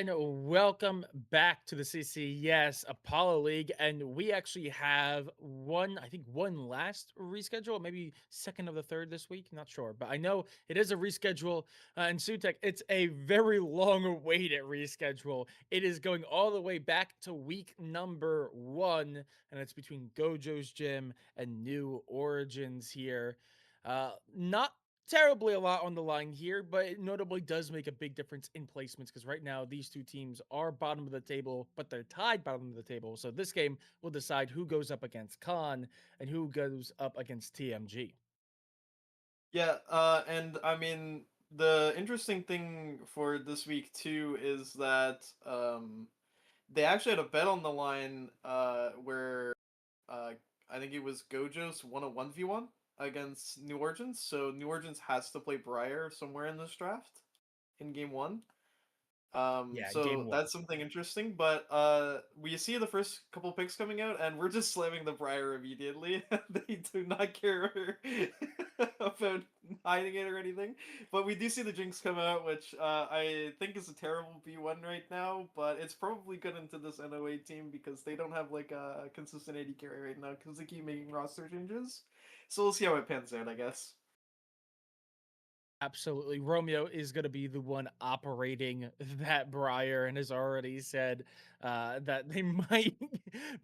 and welcome back to the CCS Apollo League. And we actually have one last reschedule, maybe second of the third this week. Not sure, but I know it is a reschedule. And Sutek, it's a very long awaited reschedule. It is going all the way back to week number 1, and it's between Gojo's Gym and New Origins here. Not terribly a lot on the line here, but it notably does make a big difference in placements because right now these two teams are bottom of the table, but they're tied bottom of the table. So this game will decide who goes up against Khan and who goes up against TMG. Yeah, and I mean the interesting thing for this week too is that they actually had a bet on the line where uh I think it was Gojos won a 1v1 against New Origins, so New Origins has to play Briar somewhere in this draft in game one. Yeah, game So one. that's something interesting, but we see the first couple picks coming out, and we're just slamming the Briar immediately. They do not care about hiding it or anything. But we do see the Jinx come out, which I think is a terrible B1 right now, but it's probably good into this NOA team because they don't have like a consistent AD carry right now because they keep making roster changes. So we'll see how it pans out, I guess. Absolutely. Romeo is going to be the one operating that Briar and has already said that they might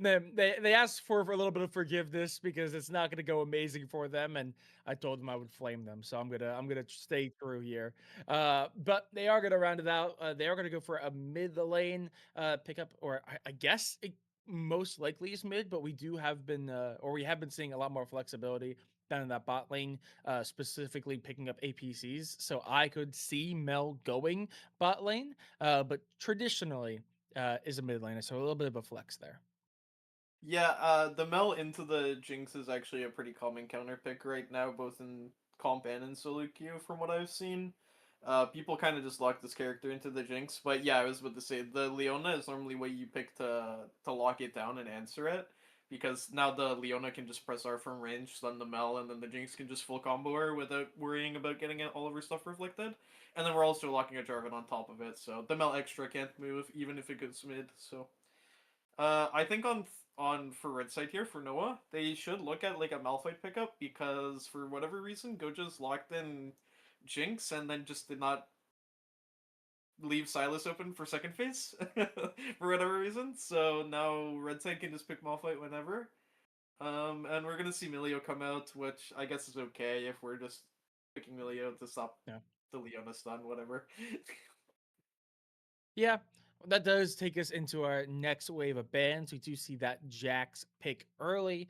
they asked for a little bit of forgiveness because it's not going to go amazing for them, and I told them I would flame them, so I'm gonna stay through here. But they are going to round it out. They are going to go for a mid lane pickup, or I guess it most likely is mid, but we have been seeing a lot more flexibility down in that bot lane, specifically picking up APCs. So I could see Mel going bot lane, but traditionally is a mid laner. So a little bit of a flex there. Yeah, the Mel into the Jinx is actually a pretty common counter pick right now, both in comp and in solo queue, from what I've seen. People kind of just lock this character into the Jinx, but yeah, I was about to say the Leona is normally what you pick to lock it down and answer it, because now the Leona can just press R from range, stun the Mel, and then the Jinx can just full combo her without worrying about getting all of her stuff reflected. And then we're also locking a Jarvan on top of it, so the Mel extra can't move even if it goes mid. So I think on for red side here for Noah, they should look at like a Malphite pickup because for whatever reason, Goja's locked in Jinx and then just did not leave Silas open for second phase for whatever reason. So now red side can just pick Malphite whenever. And we're gonna see Milio come out, which I guess is okay if we're just picking Milio to stop Yeah. the Leona stun, whatever. Yeah, that does take us into our next wave of bans. We do see that Jax pick early.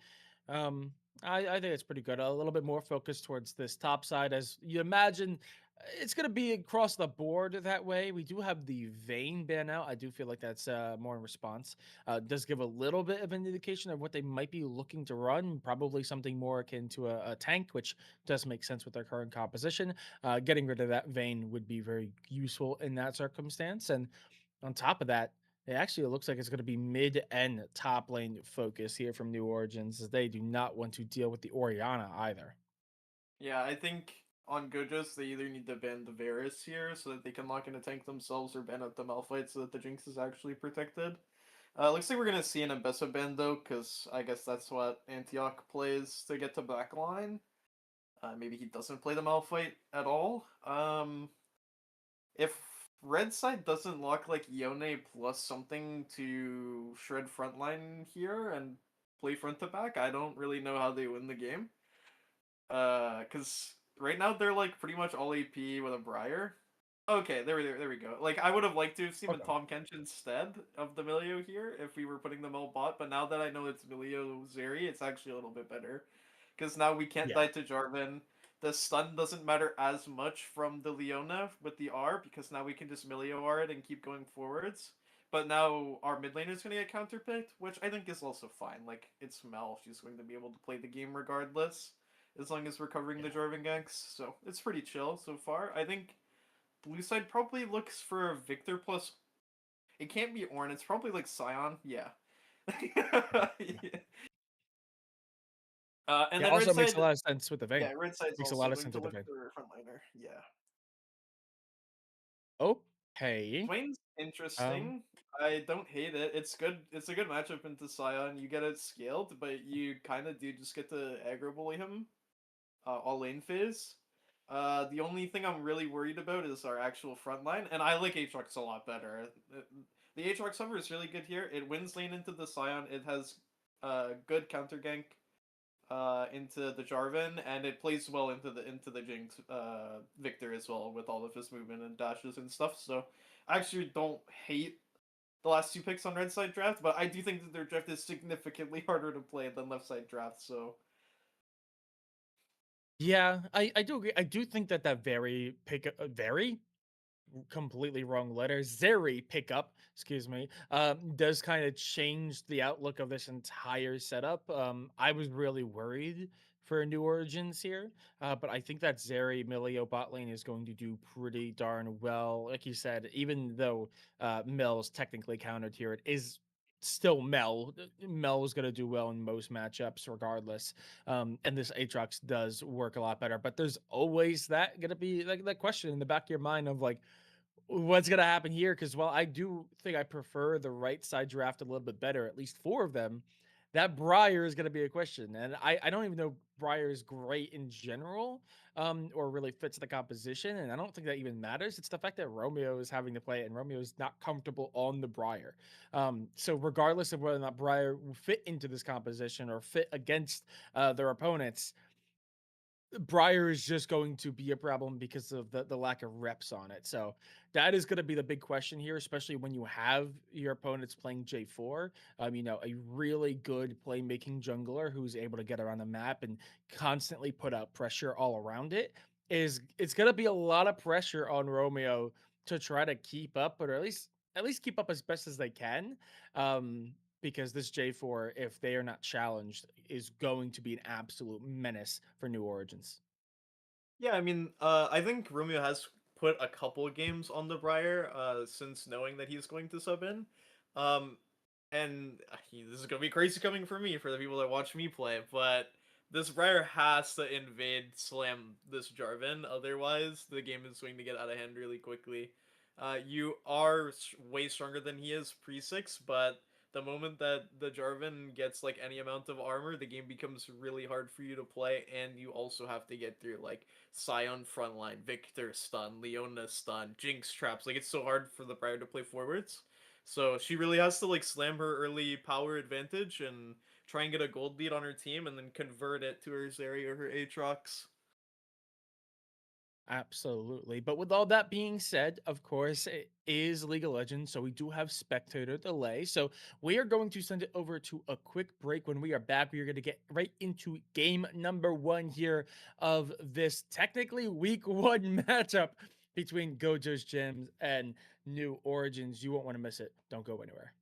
I think it's pretty good. A little bit more focused towards this top side, as you imagine. It's going to be across the board that way. We do have the Vayne ban out. I do feel like that's more in response. Does give a little bit of an indication of what they might be looking to run. Probably something more akin to a tank, which does make sense with their current composition. Getting rid of that Vayne would be very useful in that circumstance. And on top of that, it actually looks like it's going to be mid and top lane focus here from New Origins, as they do not want to deal with the Oriana either. Yeah, I think on Gojos they either need to ban the Varus here so that they can lock in a tank themselves or ban out the Malphite so that the Jinx is actually protected. Looks like we're gonna see an Ambessa ban though, because I guess that's what Antioch plays to get to backline. Maybe he doesn't play the Malphite at all. If red side doesn't lock like Yone plus something to shred frontline here and play front to back, I don't really know how they win the game. Because right now they're like pretty much all AP with a Briar. Okay, there we go. Like I would have liked to have seen a Okay. Tom Kench instead of the Milio here if we were putting them all bot, but now that I know it's Milio Zeri, it's actually a little bit better. Because now we can't Yeah. die to Jarvan. The stun doesn't matter as much from the Leona with the R because now we can just Milio R it and keep going forwards. But now our mid laner is going to get counterpicked, which I think is also fine. Like it's Mel, she's going to be able to play the game regardless, as long as we're covering the Yeah. Jarvan ganks. So it's pretty chill so far. I think blue side probably looks for a Victor plus. It can't be Ornn. It's probably like Scion. Yeah. Yeah. And Yeah. then red Also, it makes side. a lot of sense with the Yeah, vein. red side's Makes a also lot of going sense to with the look vein. for frontliner. Yeah. Okay. Hey, Swain's um, interesting. I don't hate it. It's good. It's a good matchup into Scion. You get it scaled, but you kind of do just get to aggro bully him all lane phase. The only thing I'm really worried about is our actual front line, and I like Aatrox a lot better. The Aatrox hover is really good here. It wins lane into the Scion. It has good counter gank into the Jarvan, and it plays well into the Jinx Victor as well with all of his movement and dashes and stuff. So I actually don't hate the last two picks on red side draft, but I do think that their draft is significantly harder to play than left side draft. So yeah, I do agree. I do think that that very completely wrong letter. Zeri pickup, excuse me, does kind of change the outlook of this entire setup. I was really worried for New Origins here, but I think that Zeri Milio bot lane is going to do pretty darn well. Like you said, even though Mel's technically countered here, it is still Mel. Mel is going to do well in most matchups regardless. And this Aatrox does work a lot better, but there's always that going to be like that question in the back of your mind of like, what's gonna happen here? Because while I do think I prefer the right side draft a little bit better, at least four of them, that Briar is gonna be a question. And I don't even know Briar is great in general, or really fits the composition. And I don't think that even matters. It's the fact that Romeo is having to play it and Romeo is not comfortable on the Briar. So regardless of whether or not Briar will fit into this composition or fit against their opponents, Briar is just going to be a problem because of the lack of reps on it. So that is going to be the big question here, especially when you have your opponents playing J4. A really good playmaking jungler who's able to get around the map and constantly put out pressure all around it. It's going to be a lot of pressure on Romeo to try to keep up, or at least keep up as best as they can. Because this J4, if they are not challenged, is going to be an absolute menace for New Origins. yeah, I mean, I think Romeo has put a couple of games on the Briar since knowing that he's going to sub in. Um, and this is gonna be crazy coming for me for the people that watch me play, but this Briar has to invade slam this Jarvan, otherwise the game is going to get out of hand really quickly. You are way stronger than he is pre-6, but the moment that the Jarvan gets like any amount of armor, the game becomes really hard for you to play, and you also have to get through like Scion frontline, Victor stun, Leona stun, Jinx traps. Like it's so hard for the Briar to play forwards. So she really has to like slam her early power advantage and try and get a gold lead on her team and then convert it to her Zeri or her Aatrox. Absolutely. But with all that being said, of course, it is League of Legends, so we do have spectator delay. So we are going to send it over to a quick break. When we are back, we are going to get right into game number one here of this technically week one matchup between Gojos Gems and New Origins. You won't want to miss it. Don't go anywhere.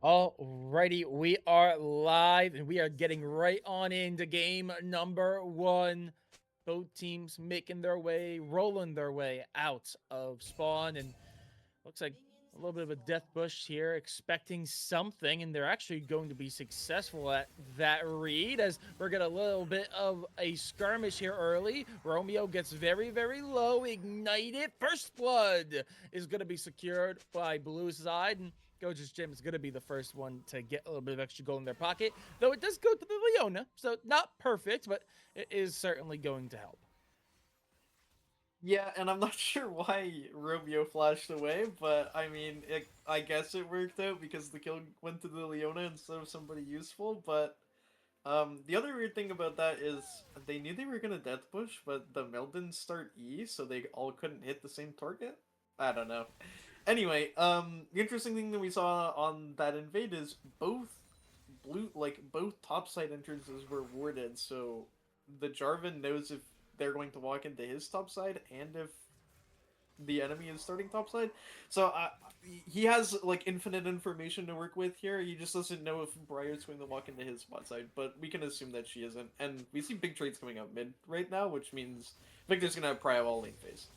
Alrighty, we are live and we are getting right on into game number one. Both teams making their way, rolling their way out of spawn, and looks like a little bit of a death bush here, expecting something, and they're actually going to be successful at that read as we're getting a little bit of a skirmish here early. Romeo gets very, very low, ignited. First blood is going to be secured by blue side, and Gojos Gym is going to be the first one to get a little bit of extra gold in their pocket, though it does go to the Leona, so not perfect, but it is certainly going to help. Yeah, and I'm not sure why Romeo flashed away, but I mean, I guess it worked out because the kill went to the Leona instead of somebody useful. But the other weird thing about that is they knew they were gonna death push, but the Mel didn't start E, so they all couldn't hit the same target. I don't know. Anyway, the interesting thing that we saw on that invade is both topside entrances were warded, so the Jarvan knows if they're going to walk into his topside and if the enemy is starting topside. So he has like infinite information to work with here. He just doesn't know if Briar's going to walk into his spot side, but we can assume that she isn't. And we see big trades coming up mid right now, which means Victor's gonna have prio all lane phase.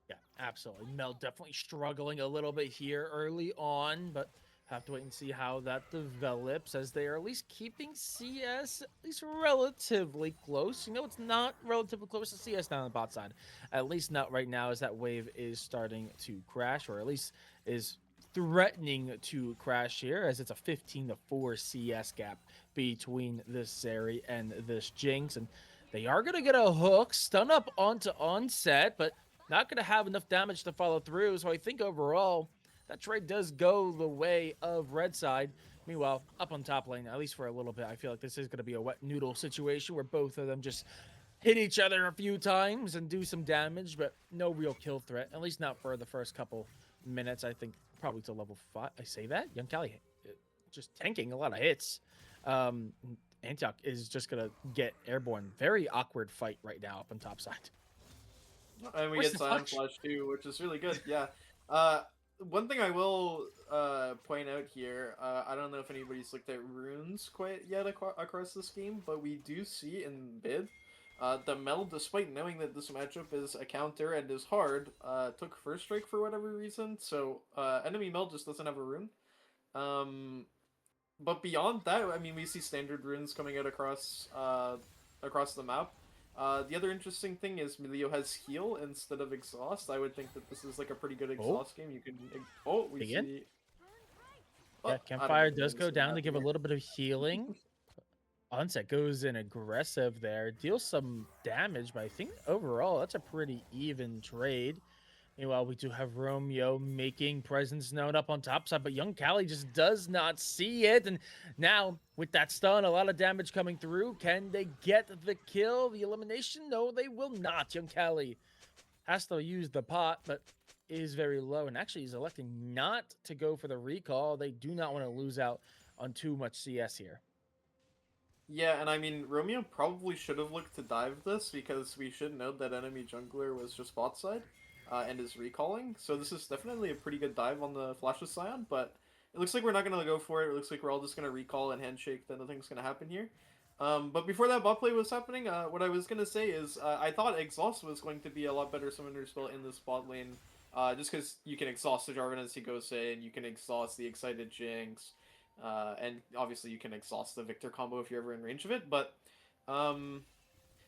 Yeah, absolutely. Mel definitely struggling a little bit here early on, but have to wait and see how that develops as they are at least keeping CS at least relatively close. You know, it's not relatively close to CS down on the bot side. At least not right now as that wave is starting to crash, or at least is threatening to crash here as it's a 15-4 CS gap between this Zeri and this Jinx. And they are going to get a hook, stun up onto onset, but not going to have enough damage to follow through. So I think overall, that trade does go the way of red side. Meanwhile, up on top lane, at least for a little bit, I feel like this is going to be a wet noodle situation where both of them just hit each other a few times and do some damage, but no real kill threat, at least not for the first couple minutes. I think probably to level 5. I say that? Young Cali just tanking a lot of hits. Antioch is just going to get airborne. Very awkward fight right now up on top side. And we Where's get the Silent flash? Flash too, which is really good. Yeah. One thing I will point out here, I don't know if anybody's looked at runes quite yet across this game, but we do see in bid, the Mel, despite knowing that this matchup is a counter and is hard, took first strike for whatever reason. So enemy Mel just doesn't have a rune. But beyond that, I mean, we see standard runes coming out across the map. The other interesting thing is Milio has heal instead of exhaust. I would think that this is like a pretty good Oh, exhaust game. You can we again? see. Yeah, Oh, I don't Campfire know what does is go gonna down to happen give a here. little bit of healing. Onset goes in aggressive there, deals some damage, but I think overall that's a pretty even trade. Meanwhile, we do have Romeo making presence known up on top side, but Young Cali just does not see it. And now, with that stun, a lot of damage coming through. Can they get the kill, the elimination? No, they will not. Young Cali has to use the pot, but is very low. And actually, he's electing not to go for the recall. They do not want to lose out on too much CS here. Yeah, and I mean Romeo probably should have looked to dive this because we should know that enemy jungler was just bot side, and is recalling. So this is definitely a pretty good dive on the Flash's Scion, but it looks like we're not gonna go for it. It looks like we're all just gonna recall and handshake that nothing's gonna happen here. But before that bot play was happening, what I was gonna say is I thought exhaust was going to be a lot better summoner spell in this bot lane, just because you can exhaust the Jarvan as he goes in, you can exhaust the excited Jinx. And obviously you can exhaust the Victor combo if you're ever in range of it. But um,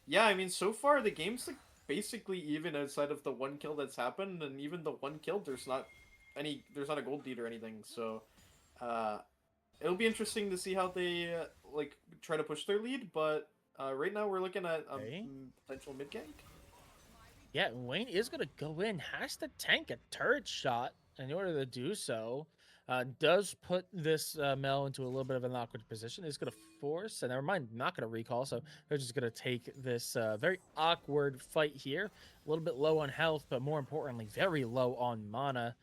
yeah, I mean, so far the game's like basically even outside of the one kill that's happened, and even the one kill, there's not a gold lead or anything. So uh, it'll be interesting to see how they like try to push their lead. But right now we're looking at Okay. potential mid gank. Yeah, Wayne is going to go in, has to tank a turret shot in order to do so. Does put this Mel into a little bit of an awkward position. Is going to force, and never mind, not going to recall. So they're just going to take this very awkward fight here. A little bit low on health, but more importantly, very low on mana.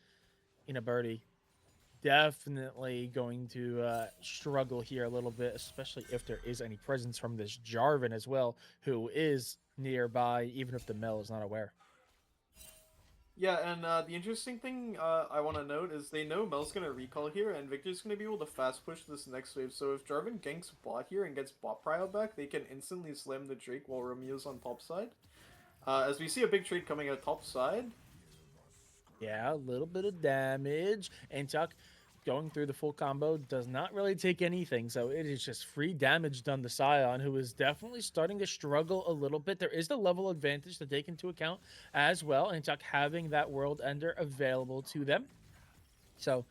In a birdie, definitely going to struggle here a little bit, especially if there is any presence from this Jarvan as well, who is nearby, even if the Mel is not aware. Yeah, and the interesting thing I want to note is they know Mel's gonna recall here, and Victor's gonna be able to fast push this next wave. So if Jarvan ganks bot here and gets bot prio back, they can instantly slam the Drake while Romeo's on top side. As we see a big trade coming out top side. Yeah, a little bit of damage. And Chuck going through the full combo does not really take anything. So it is just free damage done to Scion, who is definitely starting to struggle a little bit. There is the level advantage to take into account as well. And Chuck having that World Ender available to them. So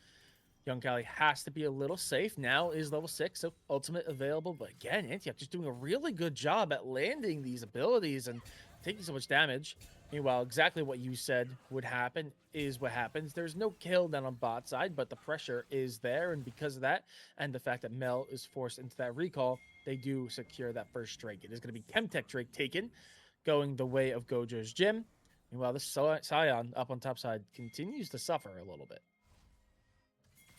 Young Cali has to be a little safe. Now is level 6, so ultimate available. But again, Antioch just doing a really good job at landing these abilities and taking so much damage. Meanwhile, exactly what you said would happen is what happens. There's no kill down on bot side, but the pressure is there. And because of that, and the fact that Mel is forced into that recall, they do secure that first Drake. It is going to be Chemtech Drake taken, going the way of Gojo's Gym. Meanwhile, this Scion up on top side continues to suffer a little bit.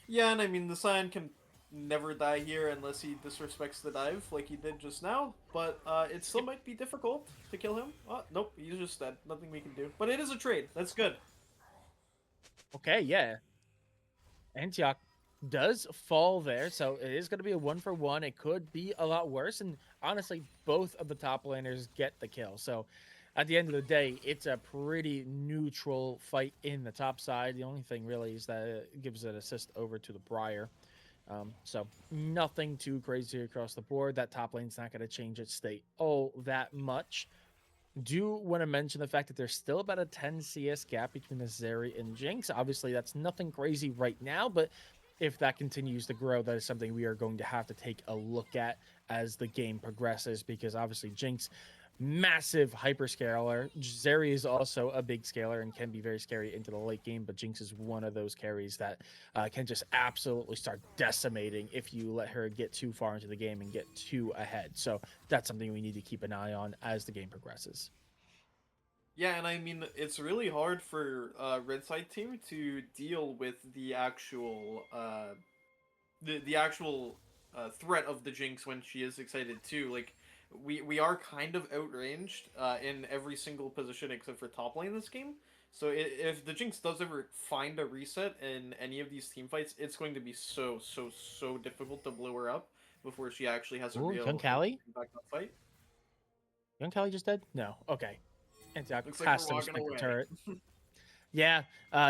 Yeah, and I mean the Scion can never die here unless he disrespects the dive like he did just now. But it still might be difficult to kill him. Oh, nope, he's just dead. Nothing we can do. But it is a trade. That's good. Okay, yeah. Antioch does fall there, so it is going to be a 1-for-1. It could be a lot worse, and honestly, both of the top laners get the kill. So at the end of the day, it's a pretty neutral fight in the top side. The only thing really is that it gives an assist over to the Briar. So nothing too crazy across the board. That top lane's not going to change its state all that much. Do want to mention the fact that there's still about a 10 CS gap between the Zeri and Jinx. Obviously, that's nothing crazy right now, but if that continues to grow, that is something we are going to have to take a look at as the game progresses, because obviously Jinx, massive hyperscaler. Zeri is also a big scaler and can be very scary into the late game, but Jinx is one of those carries that can just absolutely start decimating if you let her get too far into the game and get too ahead. So that's something we need to keep an eye on as the game progresses. Yeah, and I mean it's really hard for red side team to deal with the actual the actual threat of the Jinx when she is excited too. Like we are kind of outranged in every single position except for top lane this game. So if the Jinx does ever find a reset in any of these team fights, it's going to be so difficult to blow her up before she actually has a Ooh, Young real Callie? impact on the fight. Young Callie just dead? No. Okay. Antioch Looks like we're has to walking respect the away. turret. Yeah,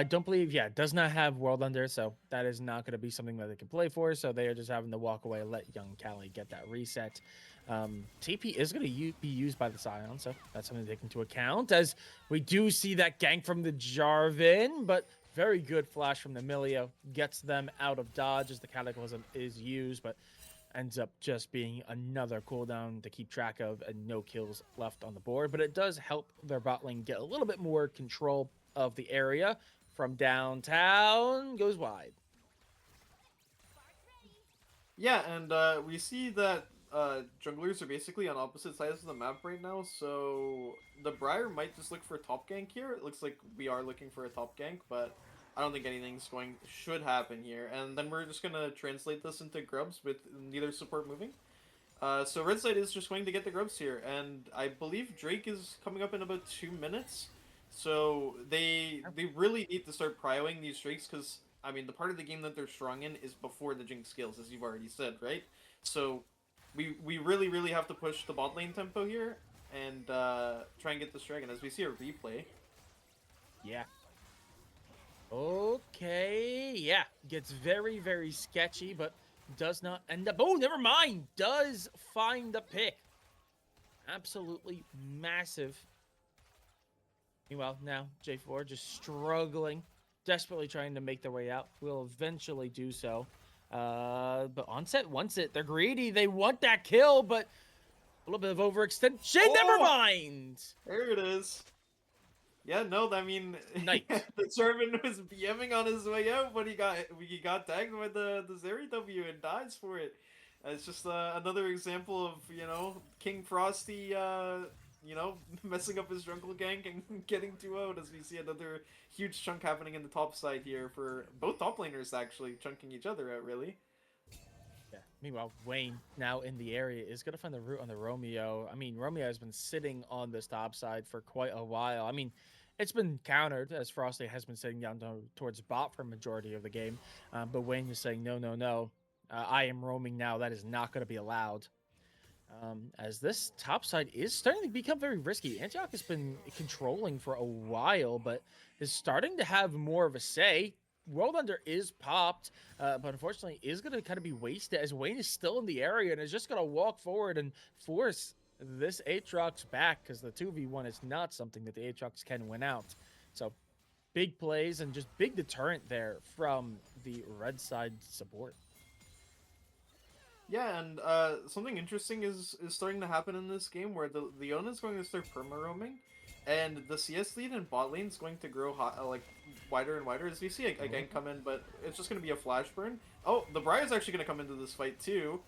don't believe. Yeah, does not have World Under, so that is not going to be something that they can play for. So they are just having to walk away, let Young Callie get that reset. TP is going to be used by the Scion, so that's something to take into account. As we do see that gank from the Jarvan, but very good flash from the Milio gets them out of dodge as the Cataclysm is used, but ends up just being another cooldown to keep track of and no kills left on the board. But it does help their bot lane get a little bit more control of the area. From downtown goes wide. Yeah, and we see that junglers are basically on opposite sides of the map right now, so the Briar might just look for a top gank here. It looks like we are looking for a top gank, but I don't think anything's should happen here. And then we're just gonna translate this into grubs with neither support moving. So red side is just going to get the grubs here, and I believe Drake is coming up in about 2 minutes. So they really need to start prioing these Drakes because I mean the part of the game that they're strong in is before the Jinx skills, as you've already said, right? So we really have to push the bot lane tempo here and try and get this dragon. As we see a replay. Yeah. Okay. Yeah. Gets very sketchy, but does not end up. Oh, never mind. Does find the pick. Absolutely massive. Meanwhile, now J4 just struggling, desperately trying to make their way out. Will eventually do so. But Onset wants it. They're greedy. They want that kill, but a little bit of overextension. Oh! Never mind. There it is. Yeah, no, I mean, Knight. the German was BMing on his way out, but he got tagged by the Zeri W and dies for it. It's just another example of King Frosty messing up his jungle gank and getting 2-0 as we see another huge chunk happening in the top side here for both top laners actually chunking each other out really. Yeah. Meanwhile, Wayne, now in the area, is going to find the root on the Romeo. I mean, Romeo has been sitting on this top side for quite a while. I mean, It's been countered as Frosty has been sitting down towards bot for a majority of the game, but Wayne is saying no, no, no. I am roaming now. That is not going to be allowed. As this top side is starting to become very risky. Antioch has been controlling for a while, but is starting to have more of a say. World Under is popped, but unfortunately is going to kind of be wasted as Wayne is still in the area and is just going to walk forward and force this Aatrox back because the 2v1 is not something that the Aatrox can win out. So big plays and just big deterrent there from the red side support. Yeah, and something interesting is starting to happen in this game where the Leona is going to start perma roaming, and the CS lead in bot lane is going to grow like wider and wider as we see a gank come in, but it's just going to be a flash burn. Oh, the Briar's actually going to come into this fight too.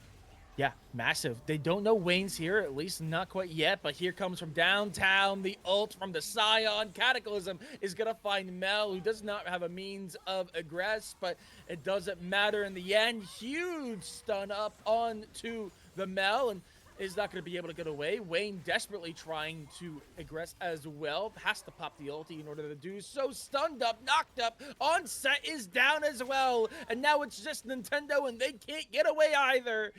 Yeah, massive. They don't know Wayne's here, at least not quite yet, but here comes from downtown the ult from the Scion. Cataclysm is going to find Mel, who does not have a means of egress, but it doesn't matter in the end. Huge stun up onto the Mel, and is not going to be able to get away. Wayne desperately trying to egress as well. Has to pop the ulti in order to do so. Stunned up, knocked up. Onset is down as well. And now it's just Nintendo and they can't get away either.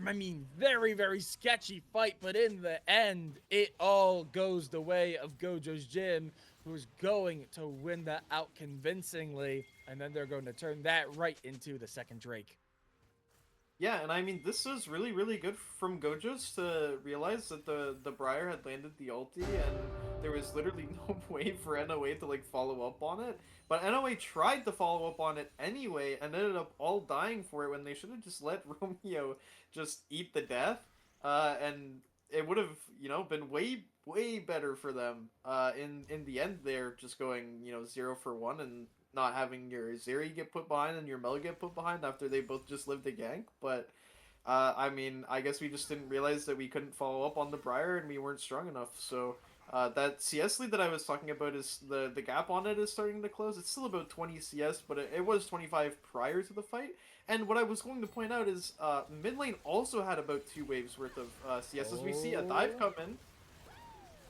I mean, very, very sketchy fight, but in the end, it all goes the way of Gojos Gym, who's going to win that out convincingly, and then they're going to turn that right into the second Drake. Yeah, and I mean, this was really, really good from Gojos to realize that the Briar had landed the ulti, and there was literally no way for NOA to, like, follow up on it. But NOA tried to follow up on it anyway, and ended up all dying for it when they should have just let Romeo just eat the death. And it would have, you know, been way, way better for them. In the end, they're just going, you know, 0 for 1 and not having your Zeri get put behind and your Mel get put behind after they both just lived a gank. But I mean, I guess we just didn't realize that we couldn't follow up on the Briar and we weren't strong enough. So that CS lead that I was talking about is the gap on it is starting to close. It's still about 20 CS, but it was 25 prior to the fight. And what I was going to point out is mid lane also had about 2 waves worth of CS as we see a dive come in.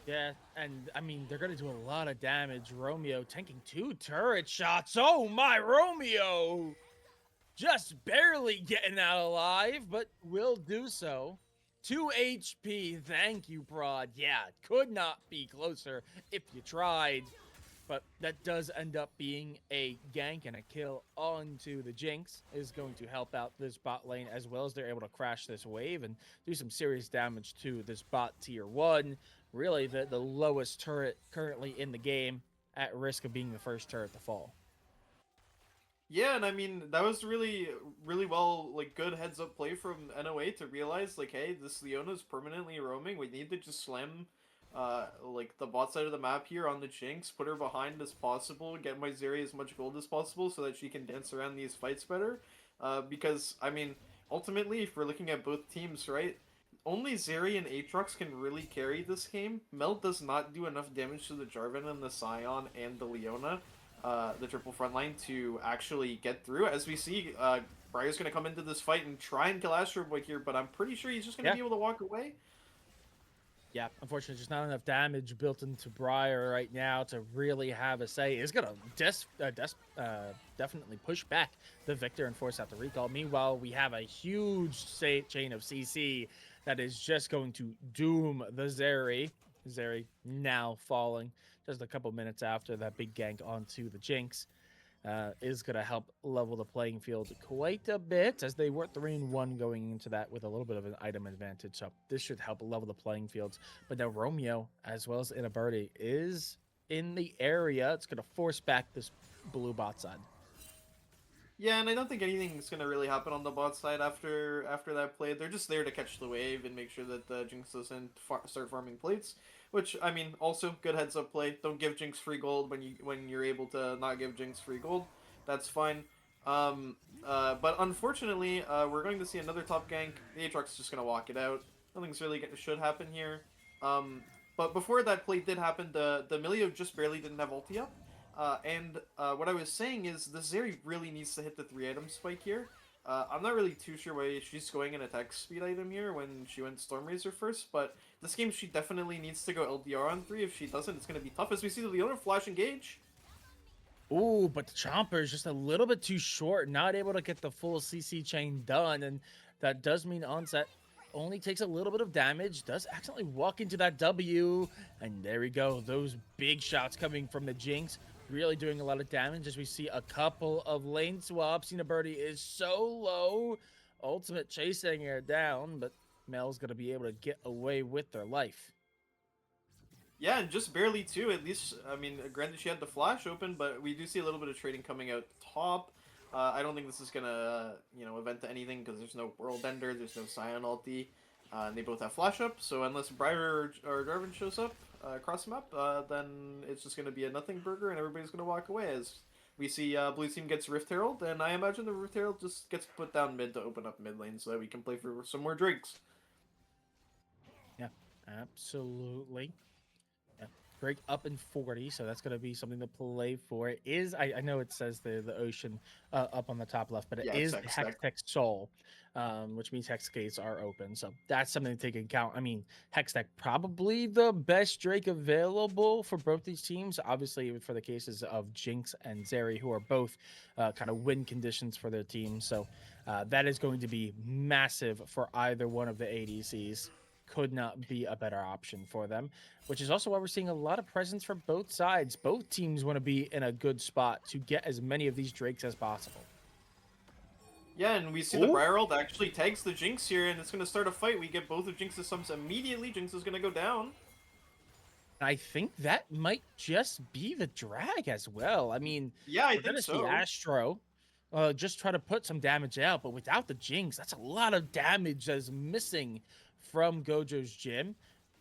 Yeah, and I mean, they're going to do a lot of damage. Romeo tanking 2 turret shots. Oh my, Romeo! Just barely getting out alive, but will do so. 2 HP. Thank you, Prod. Yeah, could not be closer if you tried. But that does end up being a gank and a kill onto the Jinx. Is going to help out this bot lane as well as they're able to crash this wave and do some serious damage to this bot tier 1. Really the lowest turret currently in the game, at risk of being the first turret to fall. Yeah, and I mean, that was really, really well, like, good heads up play from NOA to realize, like, hey, this Leona's permanently roaming. We need to just slam, like, the bot side of the map here on the Jinx, put her behind as possible, get my Zeri as much gold as possible so that she can dance around these fights better. Because, I mean, ultimately, if we're looking at both teams, right, only Zeri and Aatrox can really carry this game. Mel does not do enough damage to the Jarvan and the Scion and the Leona, the triple frontline, to actually get through. As we see, Briar's going to come into this fight and try and kill Astro Boy here, but I'm pretty sure he's just going to be able to walk away. Yeah, unfortunately, just not enough damage built into Briar right now to really have a say. It's going to definitely push back the Victor and force out the recall. Meanwhile, we have a huge chain of CC that is just going to doom the Zeri. Zeri now falling just a couple minutes after that big gank onto the Jinx. Is going to help level the playing field quite a bit, as they were 3-1 going into that with a little bit of an item advantage. So this should help level the playing fields. But now Romeo, as well as Inaberti, is in the area. It's going to force back this blue bot side. Yeah, and I don't think anything's going to really happen on the bot side after that play. They're just there to catch the wave and make sure that the Jinx doesn't start farming plates. Which, I mean, also good heads up play. Don't give Jinx free gold when you're able to not give Jinx free gold. That's fine. But unfortunately, we're going to see another top gank. The Aatrox is just going to walk it out. Nothing's really should happen here. But before that play did happen, the Milio just barely didn't have ulti up. And what I was saying is the Zeri really needs to hit the 3-item spike here. I'm not really too sure why she's going an attack speed item here when she went Storm Razor first, but this game she definitely needs to go LDR on 3. If she doesn't, it's going to be tough. As we see the other flash engage. Ooh, but the Chomper is just a little bit too short, not able to get the full CC chain done, and that does mean Onset only takes a little bit of damage, does accidentally walk into that W, and there we go. Those big shots coming from the Jinx, really doing a lot of damage as we see a couple of lane swaps. Cena Birdie is so low, Ultimate chasing her down, but Mel's going to be able to get away with their life. Yeah, and just barely too. At least, I mean, granted she had the flash open, but we do see a little bit of trading coming out top. I don't think this is gonna, event to anything because there's no world ender, there's no Scion ulti, and they both have flash up. So unless Briar or Jarvan shows up across the map, then it's just gonna be a nothing burger, and everybody's gonna walk away. As we see, blue team gets Rift Herald, and I imagine the Rift Herald just gets put down mid to open up mid lane so that we can play for some more drakes. Yeah, absolutely. Drake up in 40, so that's going to be something to play for. It is, I know it says the ocean up on the top left, but it Yeah, is it's Hextech Soul, which means Hex gates are open. So that's something to take into account. I mean, Hextech probably the best Drake available for both these teams. Obviously, for the cases of Jinx and Zeri, who are both kind of win conditions for their teams. So that is going to be massive for either one of the ADCs. Could not be a better option for them, which is also why we're seeing a lot of presence from both sides. Both teams want to be in a good spot to get as many of these Drakes as possible. Yeah, and we see the Briar ult actually tags the Jinx here, and it's going to start a fight. We get both of Jinx's sums immediately. Jinx is going to go down. I think that might just be the drag as well. I mean, yeah, I we're going think to see so. Astro just try to put some damage out, but without the Jinx, that's a lot of damage that's missing from Gojo's gym.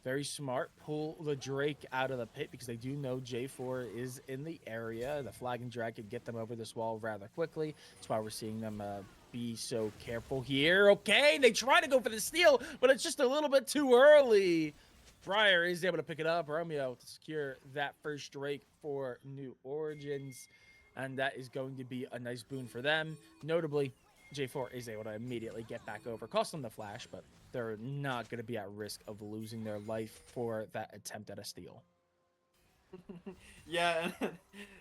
Very smart. Pull the Drake out of the pit because they do know J4 is in the area. The Flag and Drag can get them over this wall rather quickly. That's why we're seeing them be so careful here. Okay, they try to go for the steal, but it's just a little bit too early. Briar is able to pick it up. Romeo to secure that first Drake for New Origins. And that is going to be a nice boon for them. Notably, J4 is able to immediately get back over. Cost them the flash, but they're not going to be at risk of losing their life for that attempt at a steal. Yeah, and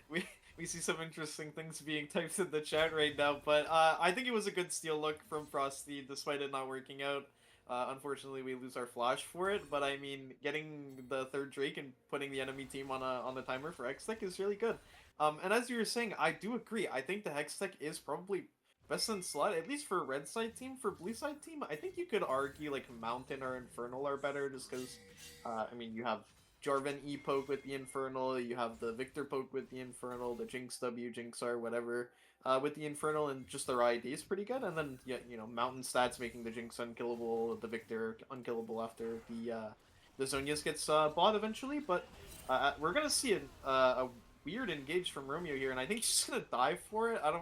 we see some interesting things being typed in the chat right now, but I think it was a good steal look from Frosty, despite it not working out. Unfortunately, we lose our flash for it, but I mean, getting the third Drake and putting the enemy team on the timer for Hextech is really good. And as you were saying, I do agree. I think the Hextech is probably best in slot, at least for red side team. For blue side team, I think you could argue like Mountain or Infernal are better, just because, I mean, you have Jarvan E poke with the Infernal, you have the Victor poke with the Infernal, the Jinx W, Jinx R, whatever, with the Infernal, and just their ID is pretty good. And then, yeah, Mountain stats making the Jinx unkillable, the Victor unkillable after the Zhonya's gets bought eventually. But we're gonna see a weird engage from Romeo here, and I think she's gonna die for it. I'm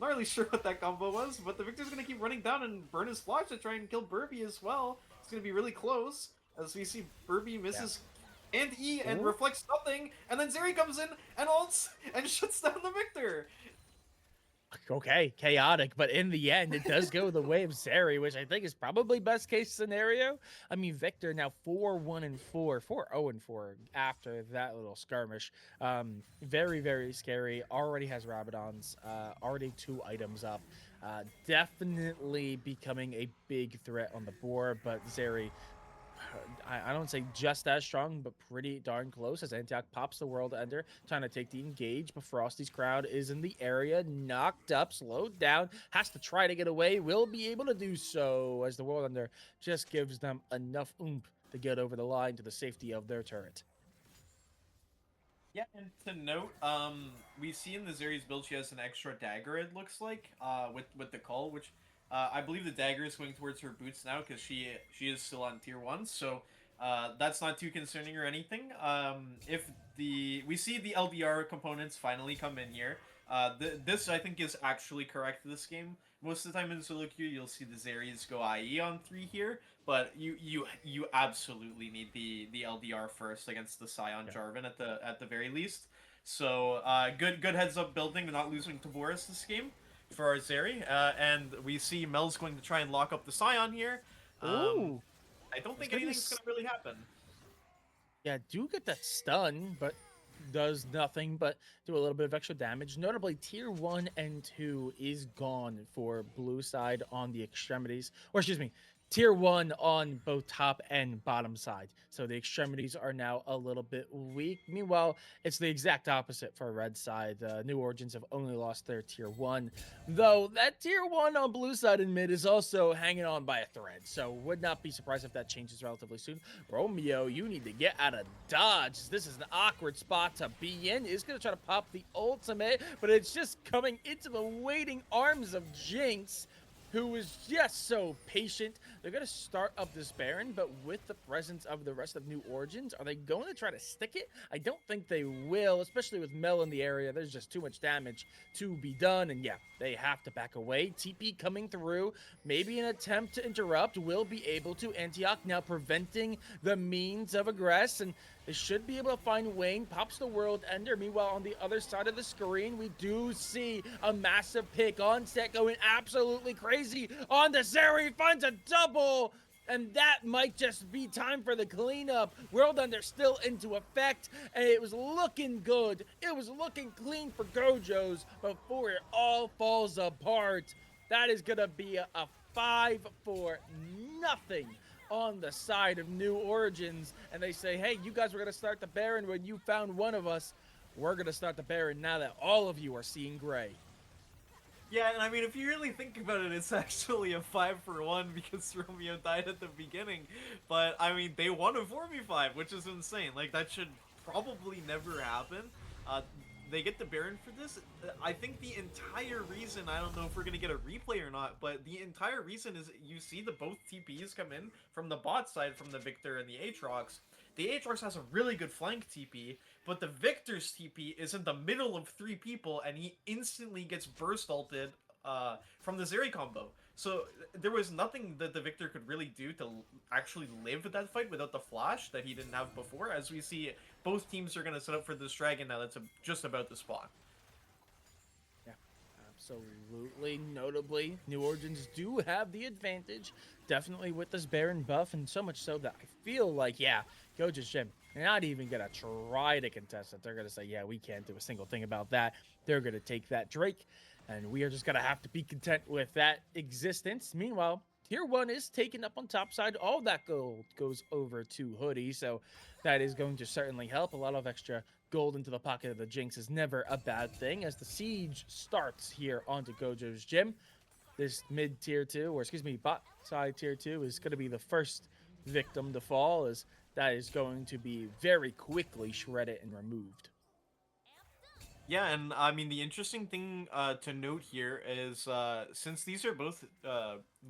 not really sure what that combo was, but the Victor's gonna keep running down and burn his flash to try and kill Burby as well. It's gonna be really close, as we see Burby misses and E and reflects nothing, and then Zeri comes in and ults and shuts down the Victor. Okay, chaotic, but in the end, it does go the way of Zeri, which I think is probably best case scenario. I mean, Victor now 4-1-4, 4-0-4 after that little skirmish. Very, very scary. Already has Rabadons, already 2 items up. Definitely becoming a big threat on the board, but Zeri, I don't say just as strong, but pretty darn close as Antioch pops the World Ender, trying to take the engage, but Frosty's crowd is in the area, knocked up, slowed down, has to try to get away, will be able to do so as the World Ender just gives them enough oomph to get over the line to the safety of their turret. Yeah, and to note, we see in the Zeri's build she has an extra dagger, it looks like, with the call, which I believe the dagger is going towards her boots now because she is still on tier 1, so that's not too concerning or anything. If we see the LDR components finally come in here, this I think is actually correct this game. Most of the time in solo queue, you'll see the Zeris go IE on 3 here, but you absolutely need the LDR first against the Scion Jarvan at the very least. So good heads up building and not losing to Boris this game. for our Zeri, and we see Mel's going to try and lock up the Scion here. Um, Ooh, I don't there's think gonna be anything's going to really happen. yeah, do get that stun, but does nothing but do a little bit of extra damage. Notably, tier 1 and 2 is gone for blue side on the extremities, or excuse me, tier 1 on both top and bottom side. So the extremities are now a little bit weak. Meanwhile, it's the exact opposite for red side. New Origins have only lost their tier 1, though that tier 1 on blue side and mid is also hanging on by a thread. So would not be surprised if that changes relatively soon. Romeo, you need to get out of dodge. This is an awkward spot to be in. Is going to try to pop the ultimate, but it's just coming into the waiting arms of Jinx, who is just so patient. They're going to start up this Baron, but with the presence of the rest of New Origins, are they going to try to stick it? I don't think they will, especially with Mel in the area. There's just too much damage to be done, and yeah, they have to back away. TP coming through, maybe an attempt to interrupt, will be able to. Antioch now preventing the means of aggress, and they should be able to find Wayne. Pops the World Ender. Meanwhile, on the other side of the screen, we do see a massive pick on set going absolutely crazy on the Zeri. Finds a double. And that might just be time for the cleanup. World Ender still into effect, and it was looking good. It was looking clean for Gojos before it all falls apart. That is going to be a 5 for nothing on the side of New Origins, and they say, hey, you guys were going to start the Baron when you found one of us. We're going to start the Baron now that all of you are seeing gray. Yeah, and I mean, if you really think about it, it's actually a 5-for-1 because Romeo died at the beginning. But, I mean, they won a 4v5, which is insane. Like, that should probably never happen. They get the Baron for this. I think the entire reason, I don't know if we're going to get a replay or not, but the entire reason is you see the both TPs come in from the bot side, from the Victor and the Aatrox. The Aatrox has a really good flank TP, but the Victor's TP is in the middle of 3 people, and he instantly gets burst ulted from the Zeri combo. So there was nothing that the Victor could really do to actually live that fight without the flash that he didn't have before. As we see, both teams are going to set up for this dragon now that's just about to spawn. Yeah, absolutely. Notably, New Origins do have the advantage, definitely with this Baron buff, and so much so that I feel like, yeah, Gojos Gym, they're not even going to try to contest it. They're going to say, yeah, we can't do a single thing about that. They're going to take that Drake, and we are just going to have to be content with that existence. Meanwhile, Tier 1 is taken up on top side. All that gold goes over to Hoodie, so that is going to certainly help. A lot of extra gold into the pocket of the Jinx is never a bad thing as the siege starts here onto Gojo's Gym. This mid tier 2, or excuse me, bot side tier 2 is going to be the first victim to fall, as that is going to be very quickly shredded and removed. Yeah, and I mean, the interesting thing to note here is since these are both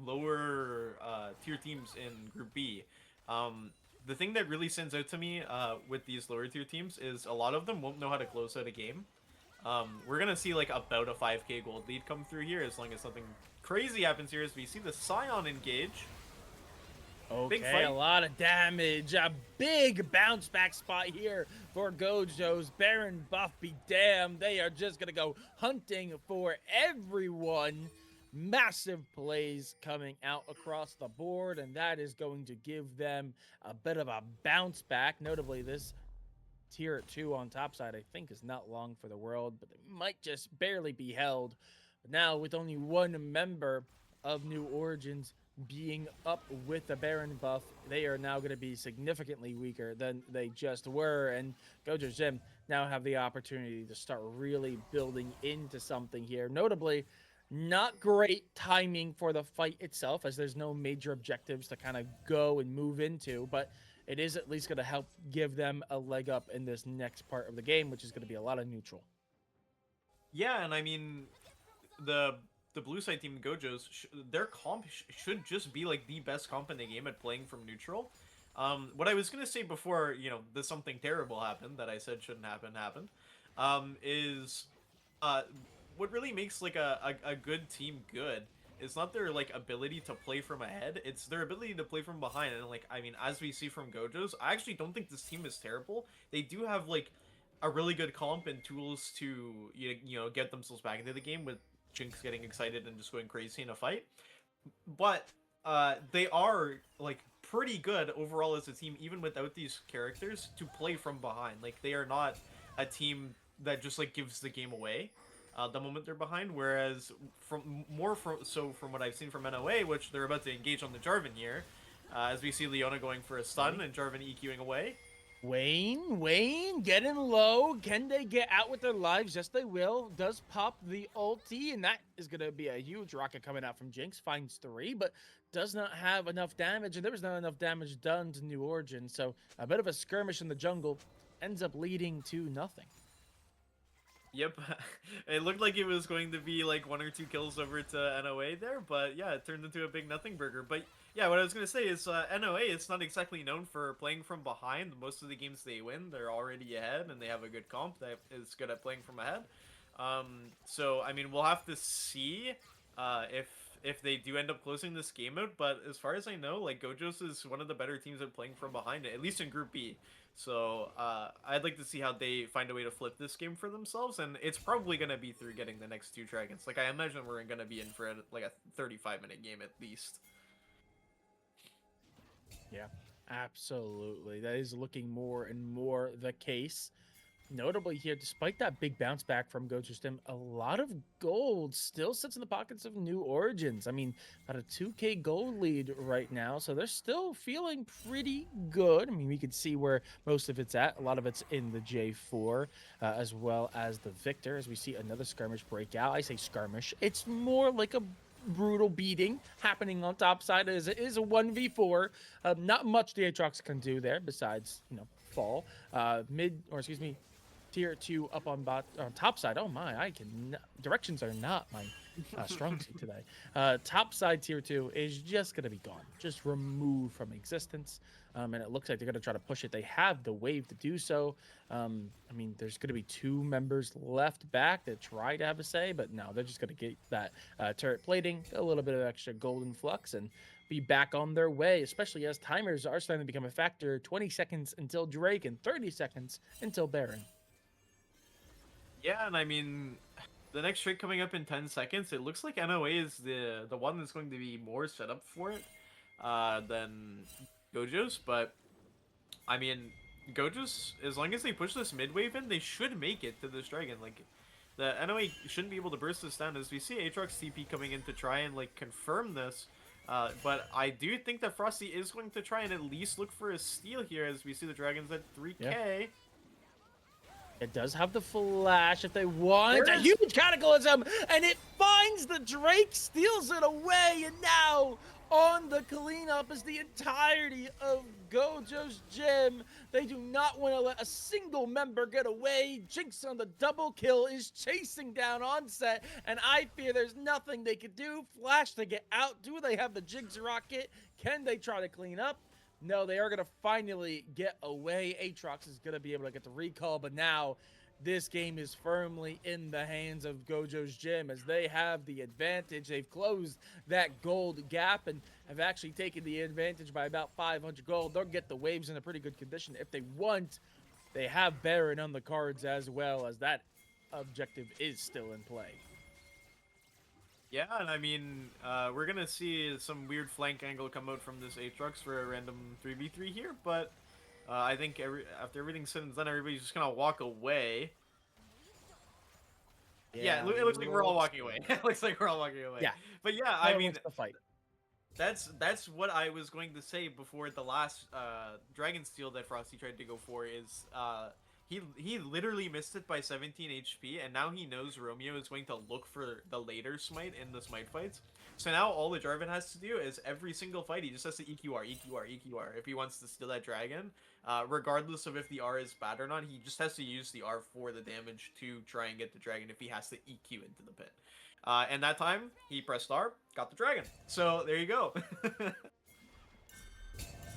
lower tier teams in Group B, the thing that really stands out to me with these lower tier teams is a lot of them won't know how to close out a game. We're going to see like about a 5k gold lead come through here as long as something crazy happens here as we see the Scion engage. Okay, a lot of damage. A big bounce back spot here for Gojos. Baron buff be damned. They are just going to go hunting for everyone. Massive plays coming out across the board, and that is going to give them a bit of a bounce back. Notably, this tier 2 on top side, I think, is not long for the world, but they might just barely be held. But now, with only one member of New Origins being up with the Baron buff, they are now going to be significantly weaker than they just were, and Gojos Gym now have the opportunity to start really building into something here. Notably, not great timing for the fight itself, as there's no major objectives to kind of go and move into, but it is at least going to help give them a leg up in this next part of the game, which is going to be a lot of neutral. Yeah, and I mean, the blue side team Gojos, their comp should just be like the best comp in the game at playing from neutral. What I was gonna say before, you know, there's something terrible happened that I said shouldn't happen happened, is what really makes like a good team good is not their like ability to play from ahead, it's their ability to play from behind. And like, I mean, as we see from Gojos, I actually don't think this team is terrible. They do have like a really good comp and tools to you know get themselves back into the game with Jinx getting excited and just going crazy in a fight. But they are like pretty good overall as a team, even without these characters, to play from behind. Like they are not a team that just like gives the game away the moment they're behind. Whereas from what I've seen from NOA, which they're about to engage on the Jarvan here, as we see Leona going for a stun and Jarvan EQing away. Wayne, getting low. Can they get out with their lives? Yes, they will. Does pop the ulti, and that is going to be a huge rocket coming out from Jinx. Finds 3, but does not have enough damage, and there was not enough damage done to New Origin. So a bit of a skirmish in the jungle ends up leading to nothing. Yep, it looked like it was going to be like 1 or 2 kills over to NOA there, but yeah, it turned into a big nothing burger. But yeah, what I was gonna say is NOA, it's not exactly known for playing from behind. Most of the games they win, they're already ahead, and they have a good comp that is good at playing from ahead. So I mean, we'll have to see if they do end up closing this game out. But as far as I know, like Gojos is one of the better teams at playing from behind, at least in Group B. So I'd like to see how they find a way to flip this game for themselves, and it's probably going to be through getting the next 2 dragons. Like, I imagine we're going to be in for like a 35-minute game at least. Yeah, absolutely. That is looking more and more the case. Notably here, despite that big bounce back from Gojos, a lot of gold still sits in the pockets of New Origins. I mean, about a 2K gold lead right now, so they're still feeling pretty good. I mean, we can see where most of it's at. A lot of it's in the J4, as well as the Victor, as we see another skirmish break out. I say skirmish. It's more like a brutal beating happening on top side, as it is a 1v4. Not much the Aatrox can do there besides, fall. Tier 2 up on top side. Oh my, directions are not my strong suit today. Top side tier 2 is just going to be gone, just removed from existence. And it looks like they're going to try to push it. They have the wave to do so. I mean, there's going to be 2 members left back that try to have a say, but no, they're just going to get that turret plating, a little bit of extra golden flux, and be back on their way, especially as timers are starting to become a factor. 20 seconds until Drake and 30 seconds until Baron. Yeah, and I mean, the next trick coming up in 10 seconds, it looks like NOA is the one that's going to be more set up for it than Gojos, but I mean, Gojos, as long as they push this mid wave in, they should make it to this dragon. Like, the NOA shouldn't be able to burst this down, as we see Aatrox TP coming in to try and, like, confirm this. But I do think that Frosty is going to try and at least look for a steal here, as we see the dragons at 3k. Yeah. It does have the flash if they want. A huge cataclysm, and it finds the Drake, steals it away, and now on the cleanup is the entirety of Gojos Gym. They do not want to let a single member get away. Jinx on the double kill is chasing down Onset, and I fear there's nothing they can do. Flash to get out. Do they have the Jinx rocket? Can they try to clean up? No, they are going to finally get away. Aatrox is going to be able to get the recall, but now this game is firmly in the hands of Gojos Gym, as they have the advantage. They've closed that gold gap and have actually taken the advantage by about 500 gold. They'll get the waves in a pretty good condition if they want. They have Baron on the cards as well, as that objective is still in play. Yeah, and I mean, we're going to see some weird flank angle come out from this Aatrox for a random 3v3 here, but I think after everything's said and done, everybody's just going to walk away. Yeah, it looks like we're all walking away. It looks like we're all walking away. Yeah. But yeah, I mean, the fight. That's what I was going to say before the last Dragon Steel that Frosty tried to go for is he literally missed it by 17 HP, and now he knows Romeo is going to look for the later smite in the smite fights. So now all the Jarvan has to do is every single fight he just has to EQR if he wants to steal that dragon. Regardless of if the R is bad or not, he just has to use the R for the damage to try and get the dragon if he has to EQ into the pit. And that time, he pressed R, got the dragon. So there you go.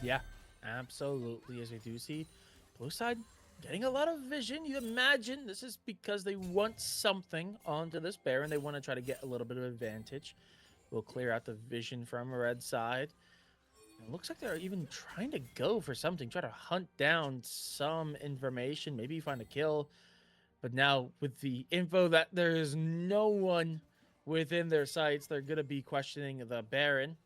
Yeah, absolutely. As we do see, blue side getting a lot of vision. You imagine this is because they want something onto this Baron. They want to try to get a little bit of advantage. We'll clear out the vision from red side. It looks like they're even trying to go for something, try to hunt down some information, maybe find a kill. But now with the info that there is no one within their sights. They're going to be questioning the Baron.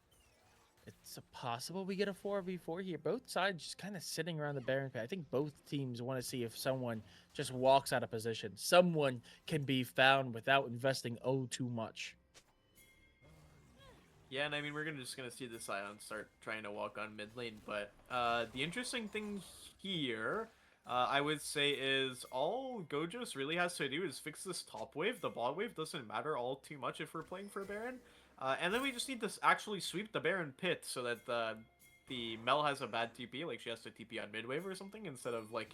It's possible we get a 4v4 here. Both sides just kind of sitting around the Baron pit. I think both teams want to see if someone just walks out of position. Someone can be found without investing too much. Yeah, and I mean we're just gonna see the Scion start trying to walk on mid lane, but the interesting thing here, I would say, is all Gojos really has to do is fix this top wave. The bot wave doesn't matter all too much if we're playing for Baron, and then we just need to actually sweep the Baron pit so that the Mel has a bad TP, like she has to TP on mid wave or something instead of like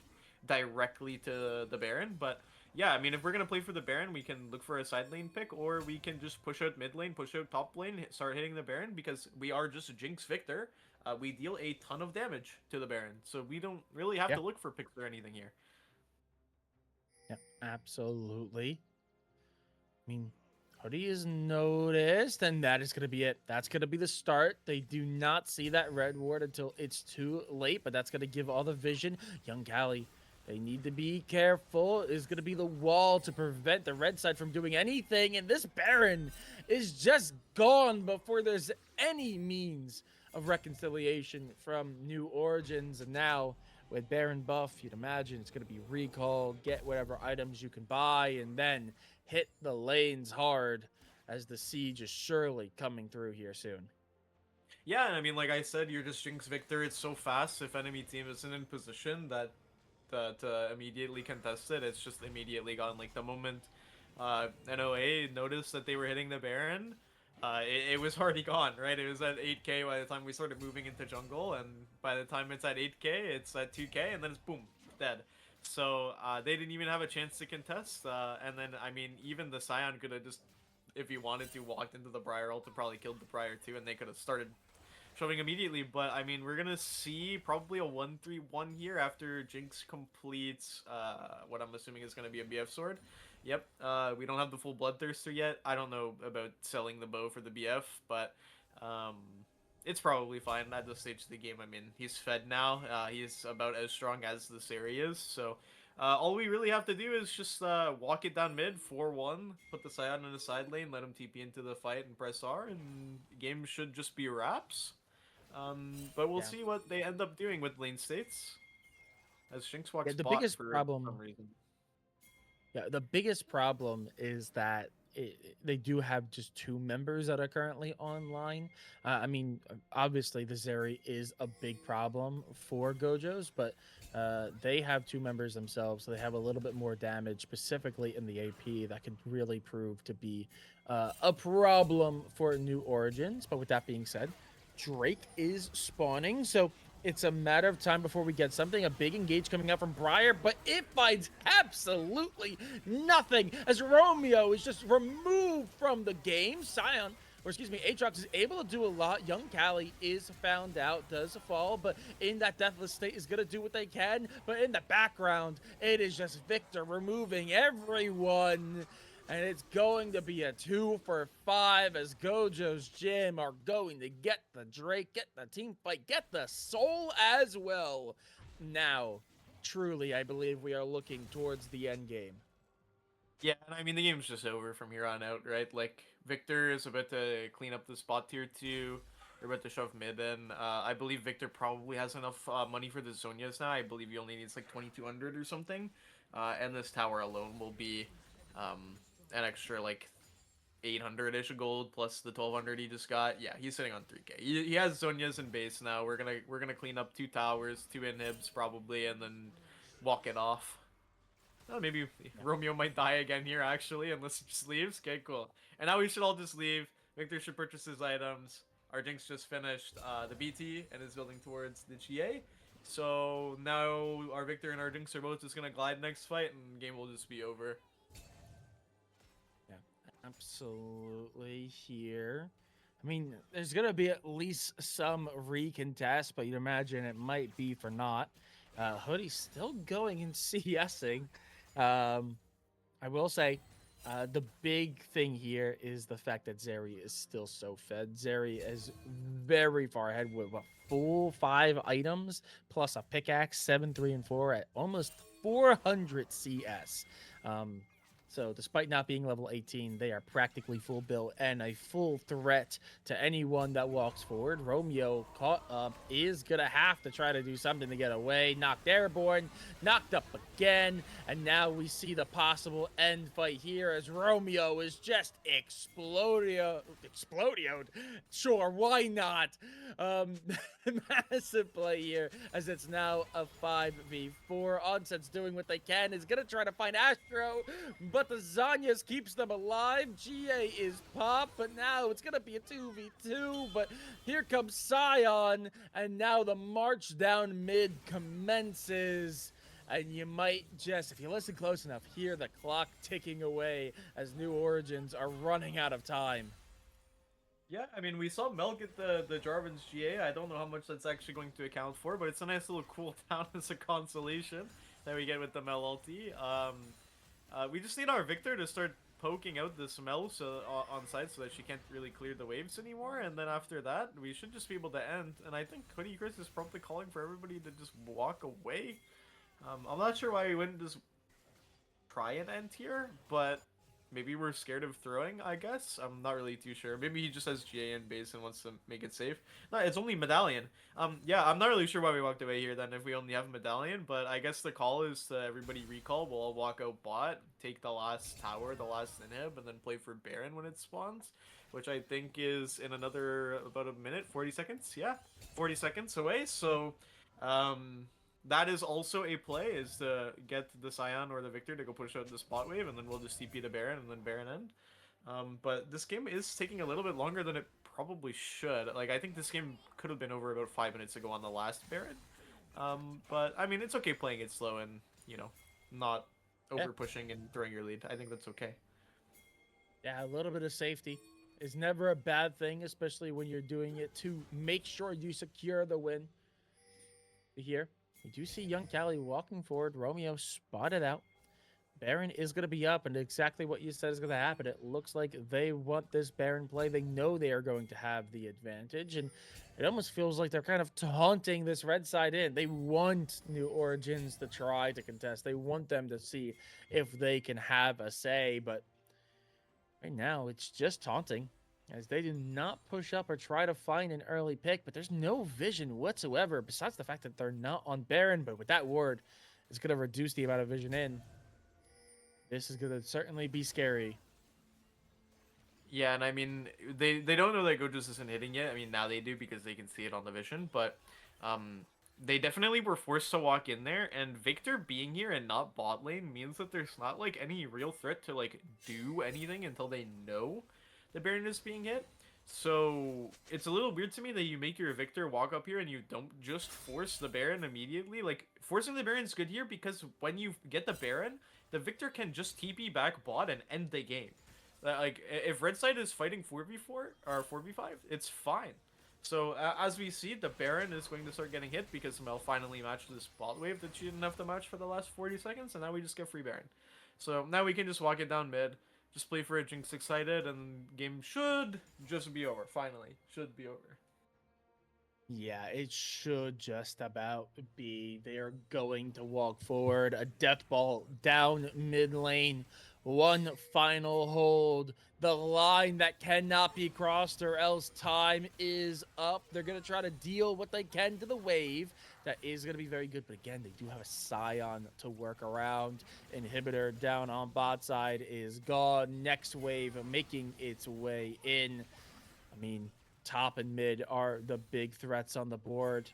directly to the Baron, but. Yeah, I mean, if we're going to play for the Baron, we can look for a side lane pick, or we can just push out mid lane, push out top lane, start hitting the Baron, because we are just Jinx Victor. We deal a ton of damage to the Baron, so we don't really have Yeah. to look for picks or anything here. Yeah, absolutely. I mean, Hoodie is noticed, and that is going to be it. That's going to be the start. They do not see that red ward until it's too late, but that's going to give all the vision. Young Callie, they need to be careful. Is going to be the wall to prevent the red side from doing anything, and this Baron is just gone before there's any means of reconciliation from New Origins, and now with Baron buff, you'd imagine it's going to be recall, get whatever items you can buy, and then hit the lanes hard as the siege is surely coming through here soon. Yeah, and I mean, like I said, you're just Jinx Victor. It's so fast. If enemy team isn't in position that to immediately contest it, it's just immediately gone. Like the moment NOA noticed that they were hitting the Baron, it was already gone, right? It was at 8k by the time we started moving into jungle, and by the time it's at 8k, it's at 2k, and then it's boom, dead. So they didn't even have a chance to contest, and then, I mean, even the Scion could have just, if he wanted to, walked into the Briar ult and probably killed the Briar too, and they could have started showing immediately. But I mean, we're gonna see probably a 1-3-1 here after Jinx completes what I'm assuming is gonna be a BF sword. Yep, we don't have the full Bloodthirster yet. I don't know about selling the bow for the BF, but it's probably fine at this stage of the game. I mean, he's fed now. He's about as strong as this area is, so all we really have to do is just walk it down mid, 4-1, put the Scion in the side lane, let him TP into the fight and press R, and the game should just be wraps. But we'll see what they end up doing with lane states. As Shinx walks the bot biggest for problem, some reason. Yeah, the biggest problem is that they do have just two members that are currently online. I mean, obviously the Zeri is a big problem for Gojos, but they have two members themselves, so they have a little bit more damage, specifically in the AP, that could really prove to be a problem for New Origins. But with that being said, Drake is spawning, so it's a matter of time before we get something. A big engage coming out from Briar, but it finds absolutely nothing as Romeo is just removed from the game. Scion, or excuse me, Aatrox is able to do a lot. Young Callie is found out, does fall, but in that deathless state is going to do what they can. But in the background, it is just Victor removing everyone. And it's going to be a 2 for 5 as Gojo's Gym are going to get the Drake, get the team fight, get the soul as well. Now, truly, I believe we are looking towards the end game. Yeah, and I mean, the game's just over from here on out, right? Like, Victor is about to clean up the spot tier 2. They're about to shove mid in. I believe Victor probably has enough money for the Zonias now. I believe he only needs like 2,200 or something. And this tower alone will be an extra like 800-ish gold plus the 1,200 he just got. Yeah, he's sitting on 3k. He has Zonias in base now. We're gonna clean up 2 towers, 2 inhibs probably, and then walk it off. Oh, maybe Romeo might die again here, actually, unless he just leaves. Okay, cool. And now we should all just leave. Victor should purchase his items. Our Jinx just finished the BT and is building towards the GA. So now our Victor and our Jinx are both just going to glide next fight, and the game will just be over. Yeah, absolutely here. I mean, there's going to be at least some recontest, but you'd imagine it might be for naught. Hoodie's still going and CSing. I will say, the big thing here is the fact that Zeri is still so fed. Zeri is very far ahead with what, full 5 items plus a pickaxe, 7, 3, and 4 at almost 400 CS. So, despite not being level 18, they are practically full built and a full threat to anyone that walks forward. Romeo caught up is going to have to try to do something to get away. Knocked airborne, knocked up again. And now we see the possible end fight here as Romeo is just explodioed. Sure, why not? Um, Massive play here as it's now a 5v4. Onset's doing what they can, is going to try to find Astro, but the Zanyas keeps them alive. GA is popped, but now it's going to be a 2v2, but here comes Scion, and now the march down mid commences. And you might just, if you listen close enough, hear the clock ticking away as New Origins are running out of time. Yeah, I mean, we saw Mel get the Jarvan's GA. I don't know how much that's actually going to account for, but it's a nice little cooldown as a consolation that we get with the Mel ulti. We just need our Victor to start poking out the Mel on site so that she can't really clear the waves anymore, and then after that, we should just be able to end. And I think Hoodie Chris is probably calling for everybody to just walk away. I'm not sure why we wouldn't just try and end here, but maybe we're scared of throwing, I guess. I'm not really too sure. Maybe he just has GA in base and wants to make it safe. No, it's only Medallion. Yeah, I'm not really sure why we walked away here then if we only have Medallion, but I guess the call is to everybody recall. We'll all walk out bot, take the last tower, the last inhib, and then play for Baron when it spawns, which I think is in another about a minute, 40 seconds. Yeah, 40 seconds away. So, that is also a play, is to get the Scion or the Victor to go push out the spot wave, and then we'll just TP the Baron and then Baron end. But this game is taking a little bit longer than it probably should. Like, I think this game could have been over about 5 minutes ago on the last Baron. But, I mean, it's okay playing it slow and, you know, not over pushing and throwing your lead. I think that's okay. Yeah, a little bit of safety is never a bad thing, especially when you're doing it to make sure you secure the win. Here, we do see young Callie walking forward. Romeo spotted out. Baron is going to be up, and exactly what you said is going to happen. It looks like they want this Baron play. They know they are going to have the advantage, and it almost feels like they're kind of taunting this red side in. They want New Origins to try to contest. They want them to see if they can have a say, but right now it's just taunting, as they do not push up or try to find an early pick, but there's no vision whatsoever, besides the fact that they're not on Baron. But with that ward, it's going to reduce the amount of vision in. This is going to certainly be scary. Yeah, and I mean, they don't know that Gojos isn't hitting yet. I mean, now they do because they can see it on the vision, but they definitely were forced to walk in there, and Victor being here and not bot lane means that there's not, like, any real threat to, like, do anything until they know the Baron is being hit. So it's a little weird to me that you make your Victor walk up here and you don't just force the Baron immediately. Like, forcing the Baron's good here because when you get the Baron, the Victor can just TP back bot and end the game. Like, if Red Side is fighting 4v4 or 4v5, it's fine. So, as we see, the Baron is going to start getting hit because Mel finally matched this bot wave that she didn't have to match for the last 40 seconds, and now we just get free Baron. So, now we can just walk it down mid. Just play for a Jinx excited, and game should just be over. Finally, should be over. Yeah, it should just about be. They are going to walk forward. A death ball down mid lane. One final hold. The line that cannot be crossed, or else time is up. They're going to try to deal what they can to the wave. That is going to be very good. But again, they do have a Scion to work around. Inhibitor down on bot side is gone. Next wave making its way in. I mean, top and mid are the big threats on the board.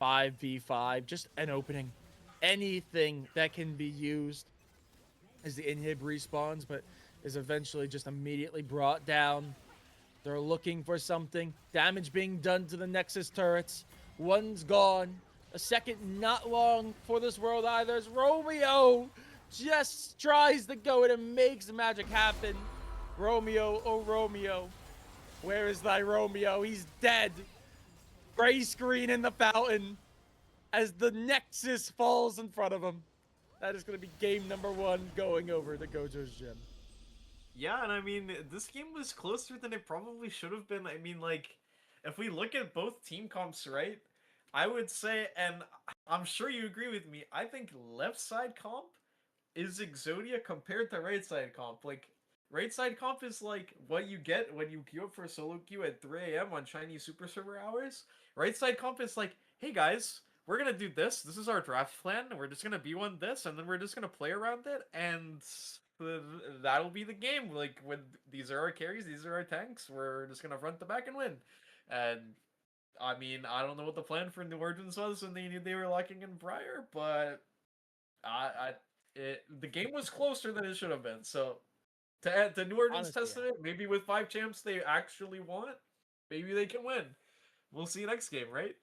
5v5, just an opening. Anything that can be used as the inhib respawns, but is eventually just immediately brought down. They're looking for something. Damage being done to the Nexus turrets. One's gone. A second not long for this world either. As Romeo just tries to go in and makes the magic happen. Romeo, oh Romeo. Where is thy Romeo? He's dead. Gray screen in the fountain as the Nexus falls in front of him. That is going to be game number 1 going over the Gojos gym. Yeah, and I mean, this game was closer than it probably should have been. I mean, like, if we look at both team comps, right, I would say, and I'm sure you agree with me, I think left side comp is Exodia compared to right side comp. Like, right side comp is like what you get when you queue up for a solo queue at 3 a.m. on Chinese super server hours. Right side comp is like, hey guys, we're gonna do this. This is our draft plan. We're just gonna B1 this, and then we're just gonna play around it, and that'll be the game. Like, when these are our carries, these are our tanks. We're just gonna front the back and win. And I mean, I don't know what the plan for New Origins was when they were locking in Briar, but the game was closer than it should have been. So to add to New Orleans Honestly, yeah. Testament, maybe with 5 champs they actually want, maybe they can win. We'll see next game, right?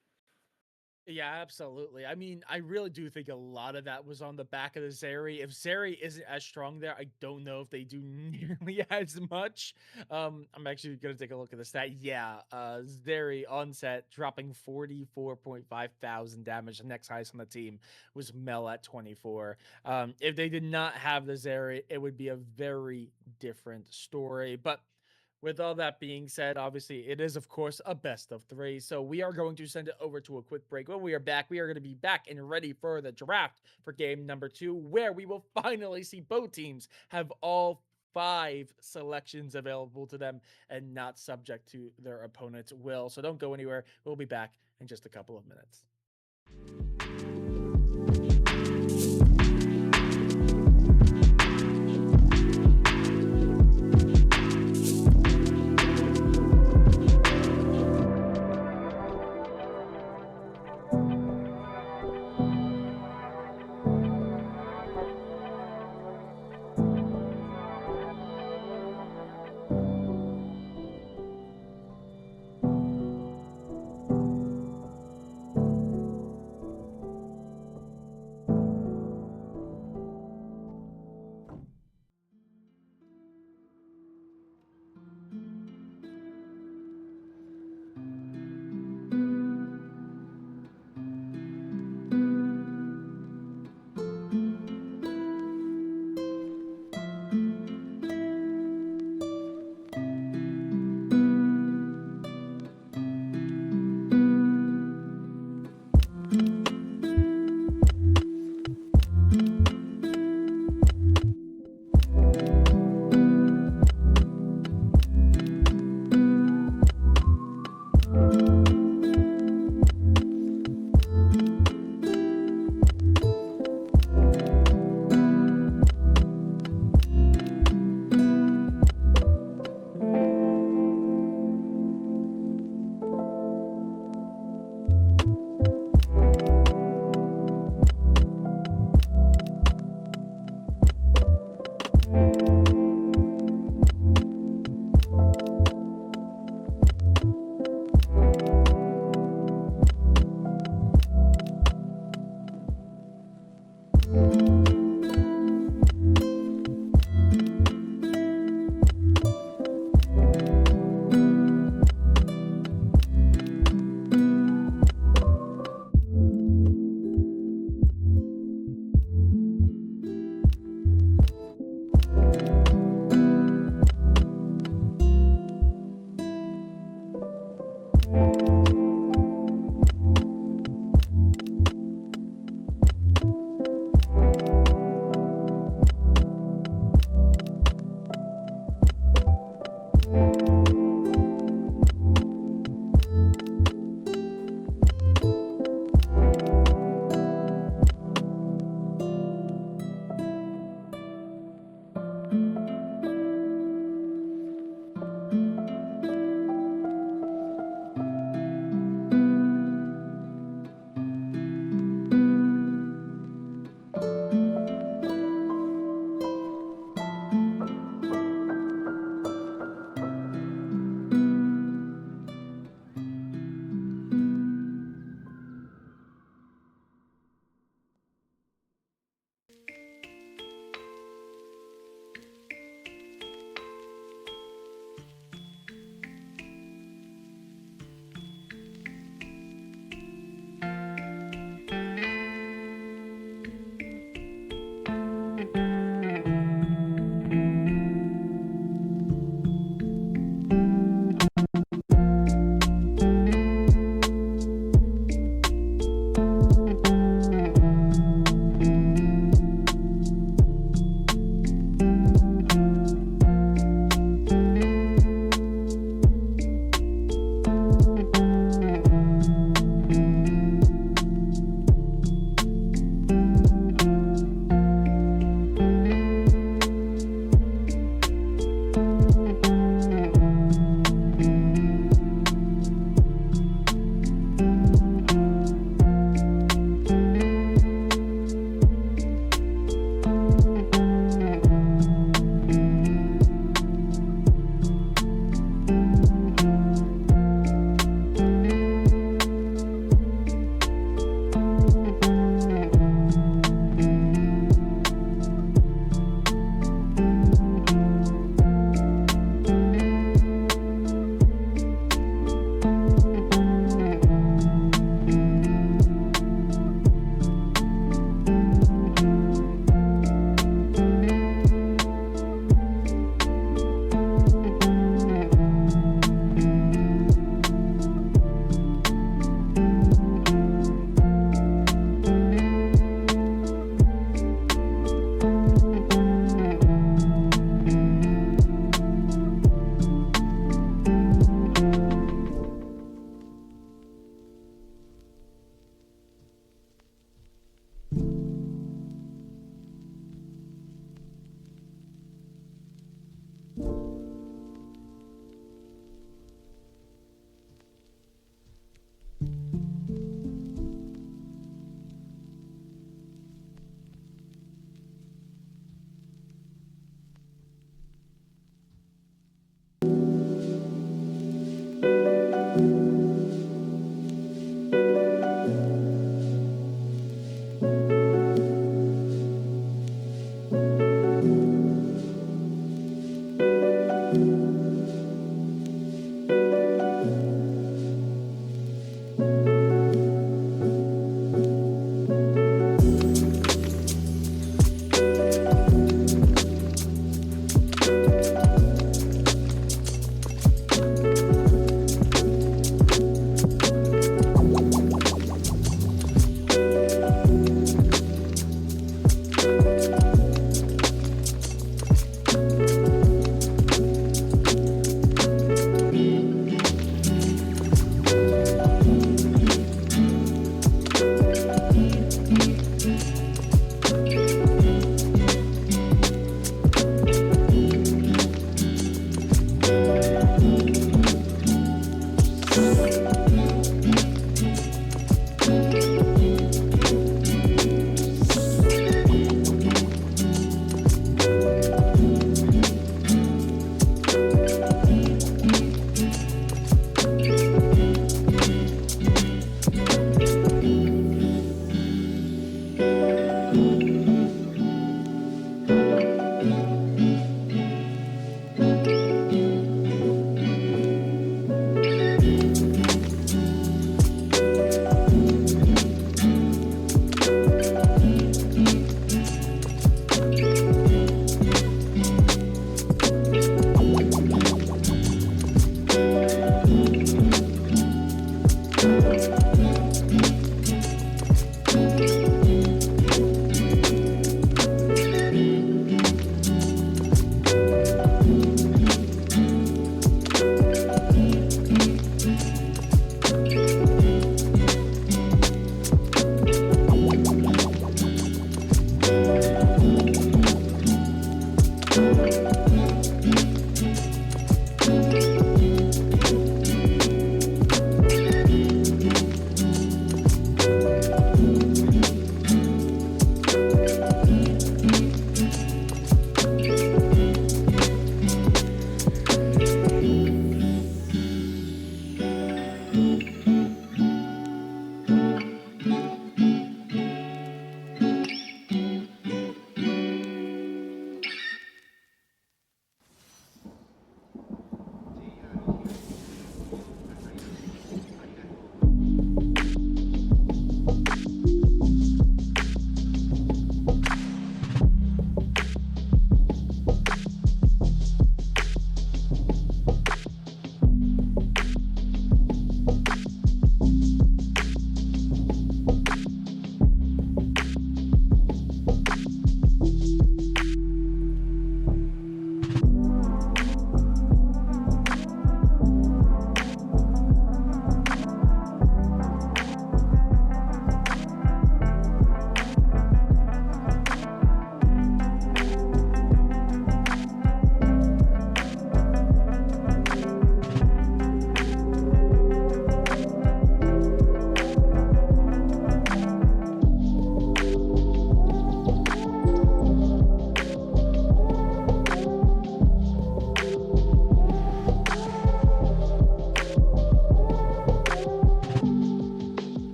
Yeah, absolutely. I mean, I really do think a lot of that was on the back of the Zeri. If Zeri isn't as strong there, I don't know if they do nearly as much. I'm actually gonna take a look at the stat. Yeah, Zeri on set dropping 44.5 thousand damage. The next highest on the team was Mel at 24. If they did not have the Zeri, it would be a very different story. But with all that being said, obviously, it is, of course, a best of three. So we are going to send it over to a quick break. When we are back, we are going to be back and ready for the draft for game number 2, where we will finally see both teams have all 5 selections available to them and not subject to their opponent's will. So don't go anywhere. We'll be back in just a couple of minutes.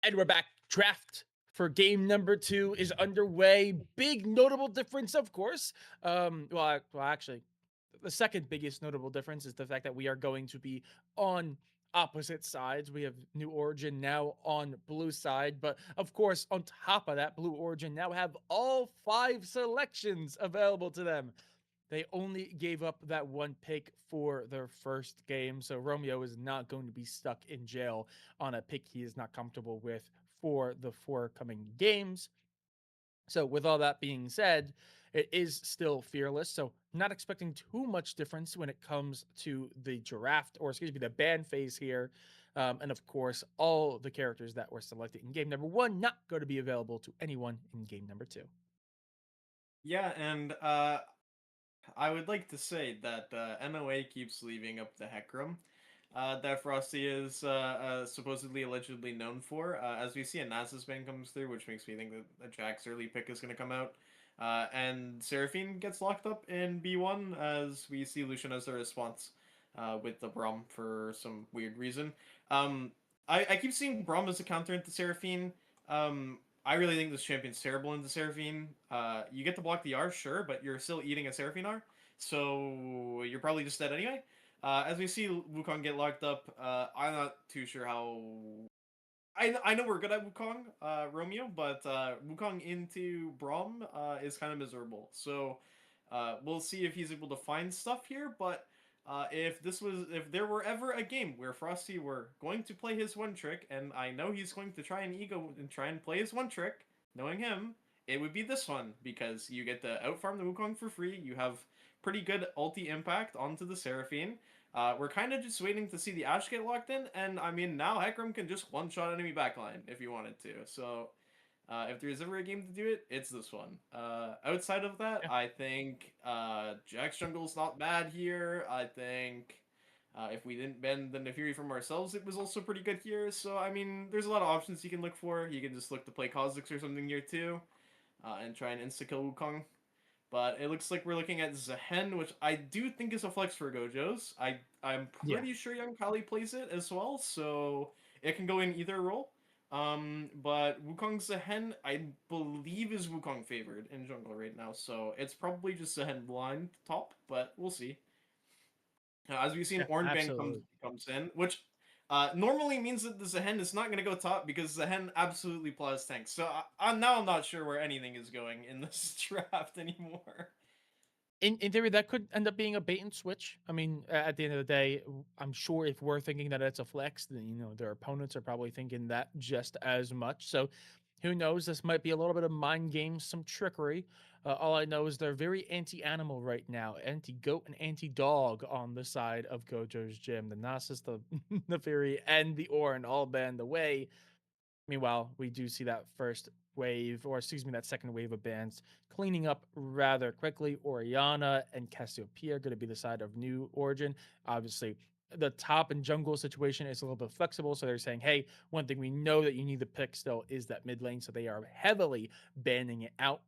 And we're back. Draft for game number 2 is underway. Big notable difference, of course. Actually, the second biggest notable difference is the fact that we are going to be on opposite sides. We have New Origin now on blue side, but of course, on top of that, Blue Origin now have all 5 selections available to them. They only gave up that one pick for their first game, so Romeo is not going to be stuck in jail on a pick he is not comfortable with for the forthcoming games. So, with all that being said, it is still fearless. So, not expecting too much difference when it comes to the draft, or excuse me, the ban phase here. And of course, all the characters that were selected in game number 1 not going to be available to anyone in game number 2. Yeah, and I would like to say that NOA keeps leaving up the Hecarim that Frosty is supposedly allegedly known for. As we see a Nasus ban comes through, which makes me think that a Jack's early pick is going to come out. And Seraphine gets locked up in B1 as we see Lucian as a response with the Braum for some weird reason. Um, I keep seeing Braum as a counter into Seraphine. I really think this champion's terrible into Seraphine. You get to block the R, sure, but you're still eating a Seraphine R, so you're probably just dead anyway. As we see Wukong get locked up, I'm not too sure how. I know we're good at Wukong, Romeo, but Wukong into Braum is kind of miserable. So we'll see if he's able to find stuff here. But if there were ever a game where Frosty were going to play his one trick, and I know he's going to try and ego and try and play his one trick, knowing him, it would be this one because you get to outfarm the Wukong for free. You have pretty good ulti impact onto the Seraphine. We're kind of just waiting to see the Ashe get locked in, and I mean, now Hecarim can just one-shot enemy backline if he wanted to. So, if there's ever a game to do it, it's this one. Outside of that, Yeah. I think Jack's jungle's not bad here. I think if we didn't ban the Nefiri from ourselves, it was also pretty good here. So, I mean, there's a lot of options you can look for. You can just look to play Kha'Zix or something here too, and try and insta-kill Wukong. But it looks like we're looking at Zehen, which I do think is a flex for Gojos. I'm Yeah. pretty sure Young Kali plays it as well, so it can go in either role. But Wukong Zehen, I believe is Wukong favored in jungle right now, so it's probably just Zehen blind top, but we'll see. As we've seen, Yeah, Ornban absolutely. comes in, which normally means that the Zehen is not going to go top because Zehen absolutely plies tanks. So I'm not sure where anything is going in this draft anymore. In theory, that could end up being a bait and switch. I mean, at the end of the day, I'm sure if we're thinking that it's a flex, then their opponents are probably thinking that just as much. So, who knows? This might be a little bit of mind games, some trickery. All I know is they're very anti-animal right now, anti-goat and anti-dog on the side of Gojo's gym. The Nasus, the the Fury, and the Orin all banned away. Meanwhile, we do see that first wave, or excuse me, that second wave of bans cleaning up rather quickly. Oriana and Cassiopeia are going to be the side of New Origin. Obviously, the top and jungle situation is a little bit flexible. So they're saying, hey, one thing we know that you need to pick still is that mid lane. So they are heavily banning it out.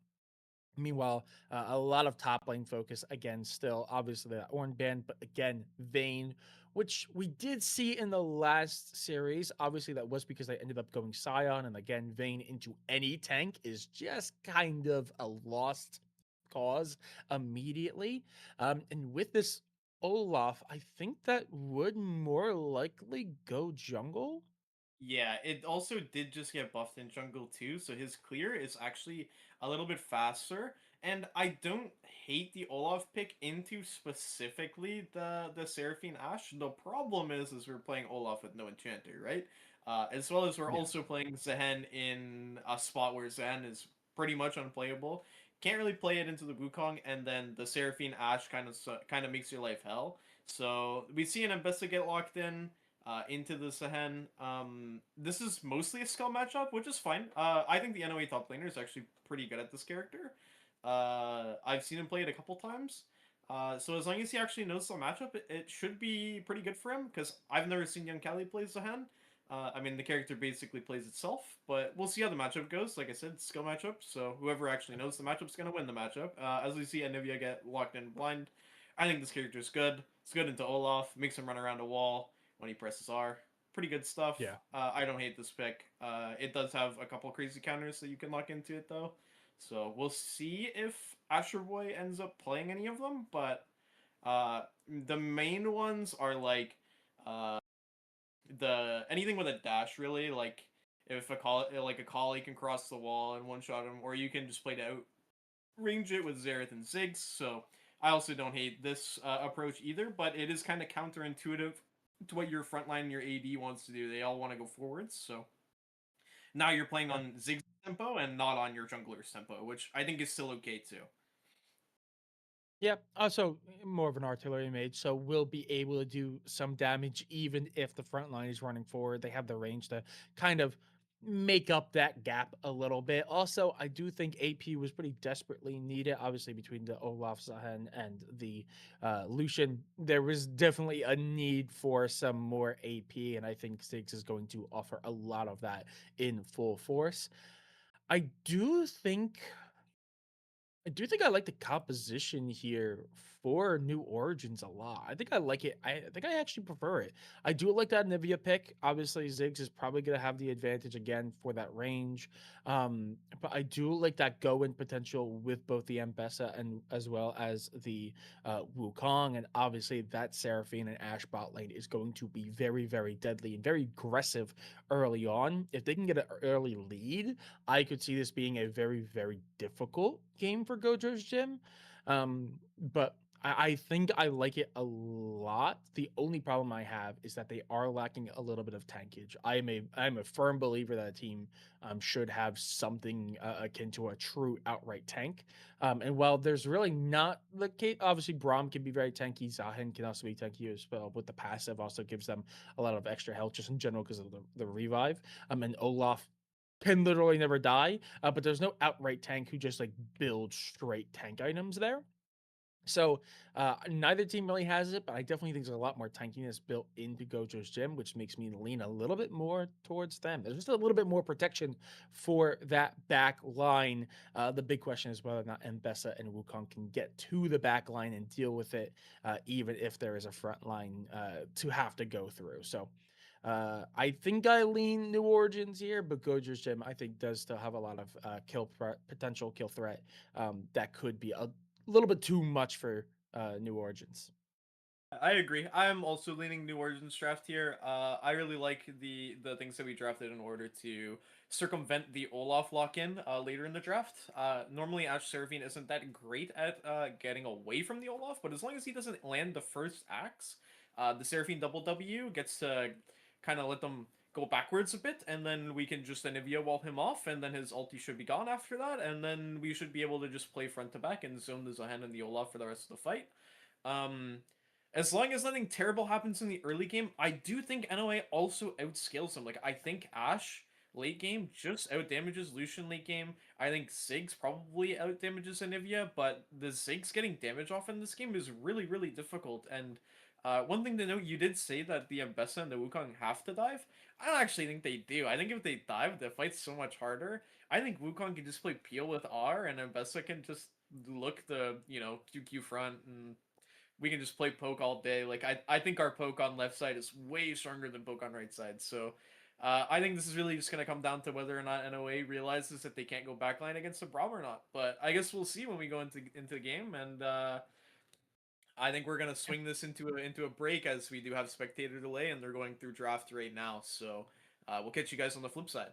Meanwhile, a lot of top lane focus again, still obviously that Ornn band, but again, Vayne, which we did see in the last series. Obviously, that was because they ended up going Scion, and again, Vayne into any tank is just kind of a lost cause immediately. And with this Olaf, I think that would more likely go jungle. Yeah, it also did just get buffed in jungle too, so his clear is actually a little bit faster. And I don't hate the Olaf pick into specifically the Seraphine Ashe. The problem is we're playing Olaf with no enchanter, right? As well as we're Yeah. also playing Zehen in a spot where Zehen is pretty much unplayable. Can't really play it into the Wukong, and then the Seraphine Ashe kind of makes your life hell. So we see an Ambessa get locked in into the Sehen. This is mostly a skill matchup, which is fine. I think the NOA top laner is actually pretty good at this character. I've seen him play it a couple times. So as long as he actually knows the matchup, it should be pretty good for him, because I've never seen Young Kali play Zahan. I mean, the character basically plays itself, but we'll see how the matchup goes. Like I said, skill matchup, so whoever actually knows the matchup is going to win the matchup. As we see Anivia get locked in blind, I think this character is good. It's good into Olaf, makes him run around a wall when he presses R. pretty good stuff. Yeah. I don't hate this pick. It does have a couple crazy counters that you can lock into it though, so we'll see if Astro Boy ends up playing any of them. But the main ones are uh, the anything with a dash really, like if a collie can cross the wall and one shot him, or you can just play to outrange it with Xerath and Ziggs. So I also don't hate this approach either, but it is kind of counterintuitive to what your frontline and your AD wants to do. They all want to go forwards, so now you're playing on Ziggs tempo and not on your jungler's tempo, which I think is still okay too. Yep. Also, more of an artillery mage, so will be able to do some damage even if the front line is running forward. They have the range to kind of make up that gap a little bit. Also, I do think AP was pretty desperately needed. Obviously, between the Olaf Zahen and the Lucian, there was definitely a need for some more AP, and I think Ziggs is going to offer a lot of that in full force. I do think I like the composition here for New Origins a lot. I think I like it. I think I actually prefer it. I do like that Nivea pick. Obviously, Ziggs is probably going to have the advantage again for that range. But I do like that go-in potential with both the Mbessa and as well as the Wukong. And obviously, that Seraphine and Ash bot lane is going to be very, very deadly and very aggressive early on. If they can get an early lead, I could see this being a very, very difficult game for Gojo's Gym. But I think I like it a lot. The only problem I have is that they are lacking a little bit of tankage. I'm a firm believer that a team should have something akin to a true outright tank. And while there's really not the case, obviously Braum can be very tanky. Zahin can also be tanky as well. But the passive also gives them a lot of extra health just in general because of the revive. And Olaf can literally never die, but there's no outright tank who just like builds straight tank items there. So neither team really has it, but I definitely think there's a lot more tankiness built into Gojo's Gym, which makes me lean a little bit more towards them. There's just a little bit more protection for that back line. The big question is whether or not Mbessa and Wukong can get to the back line and deal with it, even if there is a front line to have to go through. So I think I lean New Origins here, but Gojo's Gym I think does still have a lot of potential kill threat that could be a little bit too much for New Origins. I agree. I'm also leaning New Origins draft here. I really like the things that we drafted in order to circumvent the Olaf lock-in later in the draft. Normally Ash Seraphine isn't that great at getting away from the Olaf, but as long as he doesn't land the first axe, the Seraphine double W gets to kind of let them go backwards a bit, and then we can just Anivia wall him off, and then his ulti should be gone after that, and then we should be able to just play front to back and zone the Zahan and the Olaf for the rest of the fight. Um, as long as nothing terrible happens in the early game, I do think NOA also outscales him. Like, I think Ashe late game just outdamages Lucian late game. I think Ziggs probably outdamages Anivia, but the Ziggs getting damage off in this game is really, really difficult. And one thing to note, you did say that the Mbessa and the Wukong have to dive. I don't actually think they do. I think if they dive, the fight's so much harder. I think Wukong can just play Peel with R, and Mbessa can just look the, QQ front and we can just play poke all day. Like I think our poke on left side is way stronger than poke on right side. So I think this is really just gonna come down to whether or not NOA realizes that they can't go backline against the Braum or not. But I guess we'll see when we go into the game, and I think we're gonna swing this into a break as we do have spectator delay, and they're going through draft right now. So we'll catch you guys on the flip side.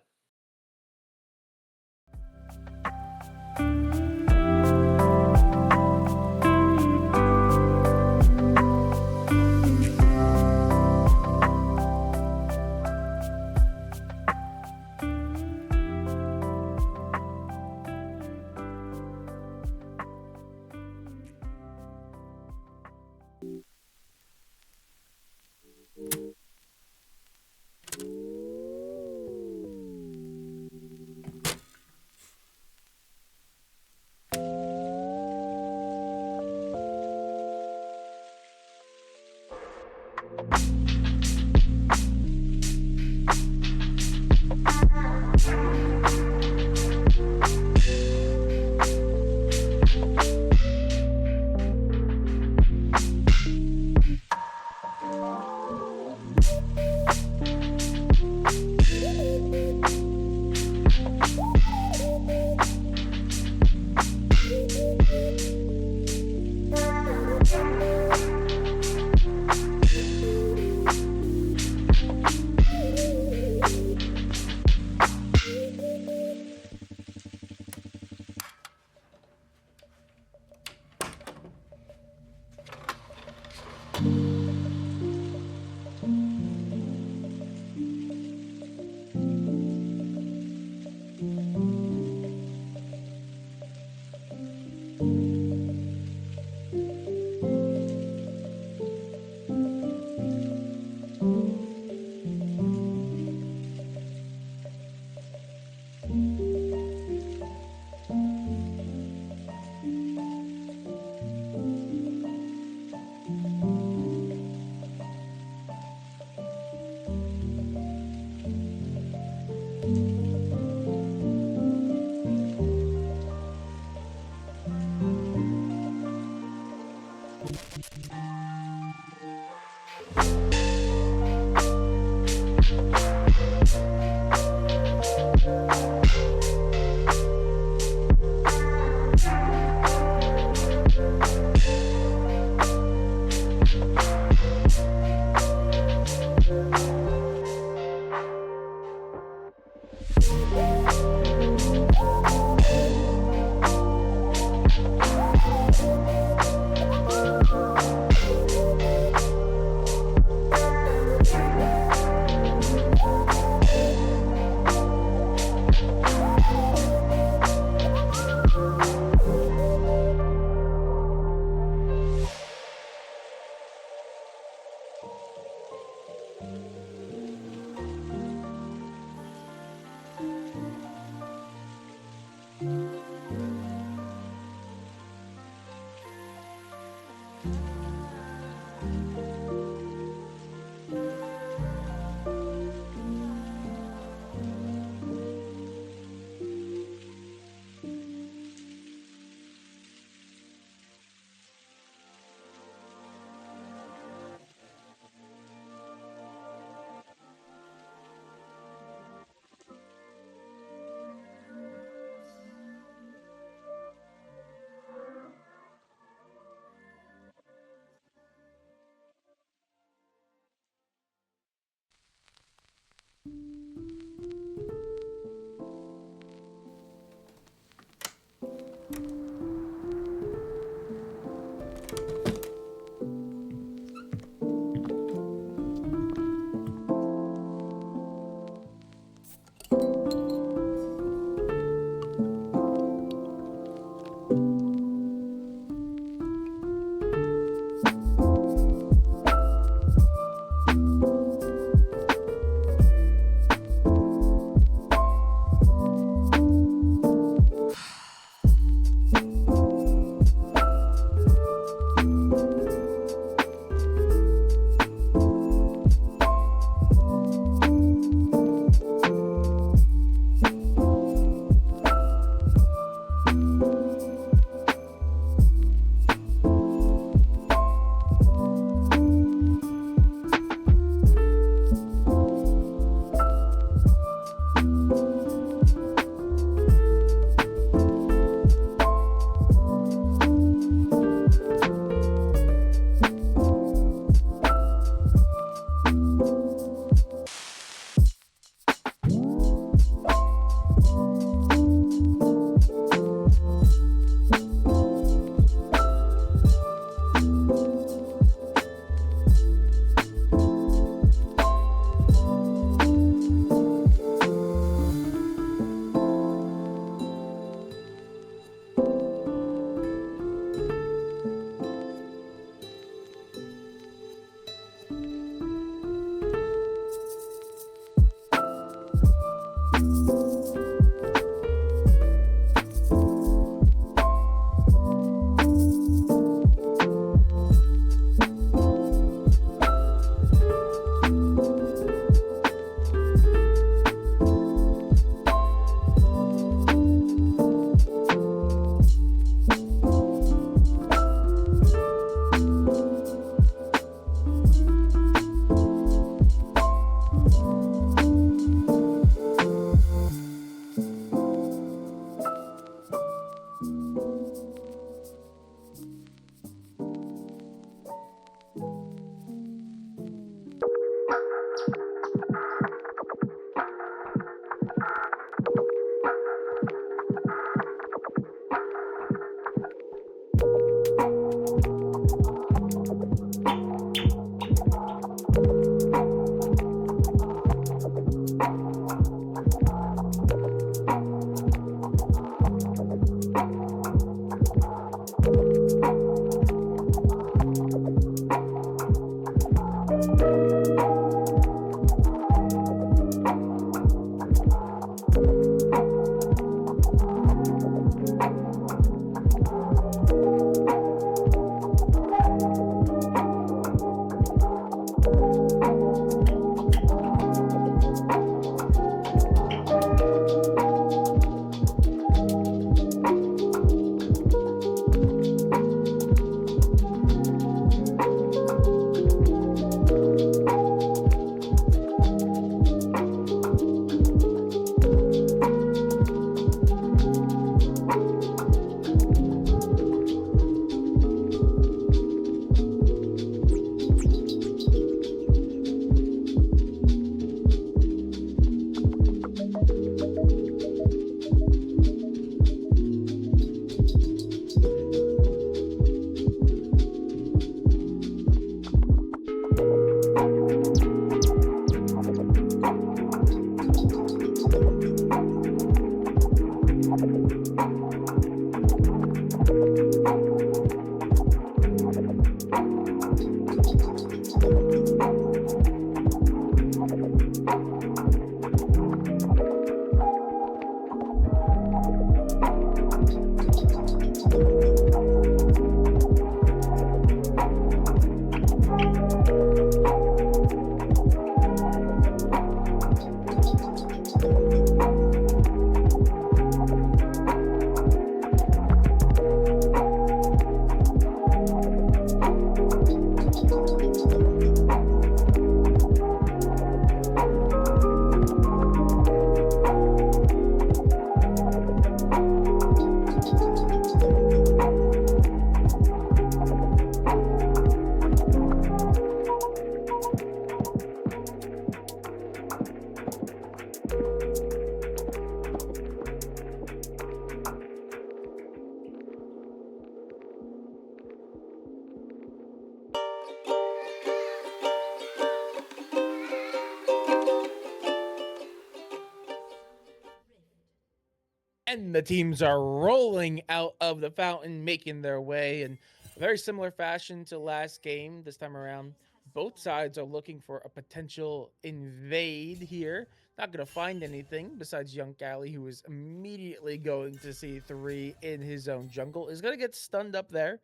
And the teams are rolling out of the fountain, making their way in a very similar fashion to last game. This time around, both sides are looking for a potential invade here. Not going to find anything besides Young Cali, who is immediately going to see 3 in his own jungle. Is going to get stunned up there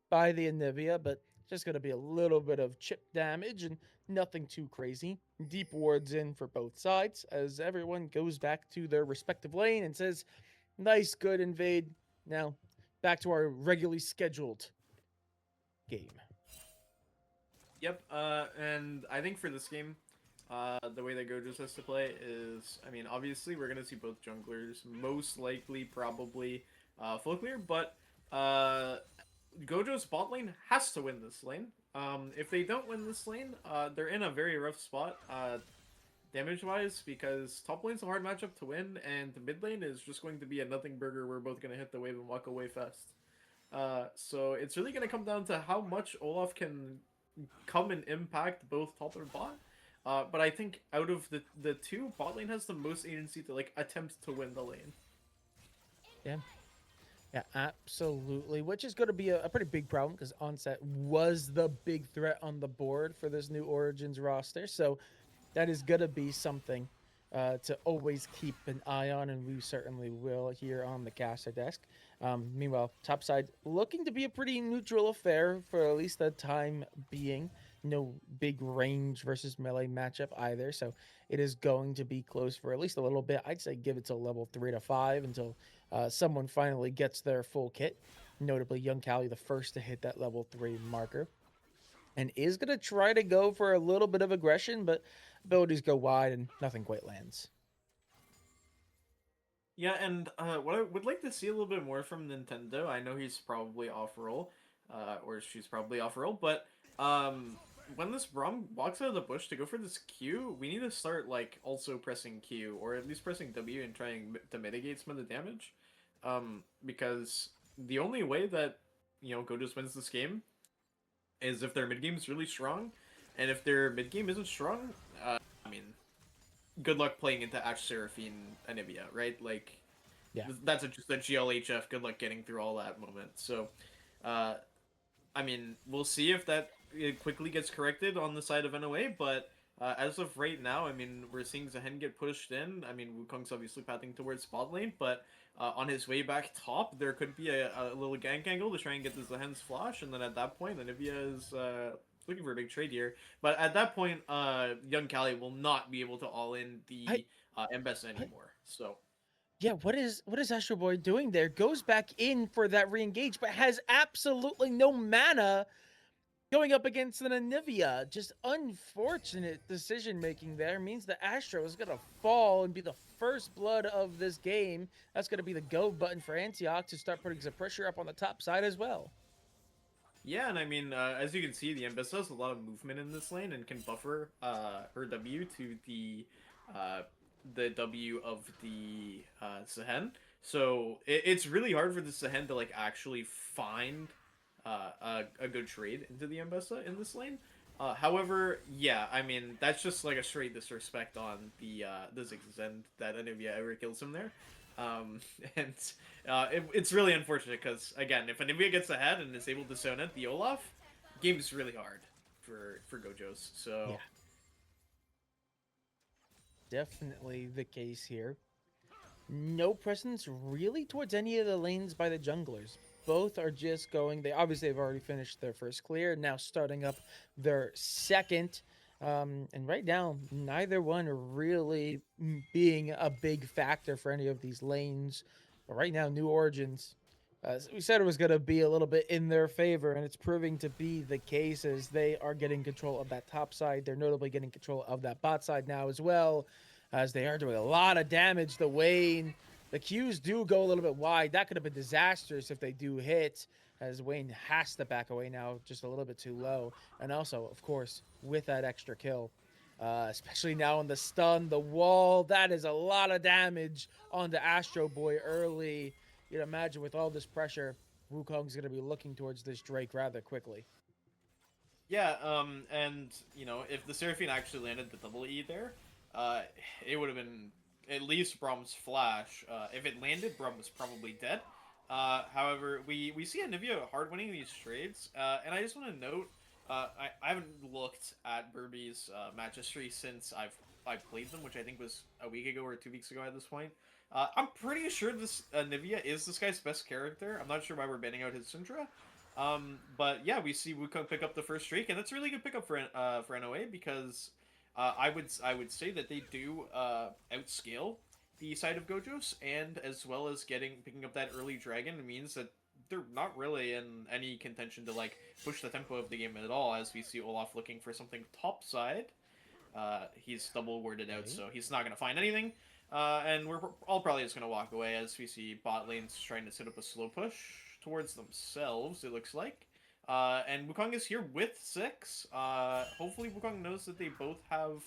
by the Anivia, but just going to be a little bit of chip damage and nothing too crazy. Deep wards in for both sides as everyone goes back to their respective lane and says, nice, good invade. Now, back to our regularly scheduled game. Yep, and I think for this game, the way that Gojos has to play is, I mean, obviously we're going to see both junglers, most likely, probably, full clear, but Gojo's bot lane has to win this lane. If they don't win this lane, they're in a very rough spot, damage-wise, because top lane's a hard matchup to win, and the mid lane is just going to be a nothing burger. We're both going to hit the wave and walk away fast. So it's really going to come down to how much Olaf can come and impact both top and bot. But I think out of the two, bot lane has the most agency to like attempt to win the lane. Yeah, absolutely. Which is going to be a pretty big problem because Onset was the big threat on the board for this new Origins roster. So that is going to be something to always keep an eye on, and we certainly will here on the caster desk. Meanwhile, topside looking to be a pretty neutral affair for at least the time being. No big range versus melee matchup either, so it is going to be close for at least a little bit. I'd say give it to level 3 to 5 until someone finally gets their full kit. Notably, Young Cali the first to hit that level 3 marker, and is going to try to go for a little bit of aggression, but abilities go wide and nothing quite lands. Yeah, and what I would like to see a little bit more from Nintendo, I know he's probably off roll, or she's probably off roll, but um, when this Brom walks out of the bush to go for this Q, we need to start like also pressing Q, or at least pressing W and trying to mitigate some of the damage, because the only way that Gojos wins this game is if their mid game is really strong, and if their mid game isn't strong, I mean, good luck playing into Ash Seraphine Anivia, right? Like, Yeah. that's just a GLHF. Good luck getting through all that moment. So, uh, I mean, we'll see if that quickly gets corrected on the side of NOA, but as of right now, I mean, we're seeing Zehen get pushed in. I mean, Wukong's obviously pathing towards spot lane, but on his way back top, there could be a little gank angle to try and get the Zehen's flash, and then at that point, Anivia is looking for a big trade here. But at that point, young Kali will not be able to all in I the Mbes what? anymore. So Yeah, what is Astro Boy doing there? Goes back in for that re-engage, but has absolutely no mana going up against an Anivia. Just unfortunate decision making there means the Astro is gonna fall and be the first blood of this game. That's gonna be the go button for Antioch to start putting some pressure up on the top side as well. yeah, and I mean, as you can see, the Mbes has a lot of movement in this lane and can buffer her W to uh, the W of the Sehen. So it's really hard for the Sehen to like actually find a good trade into the Mbesa in this lane. However, yeah, I mean that's just like a straight disrespect on the Ziggs and that Anivia ever kills him there. Um, and it's really unfortunate because again, if Anivia gets ahead and is able to zone it, the Olaf game is really hard for Gojos. Yeah, So definitely the case here. No presence really towards any of the lanes by the junglers. Both are just going. They obviously have already finished their first clear, now starting up their second. And right now, neither one are really being a big factor for any of these lanes. But right now, New Origins, we said it was going to be a little bit in their favor, and it's proving to be the case as they are getting control of that top side. They're notably getting control of that bot side now as well, as they are doing a lot of damage. The Wayne, the Qs do go a little bit wide. That could have been disastrous if they do hit, as Wayne has to back away now just a little bit too low. And also, of course, with that extra kill, especially now on the stun, the wall, that is a lot of damage on the Astro Boy early. You'd imagine with all this pressure, Wukong's going to be looking towards this Drake rather quickly. yeah, and if the Seraphine actually landed the double E there, uh, it would have been at least Brom's flash. If it landed, Brom was probably dead. However, we see Anivia hard winning these trades, and I just want to note, I haven't looked at Burby's match history since I've played them, which I think was a week ago or 2 weeks ago at this point. I'm pretty sure this Anivia is this guy's best character. I'm not sure why we're banning out his Syndra. But yeah, we see Wukong pick up the first streak, and that's a really good pickup for NOA because I would say that they do outscale the side of Gojos, and as well as picking up that early dragon means that they're not really in any contention to like push the tempo of the game at all. As we see Olaf looking for something top side, he's double worded out, so he's not gonna find anything. And we're all probably just gonna walk away as we see bot lanes trying to set up a slow push towards themselves. It looks like. And Wukong is here with 6. Hopefully Wukong knows that they both have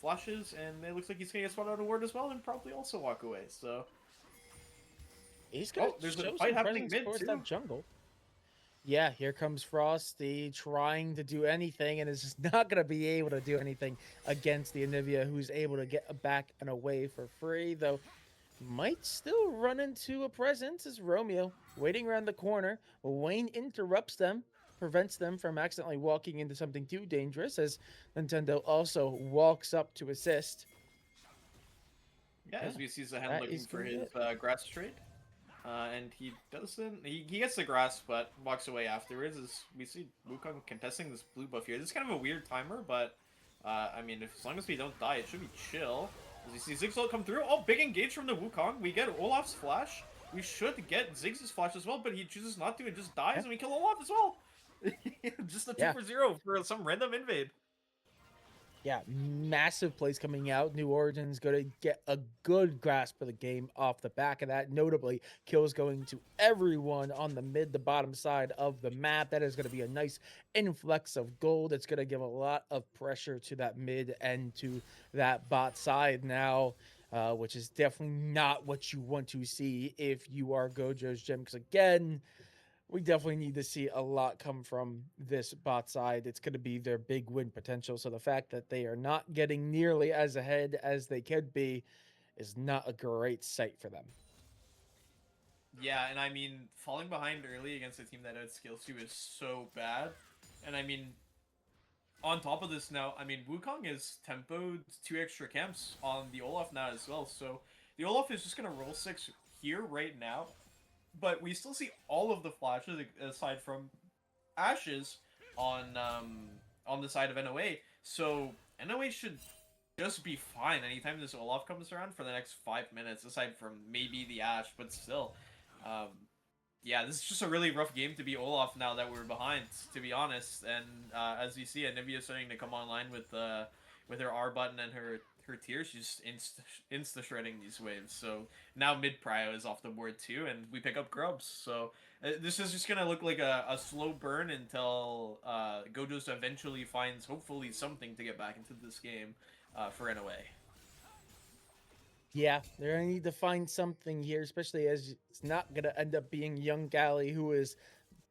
flashes, and it looks like he's gonna get spot out a ward as well, and probably also walk away. So He's going to there's show a fight some happening presence mid towards too. that jungle. Yeah, here comes Frosty trying to do anything and is just not going to be able to do anything against the Anivia, who's able to get back and away for free, though might still run into a presence as Romeo waiting around the corner. Wayne interrupts them, prevents them from accidentally walking into something too dangerous as Nintendo also walks up to assist. Yeah, Yeah, as we see Zahen that looking is for going to be his it. grass trade. And he doesn't. He gets the grass, but walks away afterwards. As we see Wukong contesting this blue buff here. This is kind of a weird timer, but I mean, as long as we don't die, it should be chill. As we see Ziggs come through. Oh, big engage from the Wukong. We get Olaf's flash. We should get Ziggs' flash as well, but he chooses not to and just dies, Yeah. and we kill Olaf as well. Just a 2 Yeah. for 0 for some random invade. Yeah, massive plays coming out. New Origin's going to get a good grasp of the game off the back of that. Notably, kills going to everyone on the mid to bottom side of the map. That is going to be a nice influx of gold. It's going to give a lot of pressure to that mid and to that bot side now, which is definitely not what you want to see if you are Gojo's gym. Because again, we definitely need to see a lot come from this bot side. It's going to be their big win potential. So the fact that they are not getting nearly as ahead as they could be is not a great sight for them. Yeah, and I mean, falling behind early against a team that outskills you is so bad. And I mean, on top of this now, I mean, Wukong is tempoed 2 extra camps on the Olaf now as well. So the Olaf is just going to roll 6 here right now. But we still see all of the flashes aside from Ashes on the side of NOA. So NOA should just be fine anytime this Olaf comes around for the next 5 minutes, aside from maybe the Ash, but still. Um, yeah, this is just a really rough game to be Olaf now that we're behind, to be honest. And as you see, Anivia starting to come online with her R button and her tears, she's just insta shredding these waves. So now mid prio is off the board too, and we pick up grubs. So this is just gonna look like a slow burn until Gojos eventually finds hopefully something to get back into this game for NOA. Yeah, they're going to need to find something here, especially as it's not going to end up being Young Galley, who is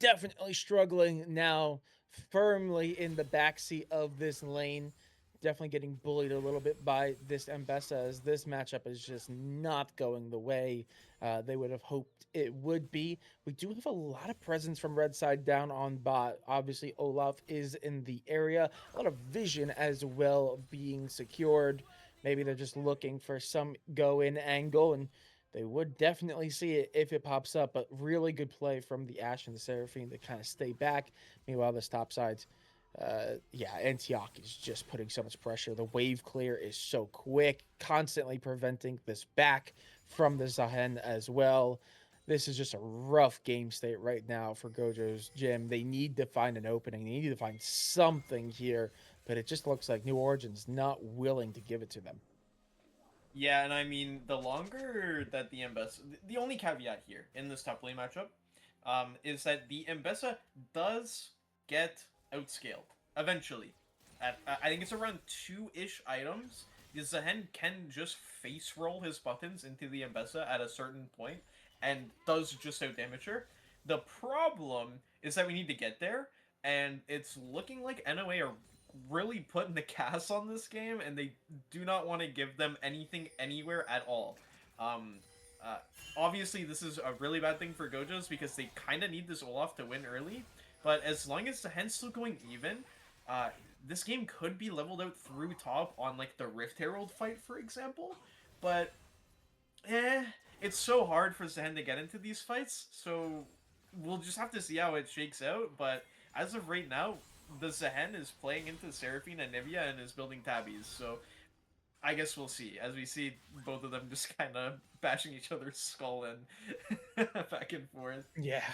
definitely struggling now, firmly in the backseat of this lane. Definitely getting bullied a little bit by this Mbessa, as this matchup is just not going the way they would have hoped it would be. We do have a lot of presence from red side down on bot. Obviously, Olaf is in the area. A lot of vision as well being secured. Maybe they're just looking for some go in angle, and they would definitely see it if it pops up. But really good play from the Ash and the Seraphine to kind of stay back. Meanwhile, this top side, yeah, Antioch is just putting so much pressure. The wave clear is so quick, constantly preventing this back from the Zahen as well. This is just a rough game state right now for Gojo's gym. They need to find an opening. They need to find something here, but it just looks like New Origin's not willing to give it to them. Yeah, and I mean, the longer that the Mbessa, the only caveat here in this top lane matchup, is that the Mbessa does get outscaled eventually. At I think it's around 2-ish items. The Zahen can just face roll his buttons into the Mbessa at a certain point and does just out damage her. The problem is that we need to get there, and it's looking like NOA are really putting the gas on this game, and they do not want to give them anything anywhere at all. Um, uh, Obviously, this is a really bad thing for Gojos because they kind of need this Olaf to win early. But as long as the Hen's still going even, uh, this game could be leveled out through top on like the Rift Herald fight, for example. But it's so hard for Zahen to get into these fights. So we'll just have to see how it shakes out. But as of right now, the Zahen is playing into Seraphine and Nivea and is building tabbies. So I guess we'll see as we see both of them just kind of bashing each other's skull and back and forth. Yeah.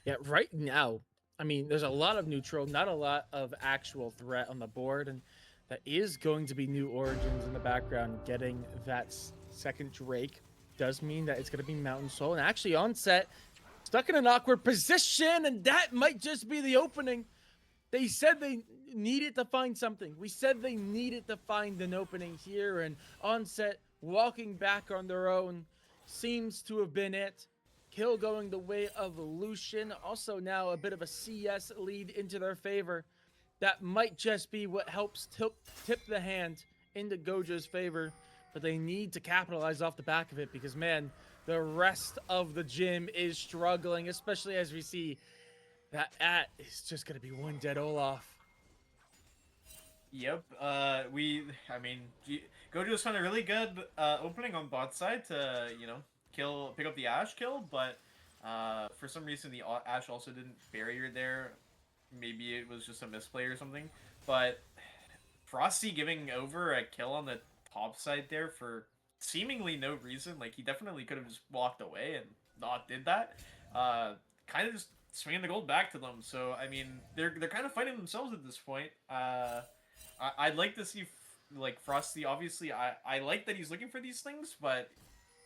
Yeah, right now, I mean, there's a lot of neutral, not a lot of actual threat on the board, and that is going to be New Origins in the background. Getting that second Drake does mean that it's going to be Mountain Soul, and actually on set, stuck in an awkward position, and that might just be the opening. They said they needed to find something. We said they needed to find an opening here, and Onset walking back on their own seems to have been it. Kill going the way of Lucian. Also now a bit of a CS lead into their favor. That might just be what helps tip the hand into Gojo's favor, but they need to capitalize off the back of it because, man, the rest of the gym is struggling, especially as we see that is just going to be one dead Olaf. Yep. I mean, Gojo's found a really good opening on bot side to pick up the Ash kill, but for some reason the Ash also didn't barrier there. Maybe it was just a misplay or something. But Frosty giving over a kill on the top side there for seemingly no reason. Like he definitely could have just walked away and not did that. Kind of just swinging the gold back to them. So I mean, they're kind of fighting themselves at this point. I'd like to see like Frosty. Obviously, I like that he's looking for these things, but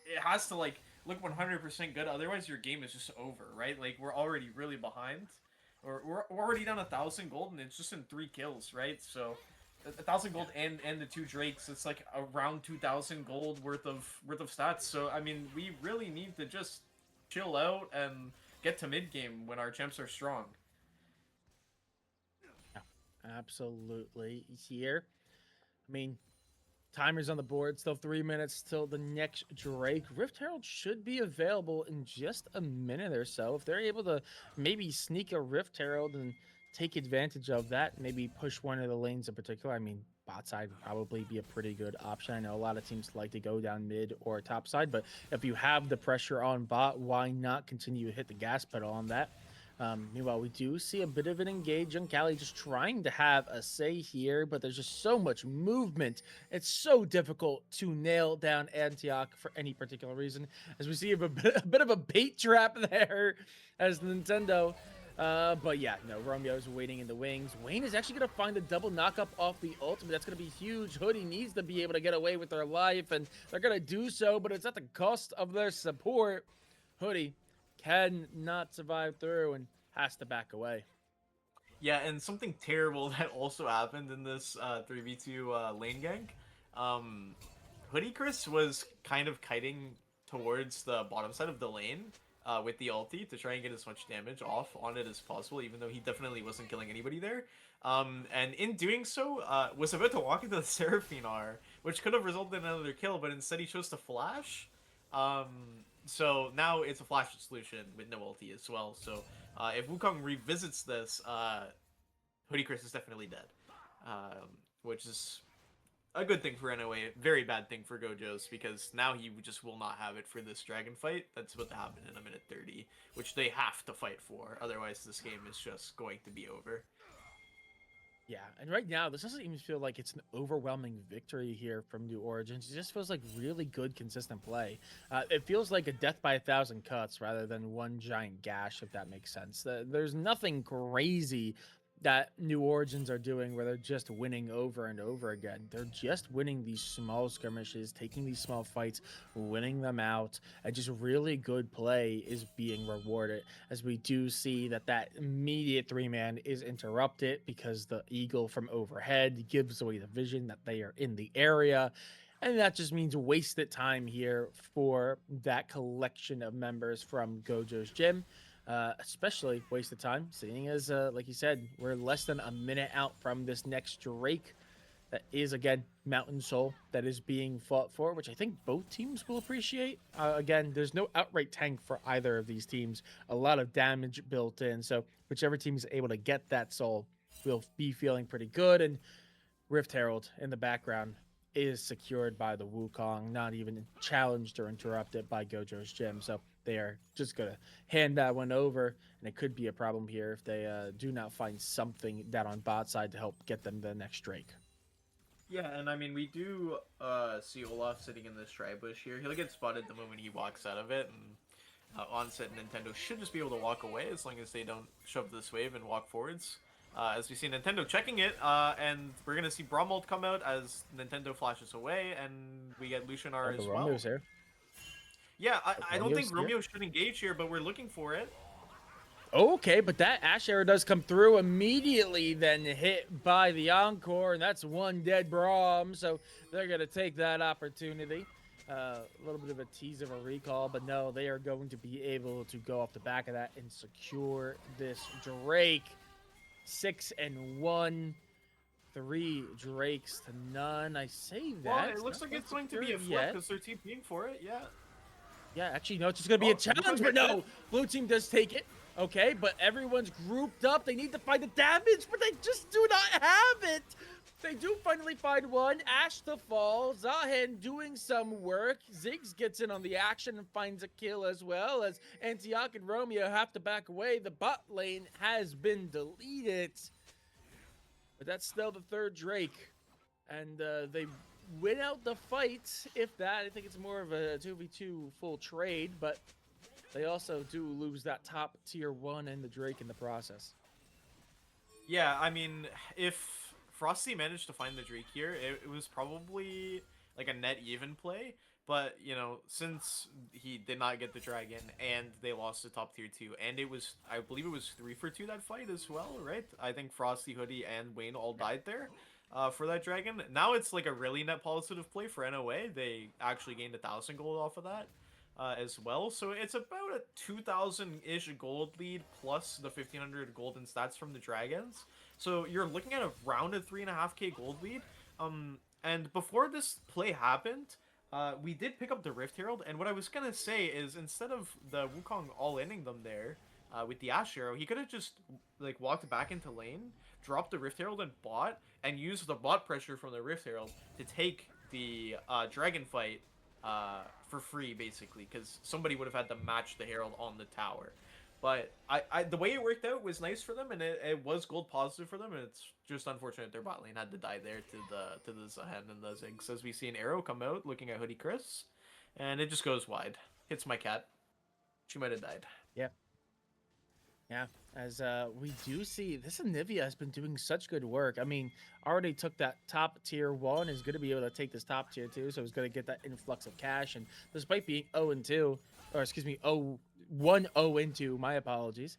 it has to like look 100% good. Otherwise, your game is just over, right? Like we're already really behind, or we're already down 1,000 gold, and it's just in 3 kills, right? So 1,000 gold and the 2 drakes, it's like around 2,000 gold worth of stats. So I mean, we really need to just chill out and get to mid game when our champs are strong. Yeah, absolutely. Here, I mean, timer's on the board. Still 3 minutes till the next Drake. Rift Herald should be available in just a minute or so. If they're able to maybe sneak a Rift Herald and take advantage of that, maybe push one of the lanes in particular. I mean, bot side would probably be a pretty good option. I know a lot of teams like to go down mid or top side, but if you have the pressure on bot, why not continue to hit the gas pedal on that? Meanwhile, we do see a bit of an engage on Cali just trying to have a say here, but there's just so much movement. It's so difficult to nail down Antioch for any particular reason, as we see a bit of a bait trap there as Nintendo. But yeah, no, Romeo's waiting in the wings. Wayne is actually going to find a double knockup off the ultimate. That's going to be huge. Hoodie needs to be able to get away with their life, and they're going to do so, but it's at the cost of their support. Hoodie cannot survive through and has to back away. Yeah, and something terrible that also happened in this 3v2 lane gank. Um, Hoodie Chris was kind of kiting towards the bottom side of the lane with the ulti to try and get as much damage off on it as possible, even though he definitely wasn't killing anybody there. And in doing so, was about to walk into the Seraphinar, which could have resulted in another kill, but instead he chose to flash. Um, so now it's a flash solution with no ulti as well. So if Wukong revisits this, Hoodie Chris is definitely dead, which is a good thing for NOA, very bad thing for Gojos, because now he just will not have it for this dragon fight that's about to happen in a minute 30, which they have to fight for, otherwise this game is just going to be over. Yeah, and right now, this doesn't even feel like it's an overwhelming victory here from New Origins. It just feels like really good, consistent play. It feels like a death by 1,000 cuts rather than one giant gash, if that makes sense. There's nothing crazy that New Origins are doing where they're just winning over and over again. They're just winning these small skirmishes, taking these small fights, winning them out, and just really good play is being rewarded, as we do see that immediate 3-man is interrupted because the eagle from overhead gives away the vision that they are in the area. And that just means wasted time here for that collection of members from Gojo's gym. Especially wasted time, seeing as, like you said, we're less than a minute out from this next Drake that is, again, Mountain Soul that is being fought for, which I think both teams will appreciate. Again, there's no outright tank for either of these teams. A lot of damage built in, so whichever team is able to get that soul will be feeling pretty good. And Rift Herald in the background is secured by the Wukong, not even challenged or interrupted by Gojo's gym. So they are just going to hand that one over, and it could be a problem here if they do not find something down on bot side to help get them the next Drake. Yeah, and I mean, we do see Olaf sitting in this tri bush here. He'll get spotted the moment he walks out of it, and Onset and Nintendo should just be able to walk away as long as they don't shove this wave and walk forwards. As we see Nintendo checking it, and we're going to see Bromald come out as Nintendo flashes away, and we get Lucianar as well. Here. Yeah, I don't think Romeo should engage here, but we're looking for it. Okay, but that Ash arrow does come through immediately, then hit by the Encore, and that's one dead Braum, so they're going to take that opportunity. A little bit of a tease of a recall, but no, they are going to be able to go off the back of that and secure this Drake. 6-1, 3 Drakes to none. I say that. Well, it looks like it's going to be a flip because they're TPing for it, yeah. Yeah, actually, no, it's just going to be a challenge, but no, blue team does take it. Okay, but everyone's grouped up. They need to find the damage, but they just do not have it. They do finally find one. Ash the fall. Zahen doing some work. Ziggs gets in on the action and finds a kill as well, as Antioch and Romeo have to back away. The bot lane has been deleted. But that's still the third Drake. And they win out the fight. If that, I think it's more of a 2v2 full trade, but they also do lose that top tier 1 and the Drake in the process. Yeah, I mean, if Frosty managed to find the Drake here. It was probably like a net even play, but you know, since he did not get the dragon and they lost the top tier 2, and it was, I believe it was 3 for 2 that fight as well, right? I think Frosty, Hoodie, and Wayne all died there for that dragon. Now it's like a really net positive play for NOA. They actually gained 1,000 gold off of that. As well, so it's about a 2,000-ish gold lead plus the 1,500 golden stats from the dragons. So you're looking at around a 3.5k gold lead. And before this play happened, we did pick up the Rift Herald, and what I was gonna say is instead of the Wukong all-inning them there with the Ash Arrow, he could have just like walked back into lane, dropped the Rift Herald and bot, and used the bot pressure from the Rift Herald to take the dragon fight for free, basically, because somebody would have had to match the Herald on the tower. But the way it worked out was nice for them, and it was gold positive for them, and it's just unfortunate their bot lane had to die there to the Zahen and the Ziggs, as we see an arrow come out looking at Hoodie Chris, and it just goes wide. Hits my cat. She might have died. Yeah, as we do see, this Anivia has been doing such good work. I mean, already took that top tier 1, is going to be able to take this top tier 2, so he's going to get that influx of cash. And despite being 0-2, or excuse me, 1-0-2, my apologies,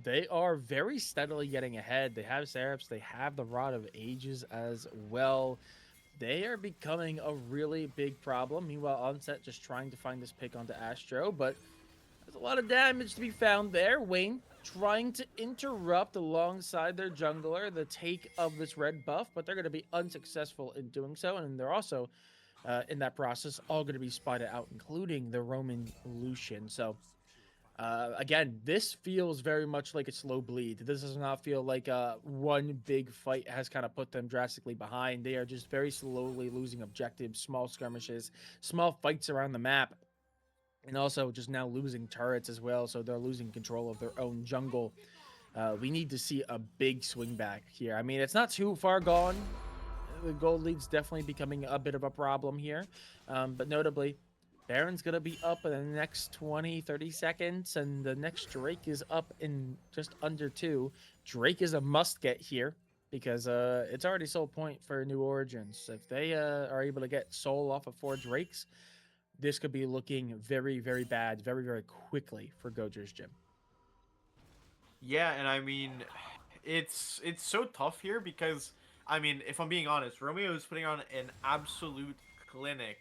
they are very steadily getting ahead. They have Seraphs, they have the Rod of Ages as well. They are becoming a really big problem. Meanwhile, Onset just trying to find this pick onto Astro, but there's a lot of damage to be found there. Wayne trying to interrupt alongside their jungler the take of this red buff, but they're going to be unsuccessful in doing so. And they're also, in that process, all going to be spotted out, including the Roman Lucian. So, again, this feels very much like a slow bleed. This does not feel like one big fight has kind of put them drastically behind. They are just very slowly losing objectives, small skirmishes, small fights around the map. And also just now losing turrets as well, so they're losing control of their own jungle. We need to see a big swing back here. I mean, it's not too far gone. The gold lead's definitely becoming a bit of a problem here. But notably, Baron's going to be up in the next 20, 30 seconds, and the next Drake is up in just under 2. Drake is a must-get here, because it's already soul point for New Origins. If they are able to get soul off of 4 Drakes, this could be looking very, very bad, very, very quickly for Gojos Gym. Yeah, and I mean, it's so tough here because, I mean, if I'm being honest, Romeo is putting on an absolute clinic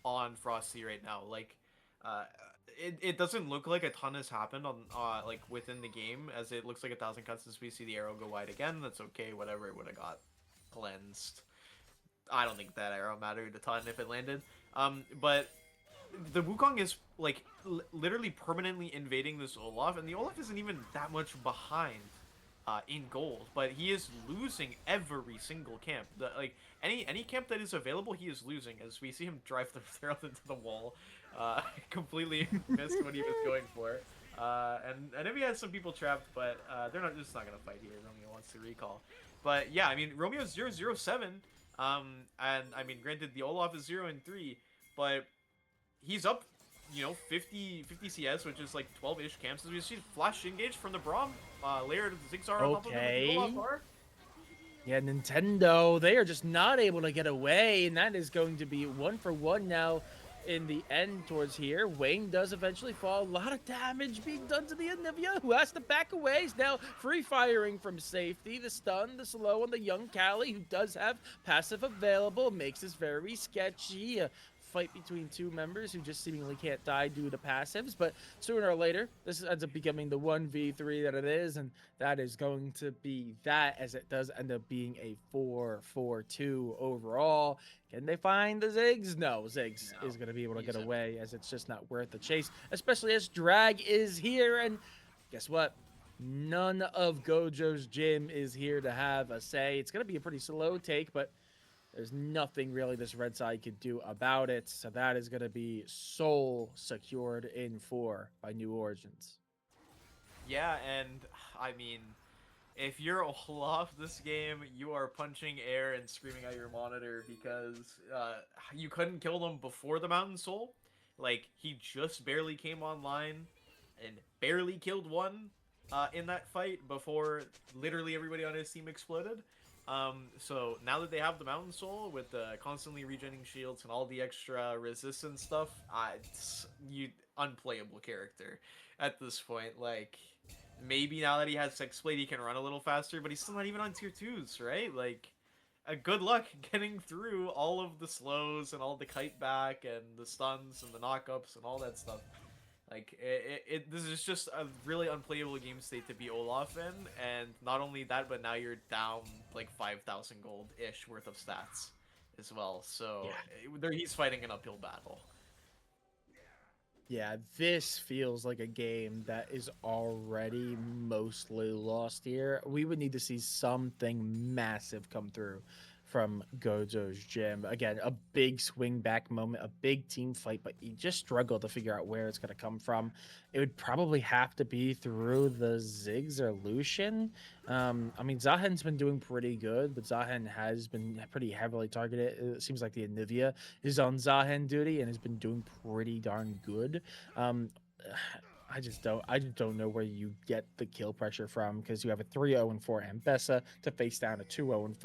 on Frosty right now. Like, it doesn't look like a ton has happened on like within the game, as it looks like 1,000 cuts as we see the arrow go wide again. That's okay, whatever, it would have got cleansed. I don't think that arrow mattered a ton if it landed. But the Wukong is like literally permanently invading this Olaf, and the Olaf isn't even that much behind in gold, but he is losing every single camp. Like any camp that is available, he is losing, as we see him drive the Herald into the wall. Completely missed what he was going for. And if he has some people trapped, but they're just not gonna fight here. Romeo wants to recall. But yeah, I mean, Romeo's 0-0-7, and I mean, granted the Olaf is 0-3, but he's up, you know, 50 CS, which is like 12-ish camps. As we see flash engage from the Braum, layered Zigzar on top of him with the Olaf bar. Yeah, Nintendo, they are just not able to get away, and that is going to be 1-for-1 now in the end towards here. Wayne does eventually fall. A lot of damage being done to the Anivia, who has to back away. He's now free firing from safety. The stun, the slow on the young Callie, who does have passive available, makes this very sketchy. Fight between 2 members who just seemingly can't die due to passives, but sooner or later this ends up becoming the 1v3 that it is, and that is going to be that, as it does end up being a 4-4-2 overall. Can they find the Ziggs? No, Ziggs is going to be able to get away, as it's just not worth the chase, especially as Drag is here, and guess what? None of Gojos Gym is here to have a say. It's going to be a pretty slow take, but there's nothing really this red side could do about it. So that is going to be soul secured in 4 by New Origins. Yeah, and I mean, if you're Olaf this game, you are punching air and screaming at your monitor, because you couldn't kill them before the Mountain Soul. Like, he just barely came online and barely killed one in that fight before literally everybody on his team exploded. So now that they have the Mountain Soul with the constantly regenerating shields and all the extra resistance stuff, it's unplayable character at this point. Like, maybe now that he has Sexblade, he can run a little faster, but he's still not even on tier 2s, right? Like, good luck getting through all of the slows and all the kite back and the stuns and the knockups and all that stuff. Like, this is just a really unplayable game state to be Olaf in, and not only that, but now you're down like 5,000 gold-ish worth of stats as well. So he's fighting an uphill battle. Yeah, this feels like a game that is already mostly lost here. We would need to see something massive come through from Gojo's gym. Again, a big swing back moment, a big team fight, but you just struggle to figure out where it's going to come from. It would probably have to be through the Ziggs or Lucian. I mean, Zahen's been doing pretty good, but Zahen has been pretty heavily targeted. It seems like the Anivia is on Zahen duty and has been doing pretty darn good. Um, I just don't know where you get the kill pressure from because you have a 3-0-4 Ambessa to face down a 2-0-5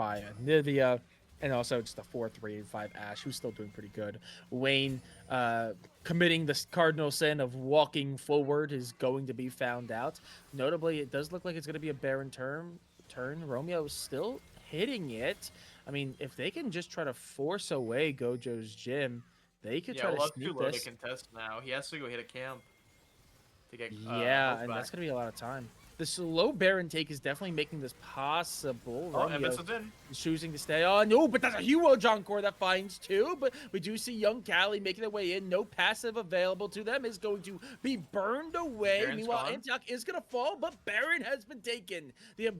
Anivia, and also just a 4-3-5 Ash, who's still doing pretty good. Wayne committing the cardinal sin of walking forward is going to be found out. Notably, it does look like it's going to be a Baron turn. Romeo is still hitting it. I mean, if they can just try to force away Gojo's gym, they could try to Olaf's sneak too low to this. contest now. He has to go hit a camp to get Yeah, health and back. that's gonna be a lot of time. The slow Baron take is definitely making this possible. Oh, Romeo Ambessa's in. is choosing to stay on. No, but that's a hero Jonkor that finds two. But we do see young Cali making their way in. No passive available to them. Is going to be burned away. Baron's Meanwhile, gone. Antioch is gonna fall, but Baron has been taken. The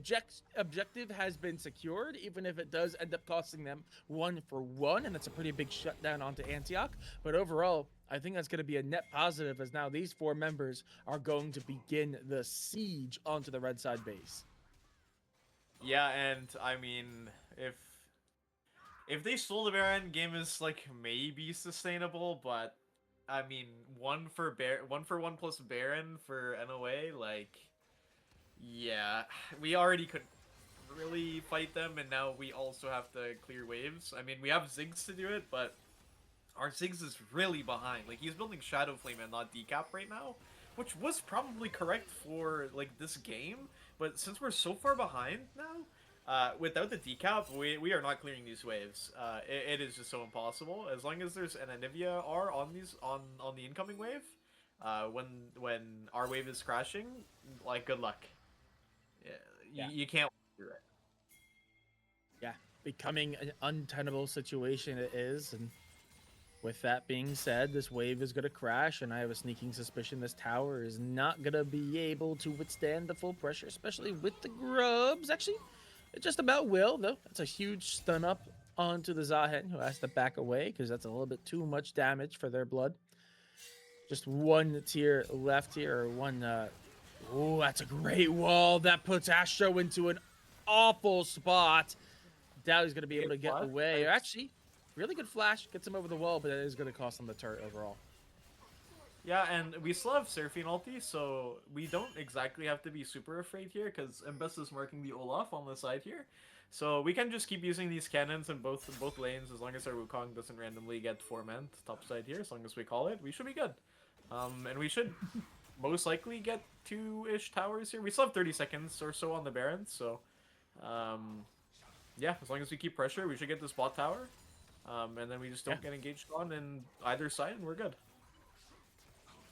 objective has been secured, even if it does end up costing them 1-for-1, and that's a pretty big shutdown onto Antioch. But overall, I think that's going to be a net positive, as now these 4 members are going to begin the siege onto the red side base. Yeah, and I mean, if they stole the Baron, game is like maybe sustainable, but I mean, 1-for-1 plus Baron for NOA, like, yeah, we already could really fight them, and now we also have to clear waves. I mean, we have Ziggs to do it, but our Ziggs is really behind. Like, he's building Shadow Flame and not Decap right now, which was probably correct for, like, this game, but since we're so far behind now, without the decap, we are not clearing these waves. It is just so impossible. As long as there's an Anivia R on the incoming wave, when our wave is crashing, like, good luck. Yeah. You can't do it. Yeah, becoming an untenable situation it is, and with that being said, this wave is going to crash, and I have a sneaking suspicion this tower is not going to be able to withstand the full pressure, especially with the grubs. Actually, it just about will, though. That's a huge stun up onto the Zahen, who has to back away because that's a little bit too much damage for their blood. Just one tier left here, or one. Oh, that's a great wall. That puts Astro into an awful spot. Doubt he's going to be able to get away. Or actually, really good flash. Gets him over the wall, but it is going to cost him the turret overall. Yeah, and we still have Seraphine ulti, so we don't exactly have to be super afraid here, because Mbess is marking the Olaf on the side here. So we can just keep using these cannons in both lanes, as long as our Wukong doesn't randomly get 4-man top side here, as long as we call it, we should be good. And we should most likely get 2-ish towers here. We still have 30 seconds or so on the Baron, so yeah, as long as we keep pressure, we should get this bot tower. And then we just don't get engaged on in either side, and we're good.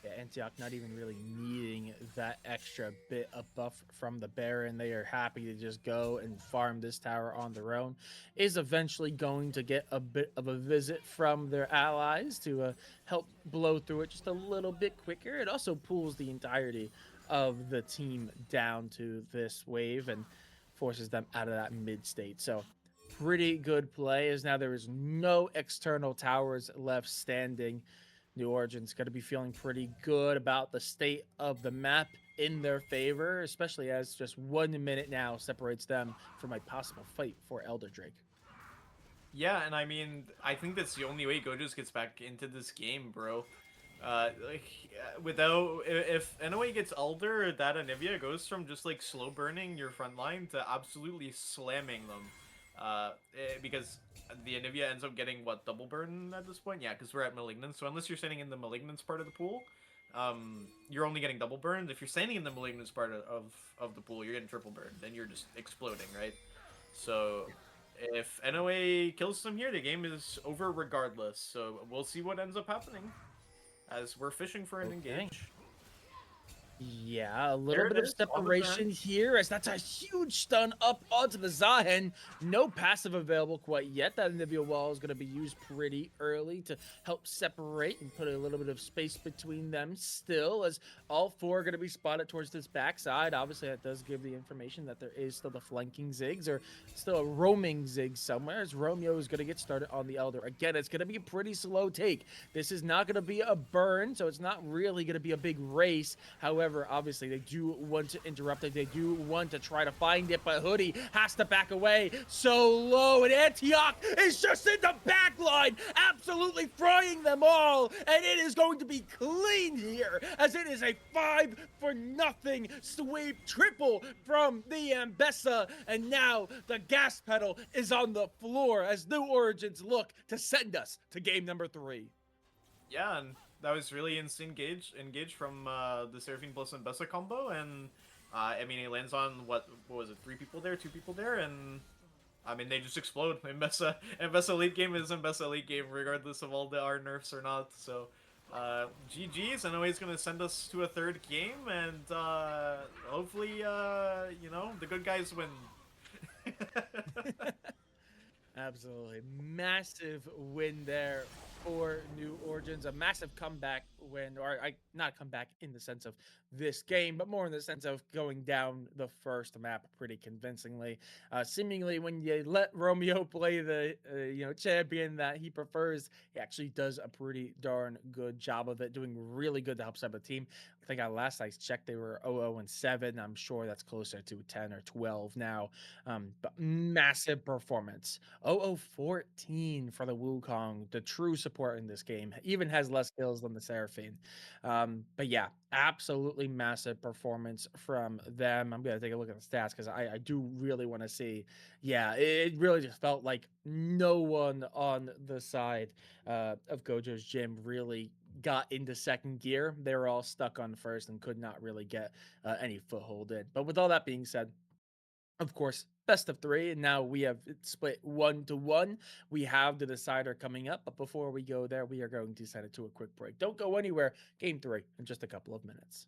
Yeah, Antioch not even really needing that extra bit of buff from the Baron. They are happy to just go and farm this tower on their own. Is eventually going to get a bit of a visit from their allies to help blow through it just a little bit quicker. It also pulls the entirety of the team down to this wave and forces them out of that mid state. So pretty good play, as now there is no external towers left standing. New Origin's going to be feeling pretty good about the state of the map in their favor, especially as just 1 minute now separates them from a possible fight for Elder Drake. Yeah, and I mean, I think that's the only way Gojos gets back into this game, bro. Without, if NOA gets Elder, that Anivia goes from just like slow burning your front line to absolutely slamming them Because the Anivia ends up getting what, double burn at this point? Yeah, because we're at Malignance. So unless you're standing in the Malignance part of the pool, you're only getting double burned. If you're standing in the Malignance part of the pool, you're getting triple burned. Then you're just exploding, right? So if NOA kills them here, the game is over regardless. So we'll see what ends up happening as we're fishing for an engage. Yeah, a There little it bit of is, on the separation here as that's a huge stun up onto the Zahen. No passive available quite yet. That Anivia wall is going to be used pretty early to help separate and put a little bit of space between them still, as all four are going to be spotted towards this backside. Obviously, that does give the information that there is still the flanking Ziggs or still a roaming Ziggs somewhere, as Romeo is going to get started on the Elder. Again, it's going to be a pretty slow take. This is not going to be a burn, so it's not really going to be a big race. However, obviously, they do want to interrupt it. They do want to try to find it, but Hoodie has to back away so low, and Antioch is just in the back line, absolutely frying them all, and it is going to be clean here, as it is a 5-0 sweep triple from the Ambessa, and now the gas pedal is on the floor as New Origins look to send us to game number 3. Yeah, and that was really insane engage from the Seraphine plus Ambessa combo, and I mean, he lands on what was it, 3 people there, 2 people there, and I mean, they just explode. Ambessa late game is Ambessa late game, regardless of all the R nerfs or not. So GG's. I know he's gonna send us to a 3rd game, and hopefully you know, the good guys win. Absolutely. Massive win there for New Origins. A massive comeback win, or not comeback in the sense of this game, but more in the sense of going down the first map pretty convincingly. Seemingly, when you let Romeo play the champion that he prefers, he actually does a pretty darn good job of it, doing really good to help set the team. I think last I checked, they were 0-7. I'm sure that's closer to 10 or 12 now. But massive performance. 0-14 for the Wukong, the true support in this game. Even has less kills than the Seraphine. But yeah, absolutely massive performance from them. I'm going to take a look at the stats because I do really want to see. Yeah, it really just felt like no one on the side of Gojo's gym really got into second gear. They were all stuck on first and could not really get any foothold in. But with all that being said, of course, best of 3, and now we have it split 1-1. We have the decider coming up, but before we go there, we are going to send it to a quick break. Don't go anywhere. Game 3 in just a couple of minutes.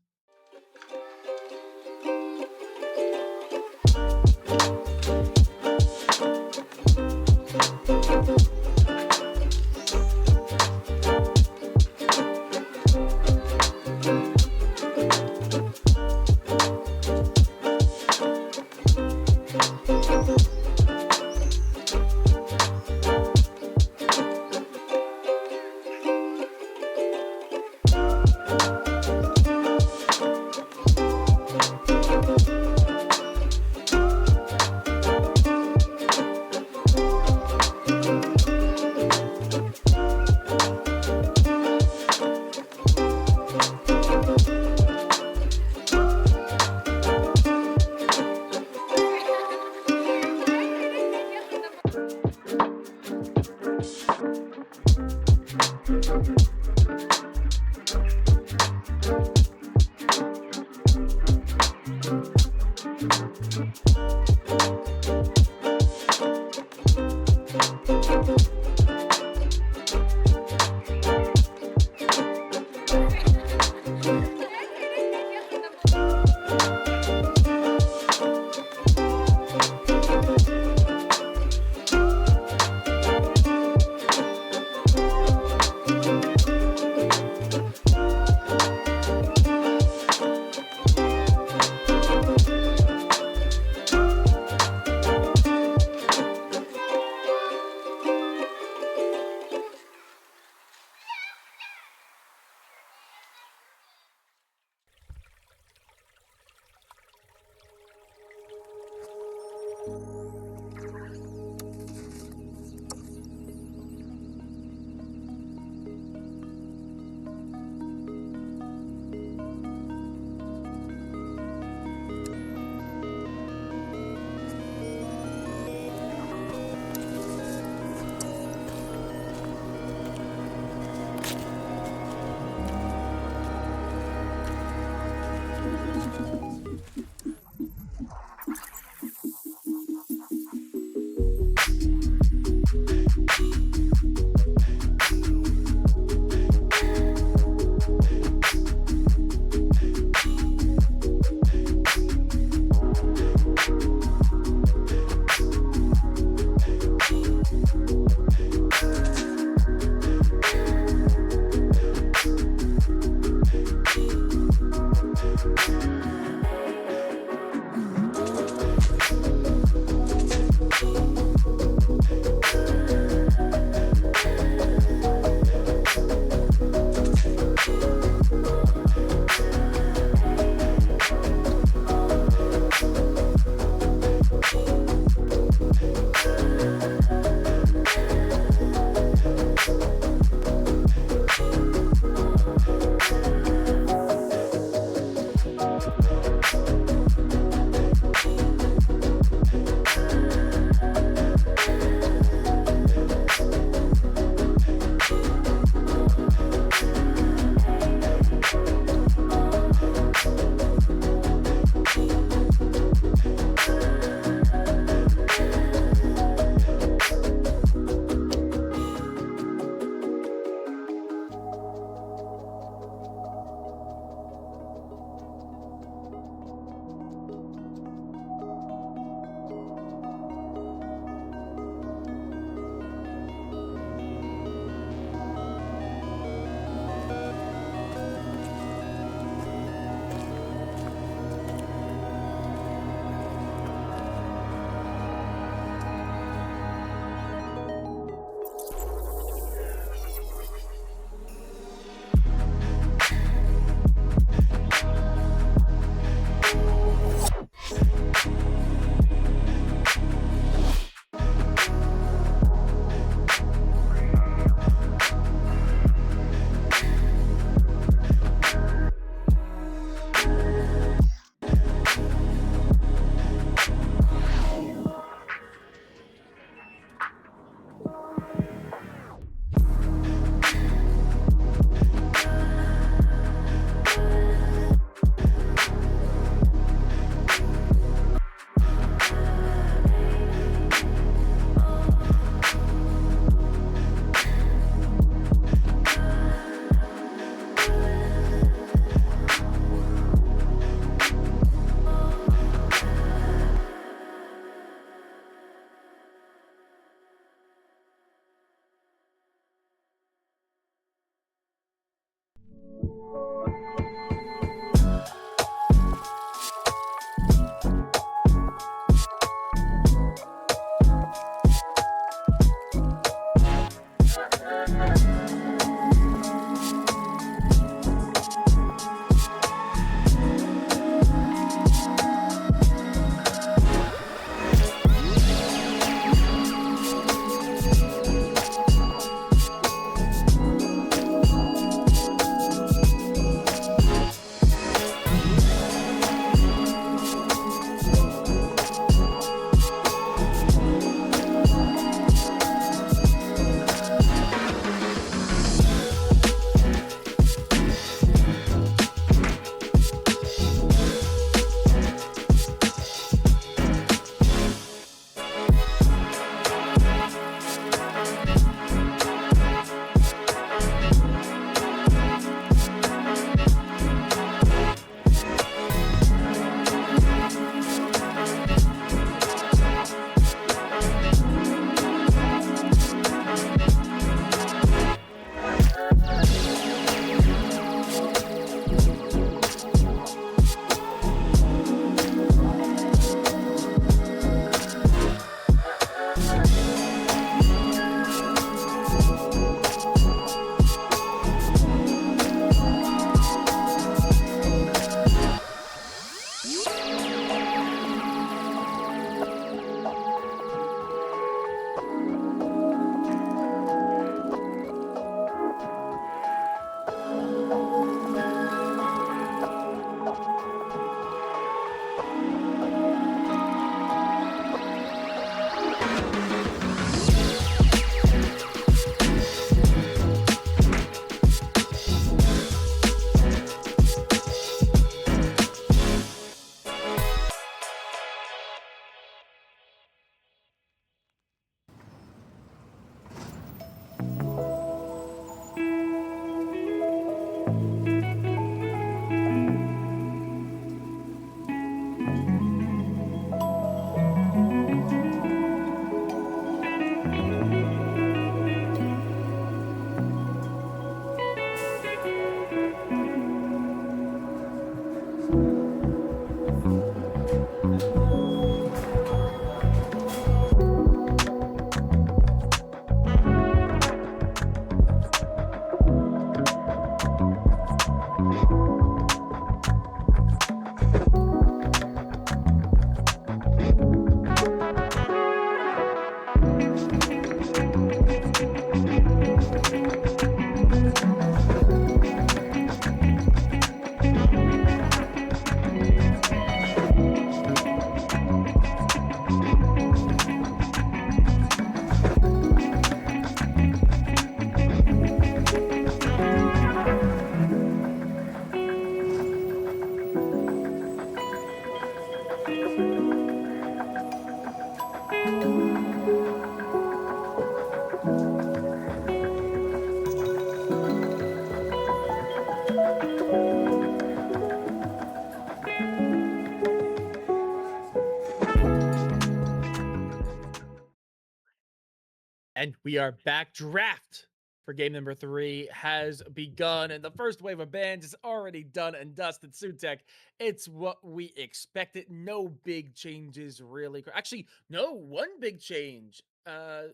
And we are back. Draft for game number 3 has begun, and the first wave of bans is already done and dusted. Sutek, it's what we expected. No big changes, really. Actually, no, one big change.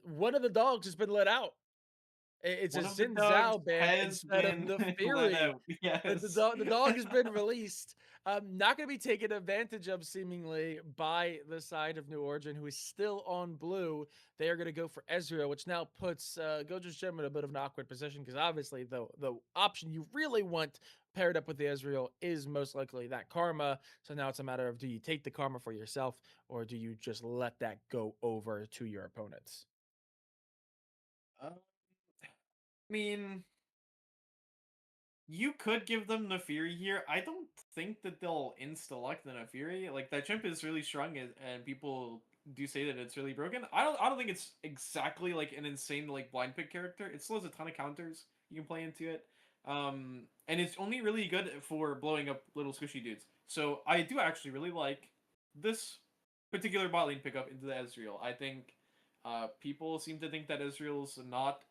One of the dogs has been let out. It's a One of the Xin dogs Zhao ban has instead of been the let Fury. out. Yes. The dog has been released. Not going to be taken advantage of seemingly by the side of New Origin, who is still on blue. They are going to go for Ezreal, which now puts Gojos Gem in a bit of an awkward position because obviously the option you really want paired up with the Ezreal is most likely that Karma. So now it's a matter of, do you take the Karma for yourself or do you just let that go over to your opponents? I mean, you could give them Nefiri here. I don't think that they'll insta-lock the Nefiri. Like, that chimp is really strong, and people do say that it's really broken. I don't think it's exactly like an insane like blind pick character. It still has a ton of counters you can play into it. And it's only really good for blowing up little squishy dudes. So I do actually really like this particular bot lane pickup into the Ezreal. I think people seem to think that Ezreal's not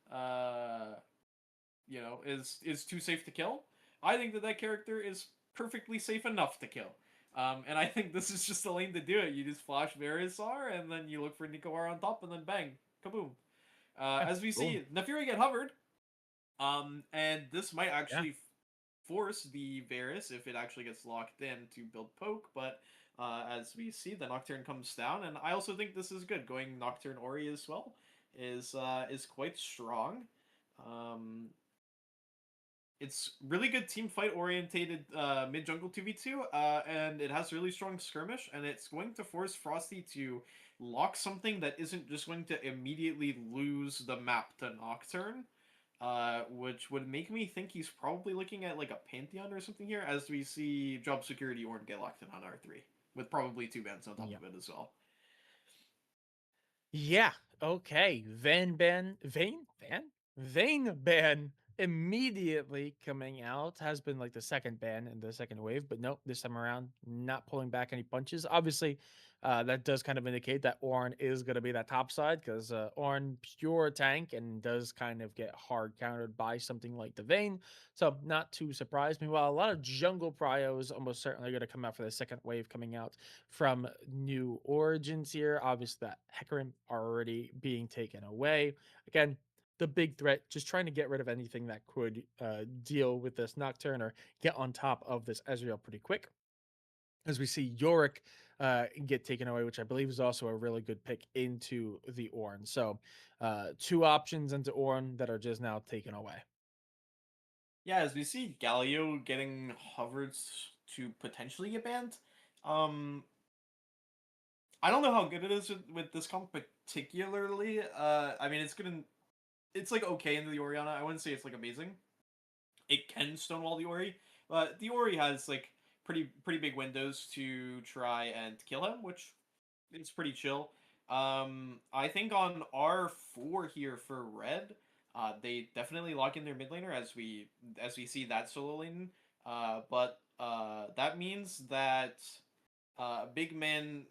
is too safe to kill. I think that character is perfectly safe enough to kill. And I think this is just the lane to do it. You just flash Verisar, and then you look for Nikowar on top, and then bang, kaboom. Yeah, As we boom. see, Naafiri get hovered, and this might Yeah. actually force the Varus, if it actually gets locked in, to build poke, but as we see, the Nocturne comes down, and I also think this is good. Going Nocturne Ori as well is quite strong. Um, it's really good team fight orientated mid jungle 2v2, and it has really strong skirmish, and it's going to force Frosty to lock something that isn't just going to immediately lose the map to Nocturne. Which would make me think he's probably looking at like a Pantheon or something here, as we see job security Ornn get locked in on R3, with probably 2 bans on top Yeah. of it as well. Yeah. Okay. Vane ban immediately coming out has been like the second ban in the second wave, but nope, this time around, not pulling back any punches. Obviously, that does kind of indicate that Ornn is going to be that top side because Ornn pure tank and does kind of get hard countered by something like the Vayne. So not too surprised. Meanwhile, a lot of jungle pryos almost certainly going to come out for the second wave coming out from New Origins here. Obviously, that Hecarim already being taken away. Again, the big threat, just trying to get rid of anything that could deal with this Nocturne or get on top of this Ezreal pretty quick. As we see Yorick get taken away, which I believe is also a really good pick into the Ornn. So, two options into Ornn that are just now taken away. Yeah, as we see Galio getting hovered to potentially get banned. Um, I don't know how good it is with this comp particularly. I mean, it's like okay into the Orianna. I wouldn't say it's like amazing. It can stonewall the Ori, but the Ori has like pretty big windows to try and kill him, which is pretty chill. I think on R4 here for red, they definitely lock in their mid laner as we see that solo lane. But that means that big man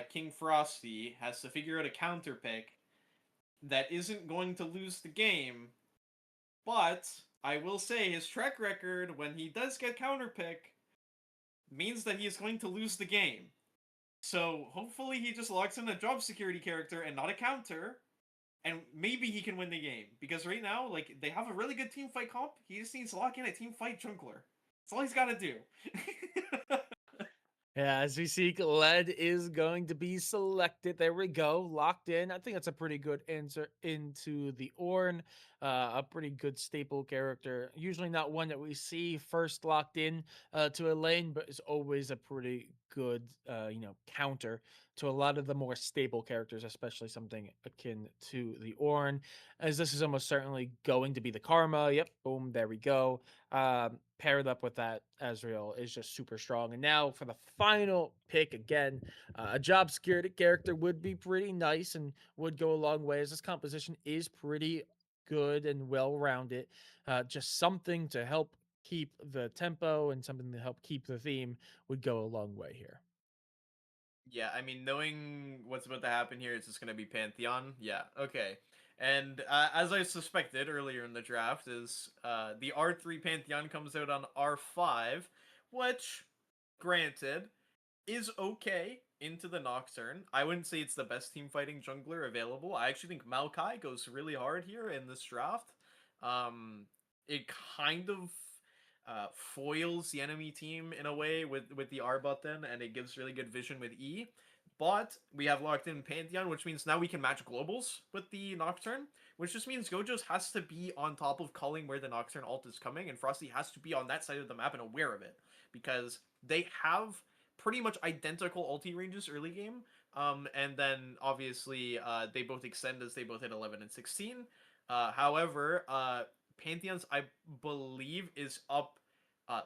King Frosty has to figure out a counter pick that isn't going to lose the game. But I will say his track record when he does get counter pick means that he is going to lose the game. So hopefully he just locks in a job security character and not a counter, and maybe he can win the game. Because right now, like, they have a really good team fight comp. He just needs to lock in a team fight jungler. That's all he's got to do. Yeah, as we see, lead is going to be selected. There we go, locked in. I think that's a pretty good answer into the Ornn. A pretty good staple character. Usually not one that we see first locked in to a lane, but is always a pretty good, counter to a lot of the more stable characters, especially something akin to the Ornn. As this is almost certainly going to be the Karma. Yep, boom, there we go. Paired up with that Ezreal is just super strong. And now for the final pick again, a job security character would be pretty nice and would go a long way as this composition is pretty good and well rounded. Just something to help keep the tempo and something to help keep the theme would go a long way here. Yeah, I mean, knowing what's about to happen here, it's just going to be Pantheon. Yeah, okay. And as I suspected earlier in the draft, is the R3 Pantheon comes out on R5, which, granted, is okay into the Nocturne. I wouldn't say it's the best team fighting jungler available. I actually think Maokai goes really hard here in this draft. It kind of foils the enemy team in a way with the R button, and it gives really good vision with E. But we have locked in Pantheon, which means now we can match globals with the Nocturne, which just means Gojos has to be on top of calling where the Nocturne ult is coming, and Frosty has to be on that side of the map and aware of it, because they have pretty much identical ulti ranges early game. And then obviously they both extend as they both hit 11 and 16. However, Pantheons, I believe, is up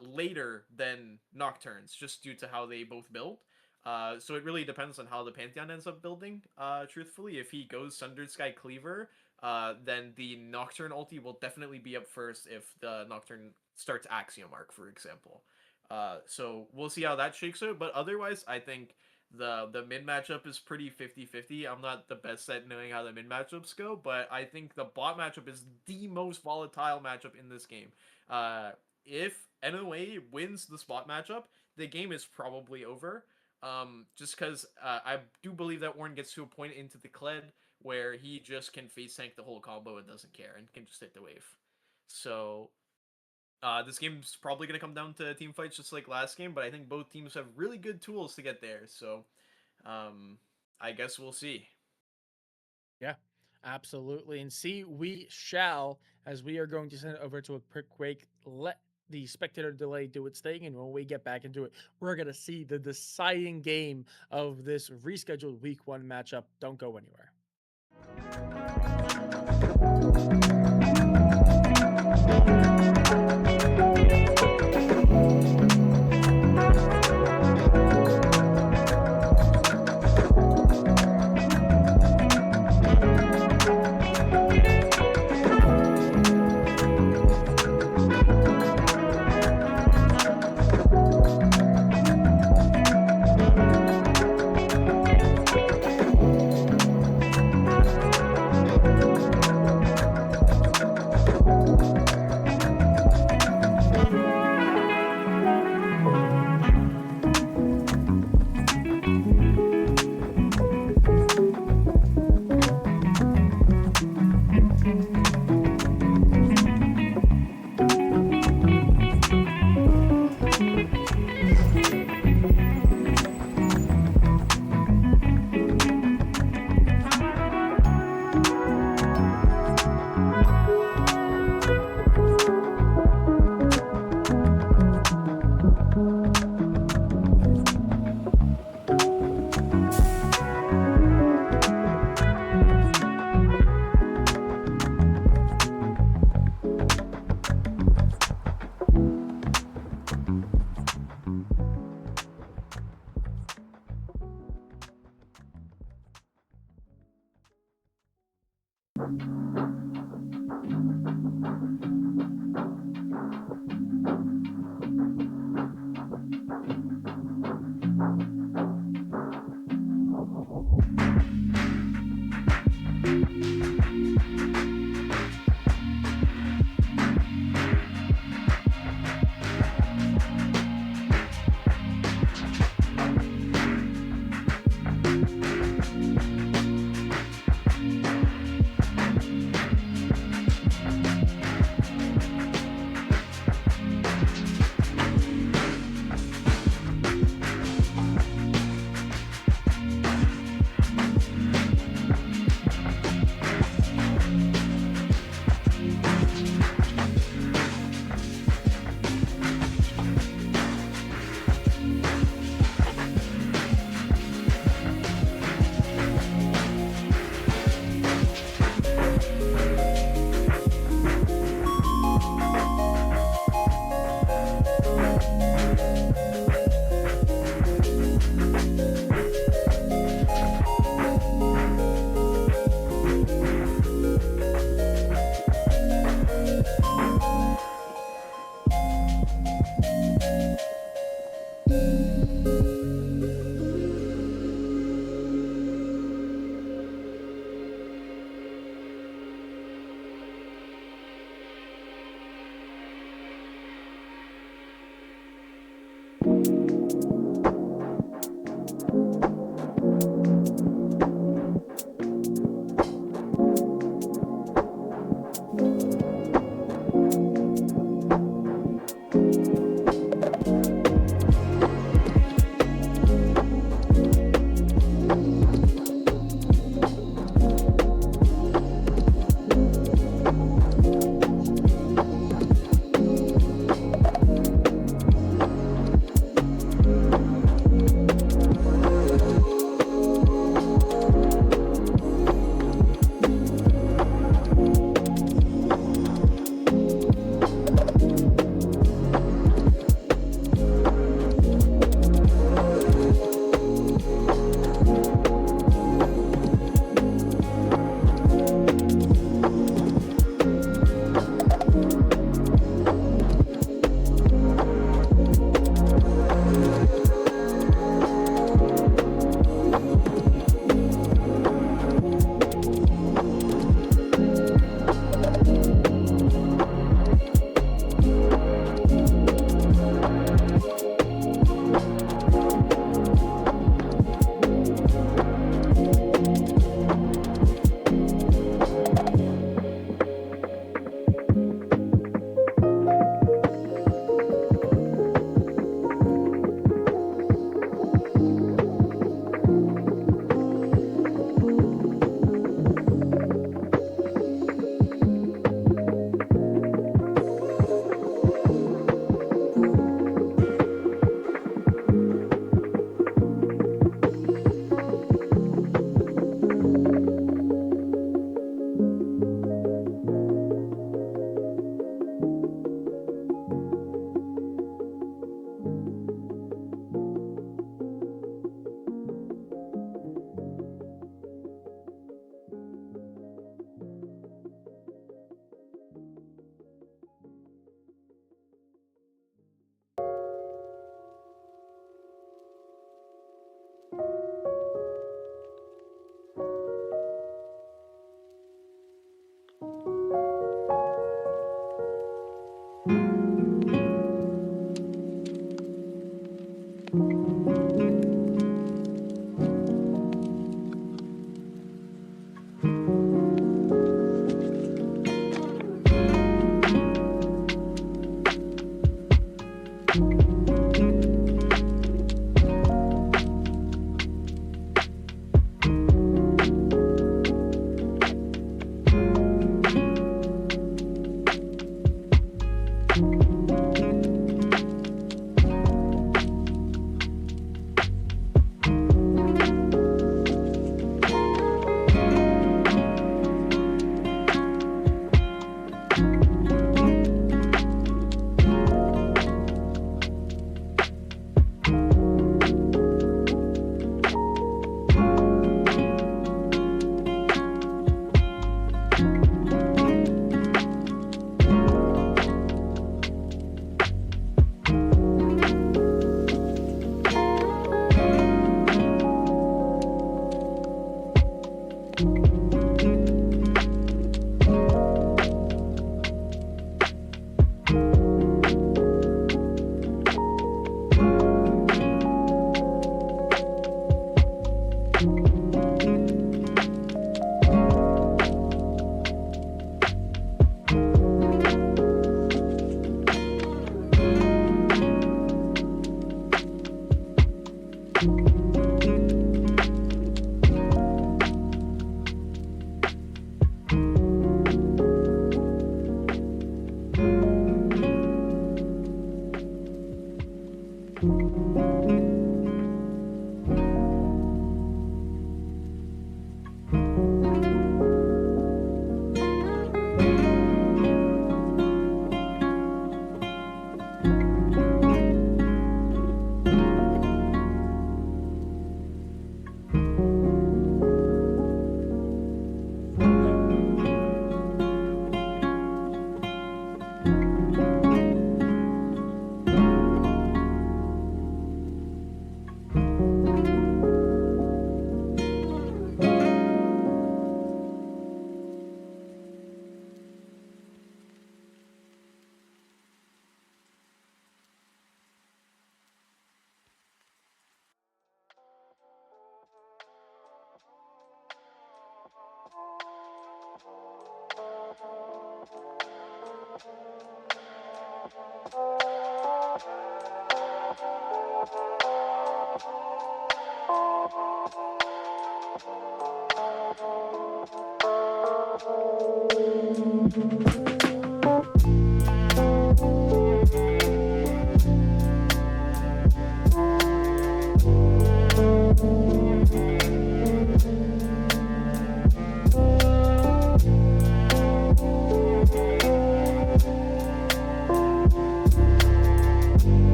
later than Nocturnes, just due to how they both build. So it really depends on how the Pantheon ends up building, truthfully. If he goes Sundered Sky Cleaver, then the Nocturne ulti will definitely be up first if the Nocturne starts Axiom Arc, for example. So we'll see how that shakes out, but otherwise, I think The mid matchup is pretty 50-50. I'm not the best at knowing how the mid matchups go, but I think the bot matchup is the most volatile matchup in this game. If NOA wins the spot matchup, the game is probably over. Just because I do believe that Warren gets to a point into the Kled where he just can face tank the whole combo and doesn't care and can just hit the wave. So this game's probably going to come down to team fights just like last game, but I think both teams have really good tools to get there. So I guess we'll see. Yeah, absolutely. And see, we shall, as we are going to send it over to a quick break, let the spectator delay do its thing. And when we get back into it, we're going to see the deciding game of this rescheduled week 1 matchup. Don't go anywhere.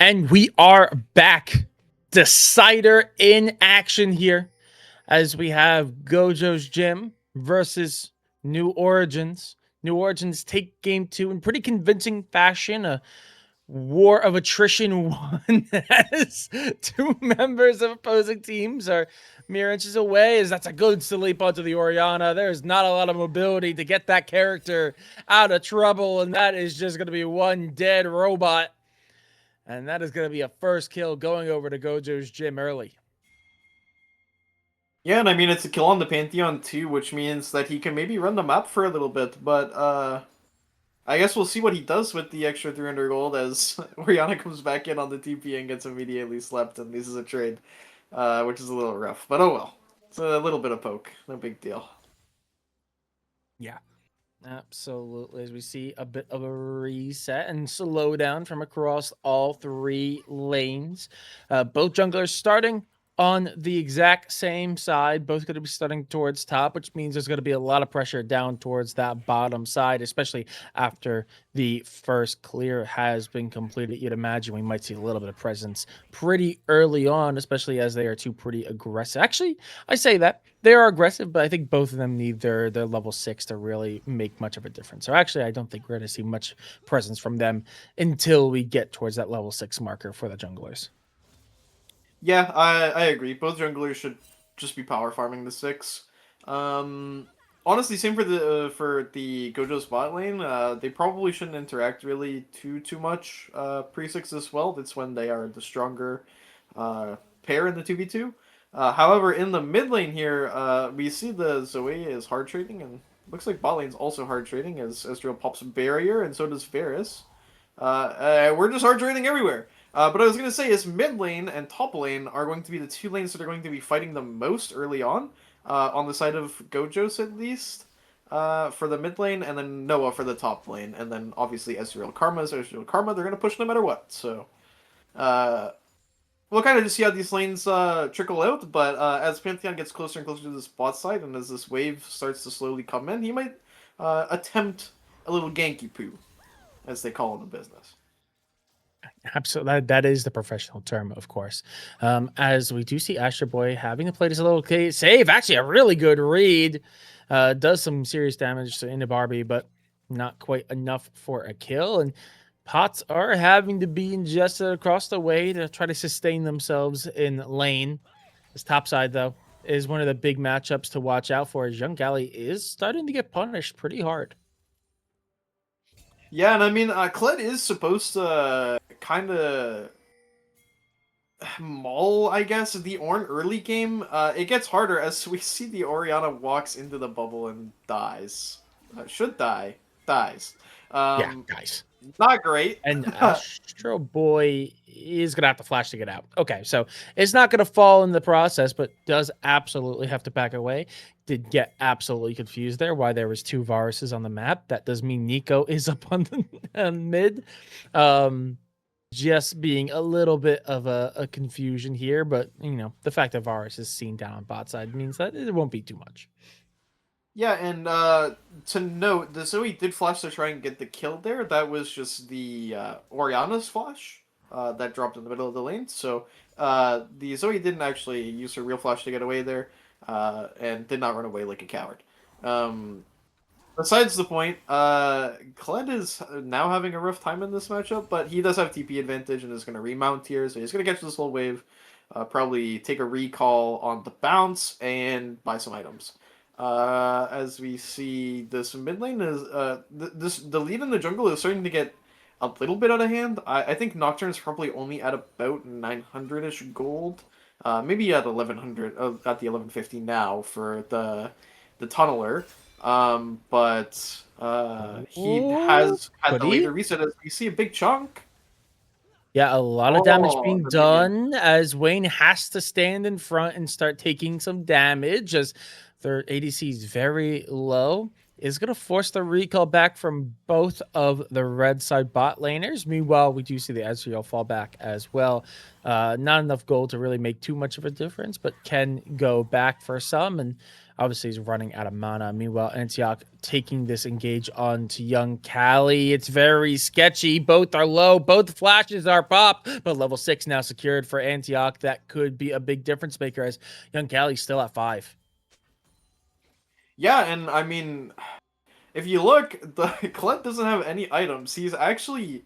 And we are back. Decider in action here as we have Gojo's Gym versus New Origins. New Origins take game 2 in pretty convincing fashion. A war of attrition won as two members of opposing teams are mere inches away, as that's a good sleep onto the Oriana. There's not a lot of mobility to get that character out of trouble, and that is just going to be one dead robot. And that is going to be a first kill going over to Gojo's Gym early. Yeah, and I mean, it's a kill on the Pantheon too, which means that he can maybe run the map for a little bit, but I guess we'll see what he does with the extra 300 gold as Oriana comes back in on the TP and gets immediately slept and loses a trade, which is a little rough, but oh well. It's a little bit of poke, no big deal. Yeah. Absolutely. As we see a bit of a reset and slowdown from across all three lanes. Both junglers starting on the exact same side, both going to be starting towards top, which means there's going to be a lot of pressure down towards that bottom side, especially after the first clear has been completed. You'd imagine we might see a little bit of presence pretty early on, especially as they are two pretty aggressive. Actually, I say that they are aggressive, but I think both of them need their level 6 to really make much of a difference. So actually, I don't think we're going to see much presence from them until we get towards that level 6 marker for the junglers. Yeah, I agree. Both junglers should just be power farming the 6. Honestly, same for the Gojo spot lane. They probably shouldn't interact really too much pre-6 as well. That's when they are the stronger pair in the 2v2. However, in the mid lane here, we see the Zoe is hard trading, and looks like bot lane's also hard trading as Ezreal pops a barrier, and so does Varus. We're just hard trading everywhere. But I was going to say is mid lane and top lane are going to be the two lanes that are going to be fighting the most early on the side of Gojos at least. for the mid lane, and then Noah for the top lane, and then obviously Ezreal Karma is Ezreal Karma. They're gonna push no matter what. So, uh, we'll kind of just see how these lanes trickle out. But as Pantheon gets closer and closer to the spot side, and as this wave starts to slowly come in, he might attempt a little ganky poo, as they call in the business. Absolutely, that is the professional term, of course. As we do see Astro Boy having to play this a little save, actually a really good read, does some serious damage to into Barbie, but not quite enough for a kill. And pots are having to be ingested across the way to try to sustain themselves in lane. This top side, though, is one of the big matchups to watch out for, as Young Galley is starting to get punished pretty hard. Yeah, and I mean, Kled is supposed to kind of maul, I guess, the Ornn early game. It gets harder as we see the Orianna walks into the bubble and dies. Should die. Dies. Yeah, guys. Not great. And Astro Boy is going to have to flash to get out. Okay, so it's not going to fall in the process, but does absolutely have to back away. Did get absolutely confused there why there was 2 Varuses on the map. That does mean Nico is up on the mid. Just being a little bit of a confusion here, but, you know, the fact that Varus is seen down on bot side means that it won't be too much. Yeah, and to note, the Zoe did flash to try and get the kill there. That was just the Orianna's flash that dropped in the middle of the lane. So the Zoe didn't actually use her real flash to get away there, and did not run away like a coward. Besides the point, Kled is now having a rough time in this matchup, but he does have TP advantage and is going to remount here, so he's going to catch this whole wave, probably take a recall on the bounce, and buy some items. As we see, this mid lane is the lead in the jungle is starting to get a little bit out of hand. I think Nocturne is probably only at about 900-ish gold, maybe at 1100 at the 1150 now for the tunneler. But he has had the later reset as we see a big chunk. Yeah, a lot of damage being the done as Wayne has to stand in front and start taking some damage as their ADC is very low. Is going to force the recall back from both of the red side bot laners. Meanwhile, we do see the Ezreal fall back as well. Not enough gold to really make too much of a difference, but can go back for some. And obviously, he's running out of mana. Meanwhile, Antioch taking this engage on to Young Cali. It's very sketchy. Both are low. Both flashes are pop. But level 6 now secured for Antioch. That could be a big difference maker as Young Cali's still at 5. Yeah, and I mean, if you look, the Kled doesn't have any items. He's actually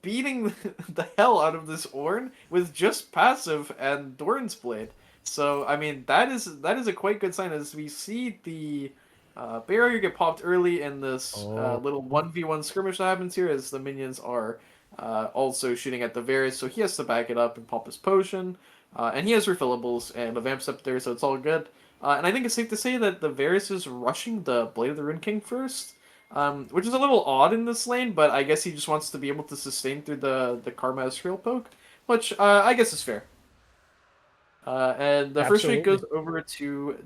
beating the hell out of this Ornn with just passive and Doran's Blade. So I mean, that is a quite good sign as we see the barrier get popped early in this little 1v1 skirmish that happens here as the minions are also shooting at the Varus. So he has to back it up and pop his potion. And he has refillables and a Vamp Scepter, so it's all good. And I think it's safe to say that the Varus is rushing the Blade of the Rune King first, which is a little odd in this lane, but I guess he just wants to be able to sustain through the Karma Ezreal poke, which I guess is fair. And the first trade goes over to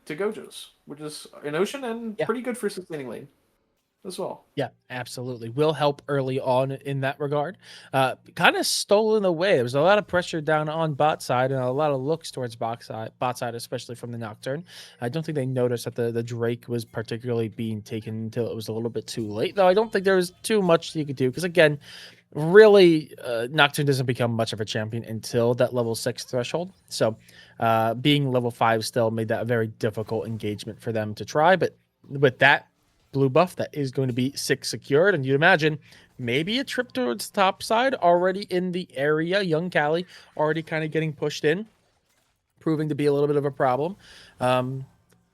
Gojos, which is an ocean and pretty good for sustaining lane as well. Yeah, absolutely. Will help early on in that regard. Kind of stolen away. There was a lot of pressure down on bot side and a lot of looks towards bot side, especially from the Nocturne. I don't think they noticed that the Drake was particularly being taken until it was a little bit too late, though I don't think there was too much you could do because, again, really, Nocturne doesn't become much of a champion until that level 6 threshold. So being level 5 still made that a very difficult engagement for them to try. But with that blue buff, that is going to be 6 secured. And you'd imagine maybe a trip towards the top side already in the area. Young Cali already kind of getting pushed in, proving to be a little bit of a problem.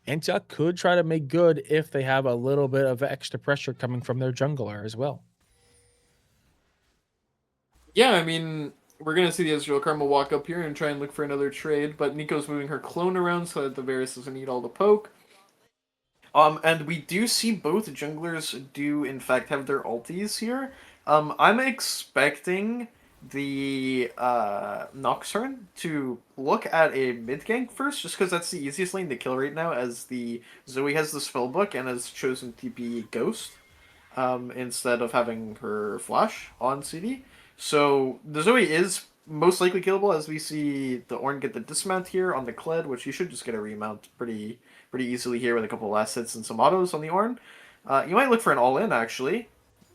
Antioch could try to make good if they have a little bit of extra pressure coming from their jungler as well. Yeah, I mean, we're going to see the Ezreal Karma walk up here and try and look for another trade, but Nico's moving her clone around so that the Varus doesn't eat all the poke. And we do see both junglers do, in fact, have their ultis here. I'm expecting the Nocturne to look at a mid gank first, just because that's the easiest lane to kill right now, as the Zoe has the spell book and has chosen to be Ghost instead of having her flash on CD. So the Zoe is most likely killable, as we see the Ornn get the dismount here on the Kled, which he should just get a remount pretty easily here with a couple last hits and some autos on the Ornn. You might look for an all-in, actually.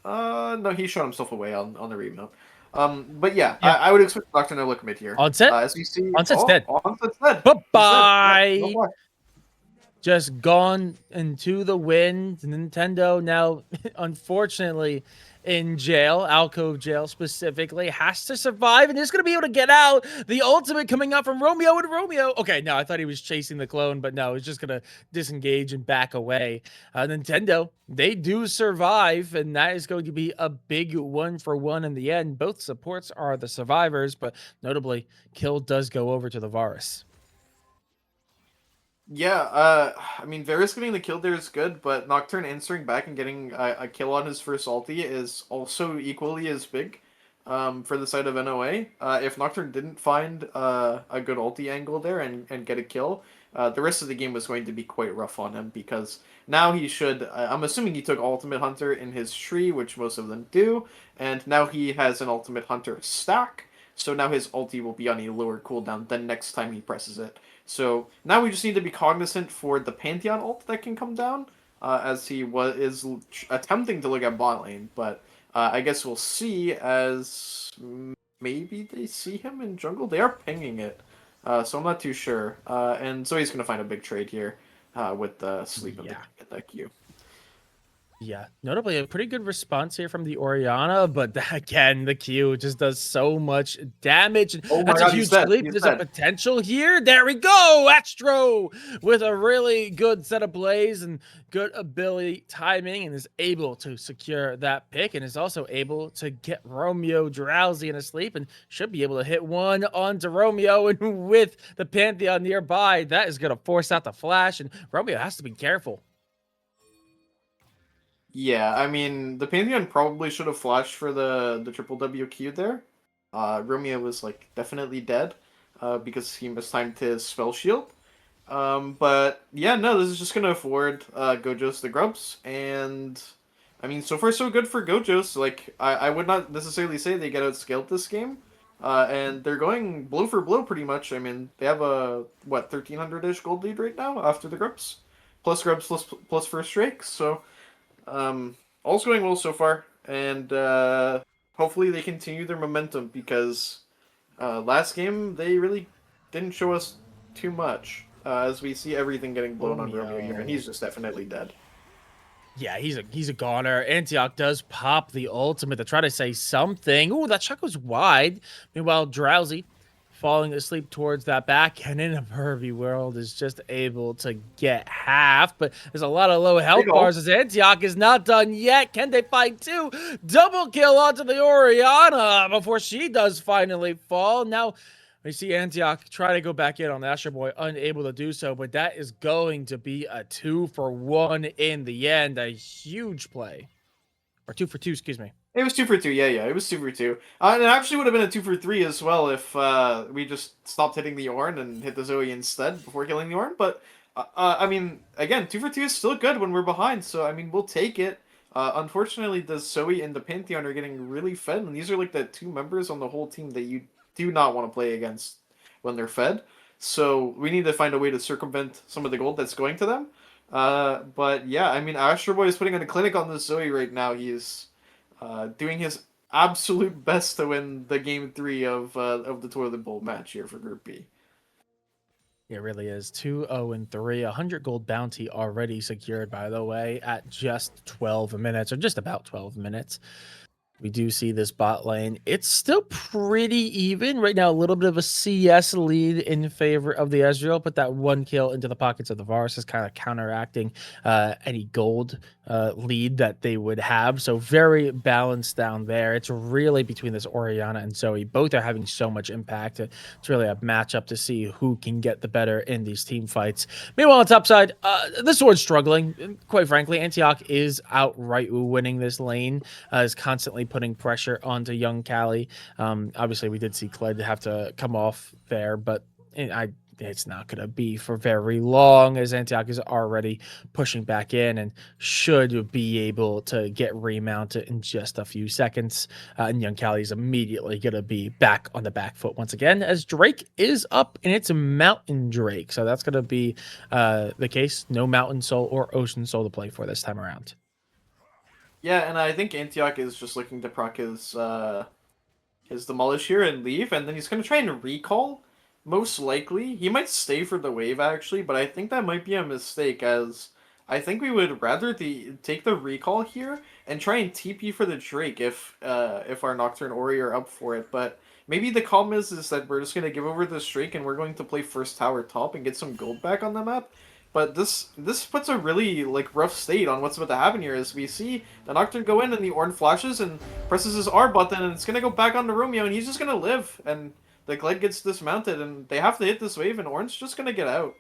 No, he shot himself away on the remount. But yeah, I would expect Doctor No look mid here. Onset? As we see, Onset's dead. Onset's dead. Bye-bye. He's dead. Yeah, Just gone into the wind. Nintendo now, unfortunately, in jail, alcove jail specifically, has to survive and is going to be able to get out. The ultimate coming out from Romeo, and Romeo. Okay, no, I thought he was chasing the clone, but no, he's just going to disengage and back away. Nintendo, they do survive, and that is going to be a big 1-for-1 in the end. Both supports are the survivors, but notably, kill does go over to the Varus. Yeah, I mean, Varus getting the kill there is good, but Nocturne answering back and getting a kill on his first ulti is also equally as big for the side of NOA. If Nocturne didn't find a good ulti angle there and get a kill, the rest of the game was going to be quite rough on him, because now he should, I'm assuming he took Ultimate Hunter in his tree, which most of them do, and now he has an Ultimate Hunter stack, so now his ulti will be on a lower cooldown than next time he presses it. So now we just need to be cognizant for the Pantheon ult that can come down, as he is attempting to look at bot lane, but I guess we'll see, as maybe they see him in jungle. They are pinging it, so I'm not too sure. And Zoe's going to find a big trade here with the sleep of the Q. Yeah, notably a pretty good response here from the Orianna, but again, the Q just does so much damage. That's a huge sleep. There's a potential here. There we go. Astro with a really good set of plays and good ability timing, and is able to secure that pick, and is also able to get Romeo drowsy and asleep, and should be able to hit one onto Romeo. And with the Pantheon nearby, that is going to force out the flash, and Romeo has to be careful. Yeah, I mean, the Pantheon probably should have flashed for the triple WQ there. Romeo was, like, definitely dead because he mistimed his spell shield. But, yeah, no, this is just going to afford Gojos the grubs. And, I mean, so far so good for Gojos. Like, I would not necessarily say they get outscaled this game. And they're going blow for blow pretty much. I mean, they have a, 1,300-ish gold lead right now after the grubs. Plus grubs plus first strike, so... all's going well so far, and hopefully they continue their momentum, because last game they really didn't show us too much, as we see everything getting blown on Romeo here, and he's just definitely dead. Yeah, he's a goner. Antioch does pop the ultimate to try to say something. Ooh, that shot goes wide. Meanwhile, Drowsy falling asleep towards that back, and in a pervy world is just able to get half, but there's a lot of low health bars as Antioch is not done yet. Can they find two? Double kill onto the Orianna before she does finally fall. Now we see Antioch try to go back in on the Astro Boy, unable to do so, but that is going to be a 2-for-1 in the end. A huge play. Or 2-for-2, excuse me. It was 2-for-2, yeah, it was 2-for-2. And it actually would have been a 2-for-3 as well if we just stopped hitting the Ornn and hit the Zoe instead before killing the Ornn. But, I mean, again, 2-for-2 is still good when we're behind, so, I mean, we'll take it. Unfortunately, the Zoe and the Pantheon are getting really fed, and these are, like, the two members on the whole team that you do not want to play against when they're fed. So, we need to find a way to circumvent some of the gold that's going to them. But, yeah, I mean, Astro Boy is putting on a clinic on this Zoe right now. He's... doing his absolute best to win the game 3 of the Toilet Bowl match here for Group B. It really is 2-0-3, 100 gold bounty already secured, by the way, at just 12 minutes, or just about 12 minutes. We do see this bot lane. It's still pretty even right now. A little bit of a CS lead in favor of the Ezreal, but that one kill into the pockets of the Varus is kind of counteracting any gold lead that they would have. So very balanced down there. It's really between this Orianna and Zoe. Both are having so much impact. It's really a matchup to see who can get the better in these team fights. Meanwhile, on the top side, this sword's struggling. Quite frankly, Antioch is outright winning this lane. Is constantly definitely putting pressure onto young Callie. Obviously, we did see Kled have to come off there, but it's not going to be for very long as Antioch is already pushing back in and should be able to get remounted in just a few seconds. And young Callie is immediately going to be back on the back foot once again as Drake is up and it's Mountain Drake. So that's going to be the case. No Mountain Soul or Ocean Soul to play for this time around. Yeah, and I think Antioch is just looking to proc his Demolish here and leave, and then he's going to try and recall. Most likely, he might stay for the wave actually, but I think that might be a mistake as I think we would rather take the recall here and try and TP for the Drake if our Nocturne Ori are up for it. But maybe the calm is that we're just gonna give over this Drake and we're going to play first tower top and get some gold back on the map. But this puts a really rough state on what's about to happen here as we see the Nocturne go in and the Ornn flashes and presses his R button and it's gonna go back onto Romeo and he's just gonna live and the Gled gets dismounted and they have to hit this wave and Ornn's just gonna get out.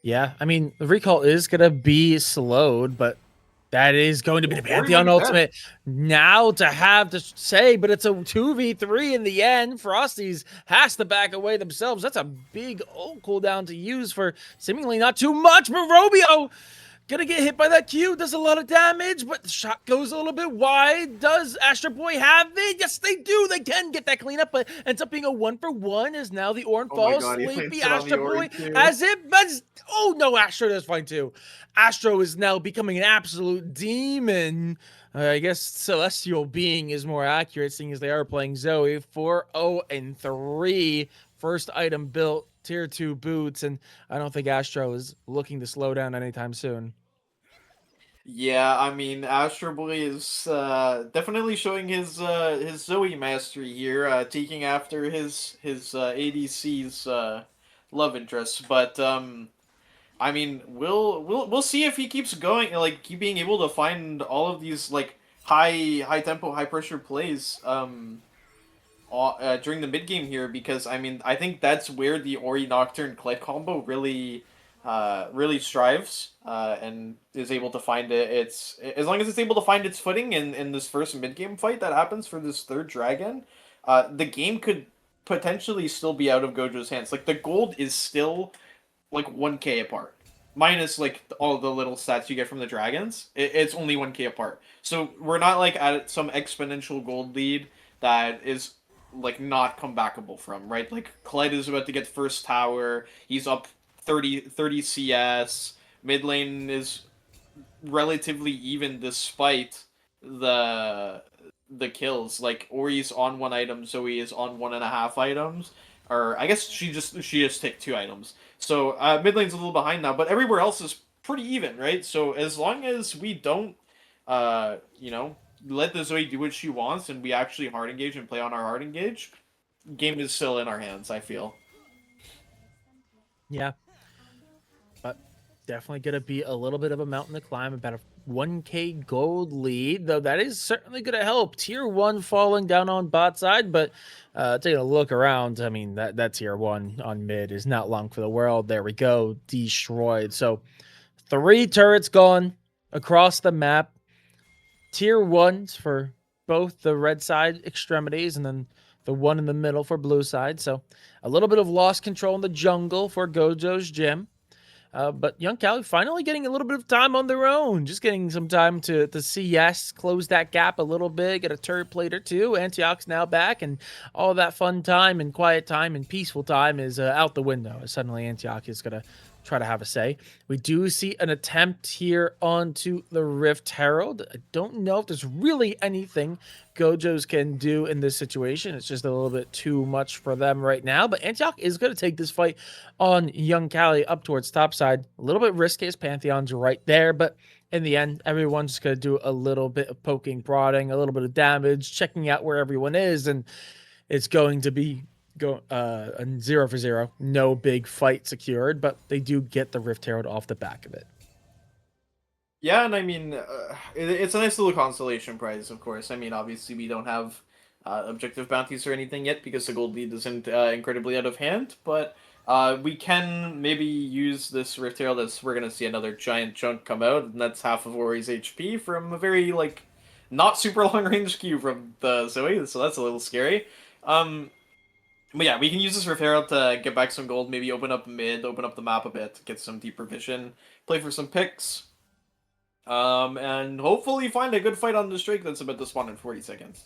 Yeah, I mean the recall is gonna be slowed, but that is going to be the Pantheon ultimate now to have to say, but it's a 2v3 in the end. Frosties has to back away themselves. That's a big ult cooldown to use for seemingly not too much, but Romeo gonna get hit by that Q, does a lot of damage, but the shot goes a little bit wide. Does Astro Boy have it? Yes, they do. They can get that cleanup, but ends up being a 1-for-1 as now the Ornn falls sleepy. Astro Boy has it, but oh no, Astro does fine too. Astro is now becoming an absolute demon. I guess Celestial Being is more accurate, seeing as they are playing Zoe. 4-0-3. First item built, tier 2 boots, and I don't think Astro is looking to slow down anytime soon. Yeah, I mean, Astro Boy is definitely showing his Zoe mastery here, taking after his ADC's love interest. But I mean, we'll see if he keeps going, keep being able to find all of these high tempo, high pressure plays during the mid game here, because I mean, I think that's where the Ori Nocturne Kled combo really strives and is able to find its as long as it's able to find its footing in this first mid game fight that happens for this third dragon, the game could potentially still be out of Gojo's hands. Like the gold is still 1k apart. Minus all the little stats you get from the dragons, it's only 1k apart. So we're not at some exponential gold lead that is not comebackable from, right? Kled is about to get first tower. He's up 30 CS. Mid lane is relatively even despite the kills. Ori's on 1 item, Zoe is on 1.5 items. Or I guess she just took 2 items. So mid lane's a little behind now, but everywhere else is pretty even, right? So as long as we don't let the Zoe do what she wants and we actually hard engage and play on our hard engage, game is still in our hands, I feel. Yeah. But definitely going to be a little bit of a mountain to climb, about a 1k gold lead, though that is certainly going to help. Tier 1 falling down on bot side, but taking a look around, I mean, that tier 1 on mid is not long for the world. There we go, destroyed. So 3 turrets gone across the map. Tier 1s for both the red side extremities and then the one in the middle for blue side. So a little bit of lost control in the jungle for Gojo's gym. But young Callie finally getting a little bit of time on their own. Just getting some time to CS, close that gap a little bit, get a turret plate or 2. Antioch's now back, and all that fun time and quiet time and peaceful time is out the window. Suddenly Antioch is going to try to have a say. We do see an attempt here onto the Rift Herald. I don't know if there's really anything Gojos can do in this situation. It's just a little bit too much for them right now. But Antioch is going to take this fight on young Callie up towards top side. A little bit risky as Pantheon's right there, but in the end, everyone's just going to do a little bit of poking, prodding, a little bit of damage, checking out where everyone is, and it's going to be a 0-for-0. No big fight secured, but they do get the Rift Herald off the back of it. Yeah, and I mean, it's a nice little consolation prize, of course. I mean, obviously we don't have objective bounties or anything yet because the gold lead isn't incredibly out of hand, but we can maybe use this Rift Herald as we're going to see another giant chunk come out, and that's half of Ori's HP from a very, not super long range Q from the Zoe, so that's a little scary. But yeah, we can use this Rift Herald to get back some gold, maybe open up mid, open up the map a bit, get some deeper vision, play for some picks, and hopefully find a good fight on the Drake that's about to spawn in 40 seconds.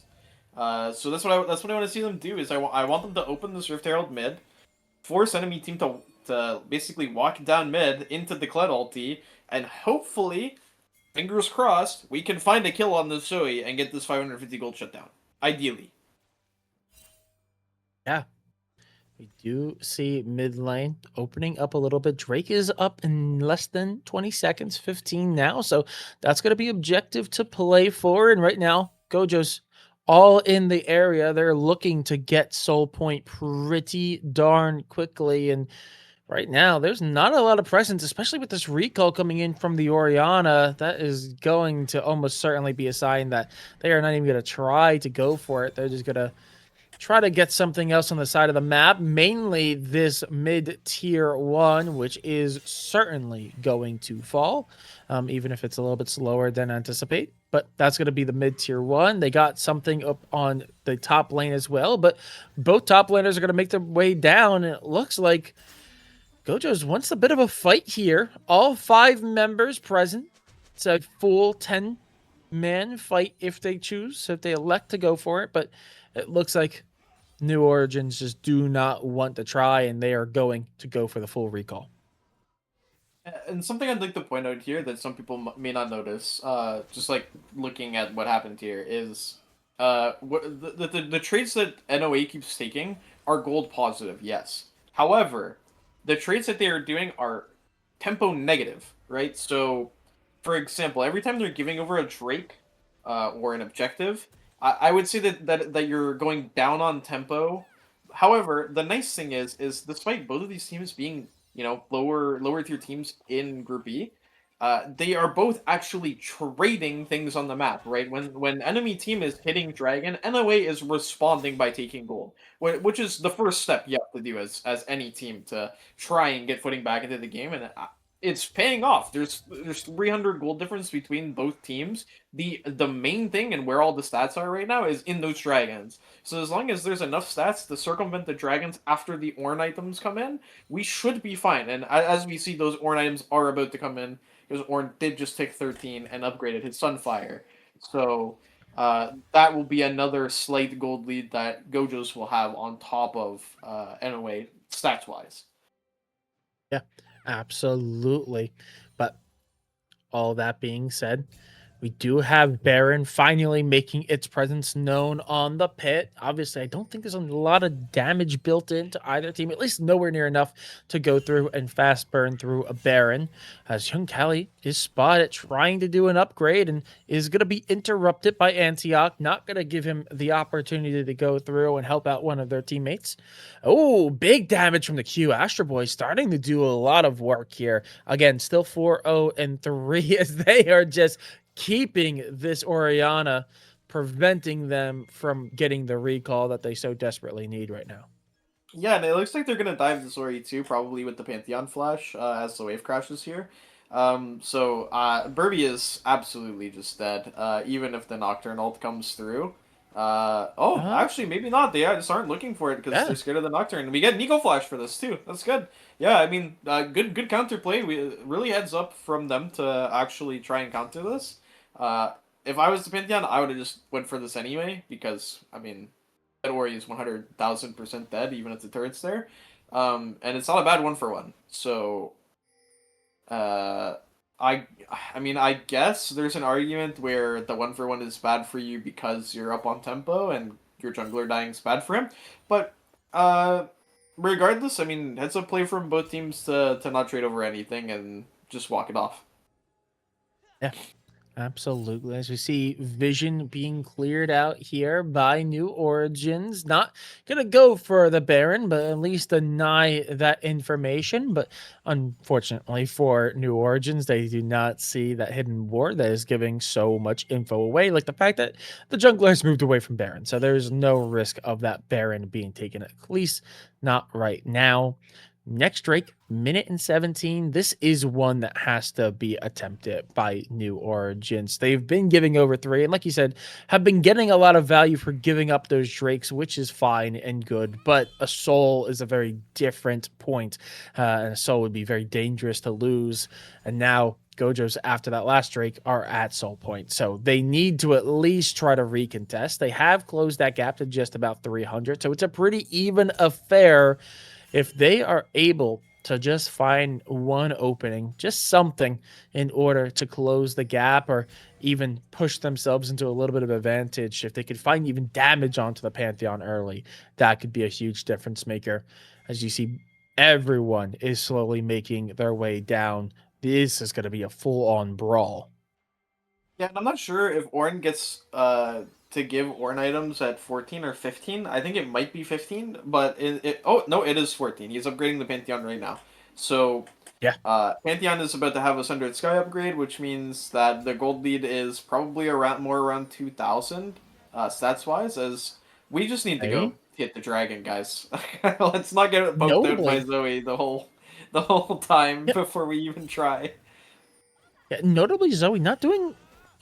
So that's what I want to see them do. Is I want them to open this Rift Herald mid, force enemy team to basically walk down mid into the Kled ulti, and hopefully, fingers crossed, we can find a kill on the Zoe and get this 550 gold shut down. Ideally. Yeah. We do see mid lane opening up a little bit. Drake is up in less than 20 seconds, 15 now. So that's going to be objective to play for. And right now, Gojos all in the area. They're looking to get Soul Point pretty darn quickly. And right now, there's not a lot of presence, especially with this recall coming in from the Orianna. That is going to almost certainly be a sign that they are not even going to try to go for it. They're just going to try to get something else on the side of the map, mainly this mid-tier 1, which is certainly going to fall, even if it's a little bit slower than anticipate. But that's going to be the mid-tier 1. They got something up on the top lane as well, but both top laners are going to make their way down, and it looks like Gojos wants a bit of a fight here. All 5 members present. It's a full 10-man fight if they choose, if they elect to go for it, but it looks like New Origins just do not want to try, and they are going to go for the full recall. And something I'd like to point out here that some people may not notice, just like looking at what happened here, is the traits that NOA keeps taking are gold positive, yes. However, the traits that they are doing are tempo negative, right? So, for example, every time they're giving over a Drake or an objective, I would say that you're going down on tempo. However, the nice thing is despite both of these teams being, you know, lower tier teams in Group E, they are both actually trading things on the map, right? When enemy team is hitting Dragon, NOA is responding by taking gold, which is the first step you have to do as any team to try and get footing back into the game, and it's paying off. There's 300 gold difference between both teams. The main thing and where all the stats are right now is in those dragons. So as long as there's enough stats to circumvent the dragons after the Ornn items come in, we should be fine. And as we see, those Ornn items are about to come in, because Ornn did just take 13 and upgraded his Sunfire. So that will be another slight gold lead that Gojos will have on top of NOA stats-wise. Yeah, absolutely. But all that being said, we do have Baron finally making its presence known on the pit. Obviously, I don't think there's a lot of damage built into either team, at least nowhere near enough to go through and fast burn through a Baron. As Young Kali is spotted trying to do an upgrade and is going to be interrupted by Antioch, not going to give him the opportunity to go through and help out one of their teammates. Oh, big damage from the Q. Astro Boy starting to do a lot of work here. Again, still 4-0-3 as they are just keeping this Orianna, preventing them from getting the recall that they so desperately need right now. Yeah, and it looks like they're gonna dive this Ori too, probably with the Pantheon flash, as the wave crashes here. So Burby is absolutely just dead, even if the Nocturne ult comes through. Actually, maybe not. They just aren't looking for it because they're scared of the Nocturne. We get Nico Flash for this too. That's good. Yeah, I mean, good counterplay. We really heads up from them to actually try and counter this. If I was the Pantheon, I would have just went for this anyway, because, I mean, that Ori is 100,000% dead, even if the turret's there. And it's not a bad 1-for-1. So, I mean, I guess there's an argument where the 1-for-1 is bad for you because you're up on tempo and your jungler dying is bad for him. But, regardless, I mean, heads up play from both teams to not trade over anything and just walk it off. Yeah. Absolutely. As we see vision being cleared out here by New Origins. Not going to go for the Baron, but at least deny that information. But unfortunately for New Origins, they do not see that hidden ward that is giving so much info away. Like the fact that the jungler has moved away from Baron. So there's no risk of that Baron being taken, at least not right now. Next Drake, minute and 17. This is one that has to be attempted by New Origins. They've been giving over 3, and like you said, have been getting a lot of value for giving up those Drakes, which is fine and good. But a soul is a very different point, and a soul would be very dangerous to lose. And now Gojos, after that last Drake, are at soul point. So they need to at least try to recontest. They have closed that gap to just about 300. So it's a pretty even affair. If they are able to just find one opening, just something in order to close the gap or even push themselves into a little bit of advantage, if they could find even damage onto the Pantheon early, that could be a huge difference maker. As you see, everyone is slowly making their way down. This is going to be a full-on brawl. Yeah, and I'm not sure if Ornn gets to give Ornn items at 14 or 15. I think it might be 15, but oh no, it is 14. He's upgrading the Pantheon right now. So yeah, Pantheon is about to have a Sundered Sky upgrade, which means that the gold lead is probably around 2,000 stats wise. As we just need to go hit the dragon, guys. Let's not get poked out by Zoe the whole time before we even try. Yeah, notably, Zoe not doing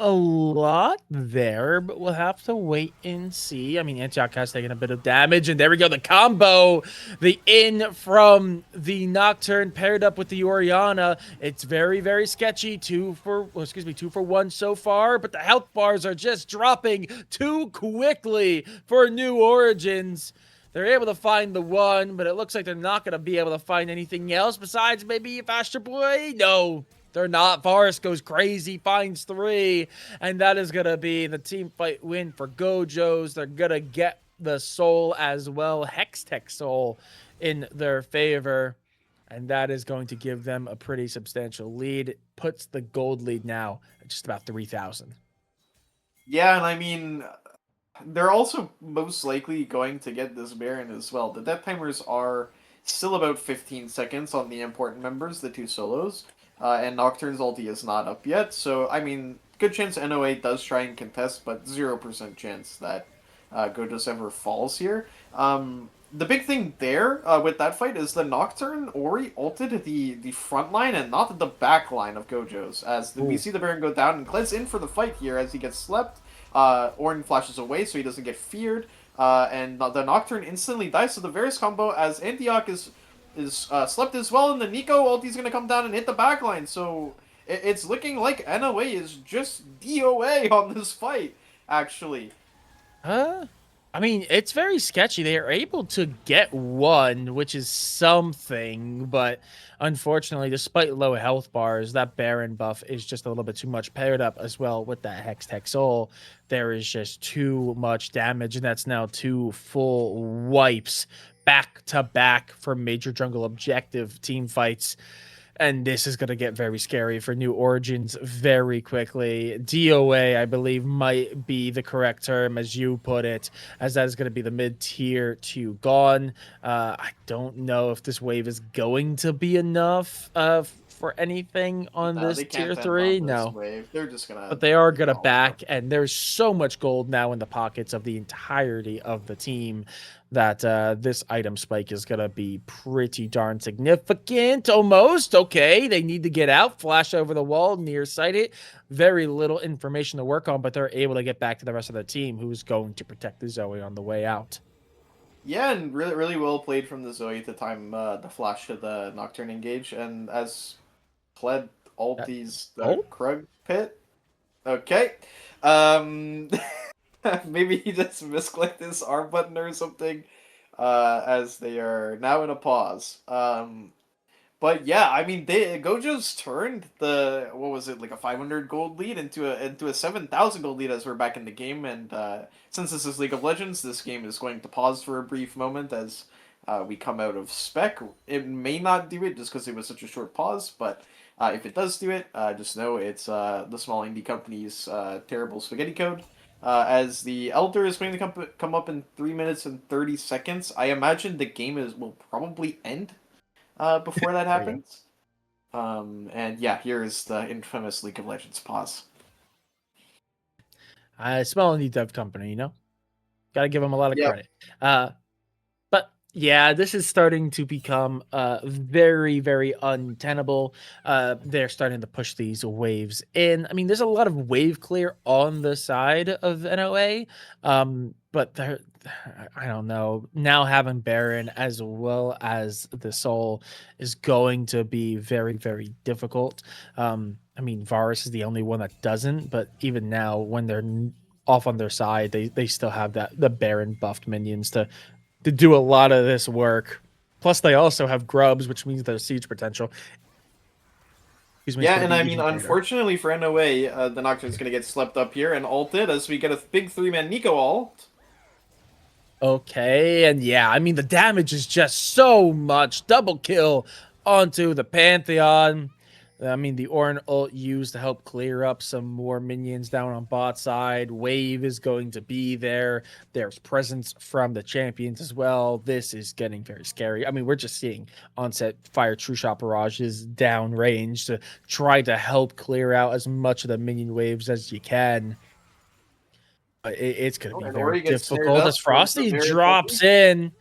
a lot there, but we'll have to wait and see. I mean, Antioch has taken a bit of damage, and there we go. The combo, the in from the Nocturne paired up with the Orianna. It's very, very sketchy. 2 for 1 so far, but the health bars are just dropping too quickly for New Origins. They're able to find the 1, but it looks like they're not going to be able to find anything else besides maybe Faster Boy. No. They're not. Forest goes crazy, finds 3, and that is going to be the team fight win for Gojos. They're going to get the soul as well, Hextech soul, in their favor, and that is going to give them a pretty substantial lead. It puts the gold lead now at just about 3,000. Yeah, and I mean, they're also most likely going to get this Baron as well. The death timers are still about 15 seconds on the important members, the 2 solos. And Nocturne's ulti is not up yet, so, I mean, good chance NOA does try and contest, but 0% chance that Gojos ever falls here. The big thing there with that fight is the Nocturne Ori ulted the front line and not the back line of Gojos, as we see the Baron go down, and Kled's in for the fight here as he gets slept. Ornn flashes away so he doesn't get feared, and the Nocturne instantly dies, so the Varus combo, as Antioch is slept as well, and the Nico ulti's gonna come down and hit the backline, so it's looking like NOA is just DOA on this fight, actually. I mean, it's very sketchy. They are able to get 1, which is something, but unfortunately, despite low health bars, that Baron buff is just a little bit too much paired up as well with that Hextech Soul. There is just too much damage, and that's now 2 full wipes back to back for major jungle objective team fights. And this is going to get very scary for New Origins very quickly. DOA, I believe, might be the correct term, as you put it, as that is going to be the mid-tier 2 gone. I don't know if this wave is going to be enough for anything on this tier 3. No. Wave. They're just going to... But they are going to back, and there's so much gold now in the pockets of the entirety of the team that this item spike is going to be pretty darn significant, almost. Okay, they need to get out, flash over the wall, nearsight it. Very little information to work on, but they're able to get back to the rest of the team, who's going to protect the Zoe on the way out. Yeah, and really, really well played from the Zoe to time the flash to the Nocturne engage, and as Kled ulties the Krug pit. Okay. Maybe he just misclicked his R button or something, as they are now in a pause. But yeah, I mean, Gojos turned the, what was it, like a 500 gold lead into a 7,000 gold lead as we're back in the game. And since this is League of Legends, this game is going to pause for a brief moment as we come out of spec. It may not do it just because it was such a short pause, but if it does do it, just know it's the small indie company's terrible spaghetti code. As the Elder is going to come up in 3 minutes and 30 seconds. I imagine the game will probably end before that happens. And yeah, here is the infamous League of Legends pause. Small indie dev company, you know? Gotta give them a lot of credit. But Yeah, this is starting to become very, very untenable. They're starting to push these waves in. I mean, there's a lot of wave clear on the side of NOA, but I don't know. Now having Baron as well as the Soul is going to be very, very difficult. I mean, Varus is the only one that doesn't, but even now, when they're off on their side, they still have the Baron buffed minions to do a lot of this work. Plus, they also have grubs, which means their siege potential, excuse me, is Yeah, going to and be I mean, even greater. unfortunately for NOA, the Nocturne's going to get swept up here and ulted as we get a big 3-man Nico ult. Okay, and yeah, I mean, the damage is just so much. Double kill onto the Pantheon. I mean, the Ornn ult used to help clear up some more minions down on bot side. Wave is going to be there. There's presence from the champions as well. This is getting very scary. I mean, we're just seeing onset fire true shot barrages down range to try to help clear out as much of the minion waves as you can. It's going to Oh, be and very Ori gets snared difficult up as towards the Frosty Baron drops puppy. in.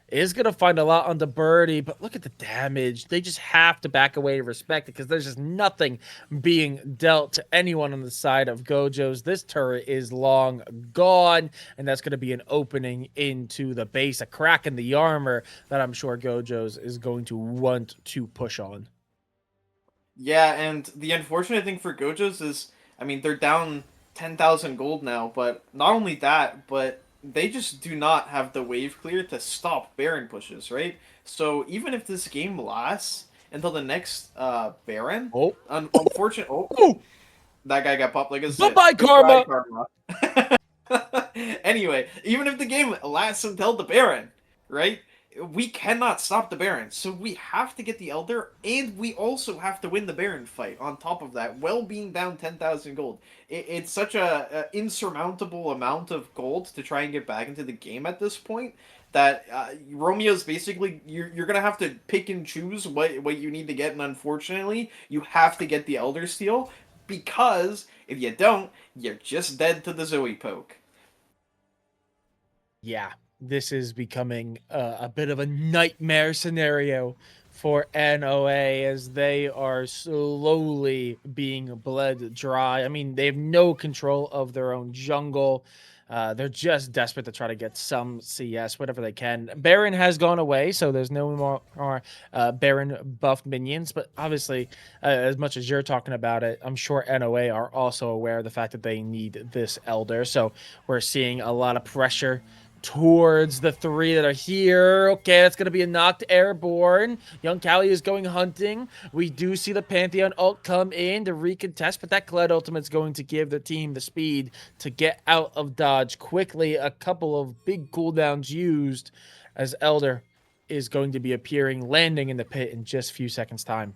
Is going to find a lot on the birdie, but look at the damage. They just have to back away to respect it because there's just nothing being dealt to anyone on the side of Gojos. This turret is long gone, and that's going to be an opening into the base, a crack in the armor that I'm sure Gojos is going to want to push on. Yeah, and the unfortunate thing for Gojos is, I mean, they're down 10,000 gold now, but not only that, but they just do not have the wave clear to stop Baron pushes, right? So even if this game lasts until the next Baron, Oh, unfortunate. Oh, oh, that guy got popped like a zit. bye-bye, Goodbye, Karma. Karma. Anyway, even if the game lasts until the Baron, right? We cannot stop the Baron, so we have to get the Elder, and we also have to win the Baron fight. On top of that, well being down 10,000 gold, it's such a insurmountable amount of gold to try and get back into the game at this point that Romeo's basically you're gonna have to pick and choose what you need to get, and unfortunately, you have to get the Elder Steel because if you don't, you're just dead to the Zoe poke. Yeah, this is becoming a bit of a nightmare scenario for NOA as they are slowly being bled dry. I mean, they have no control of their own jungle. They're just desperate to try to get some CS, whatever they can. Baron has gone away, so there's no more Baron buffed minions. But obviously, as much as you're talking about it, I'm sure NOA are also aware of the fact that they need this Elder. So we're seeing a lot of pressure towards the three that are here. Okay, that's going to be a knocked airborne. Young Callie is going hunting. We do see the Pantheon ult come in to recontest, but that Kled ultimate's going to give the team the speed to get out of dodge quickly. A couple of big cooldowns used as Elder is going to be appearing, landing in the pit in just a few seconds' time.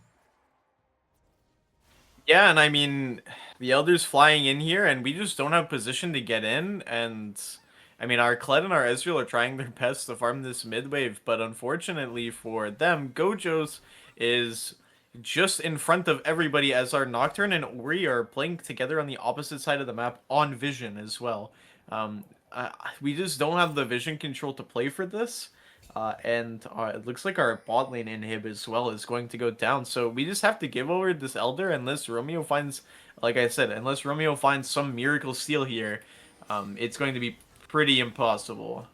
Yeah, and I mean, the Elder's flying in here, and we just don't have position to get in, and I mean, our Kled and our Ezreal are trying their best to farm this mid wave, but unfortunately for them, Gojos is just in front of everybody as our Nocturne and Ori are playing together on the opposite side of the map on vision as well. We just don't have the vision control to play for this. And it looks like our bot lane inhib as well is going to go down. So we just have to give over this Elder unless Romeo finds, like I said, unless Romeo finds some miracle steal here, it's going to be pretty impossible.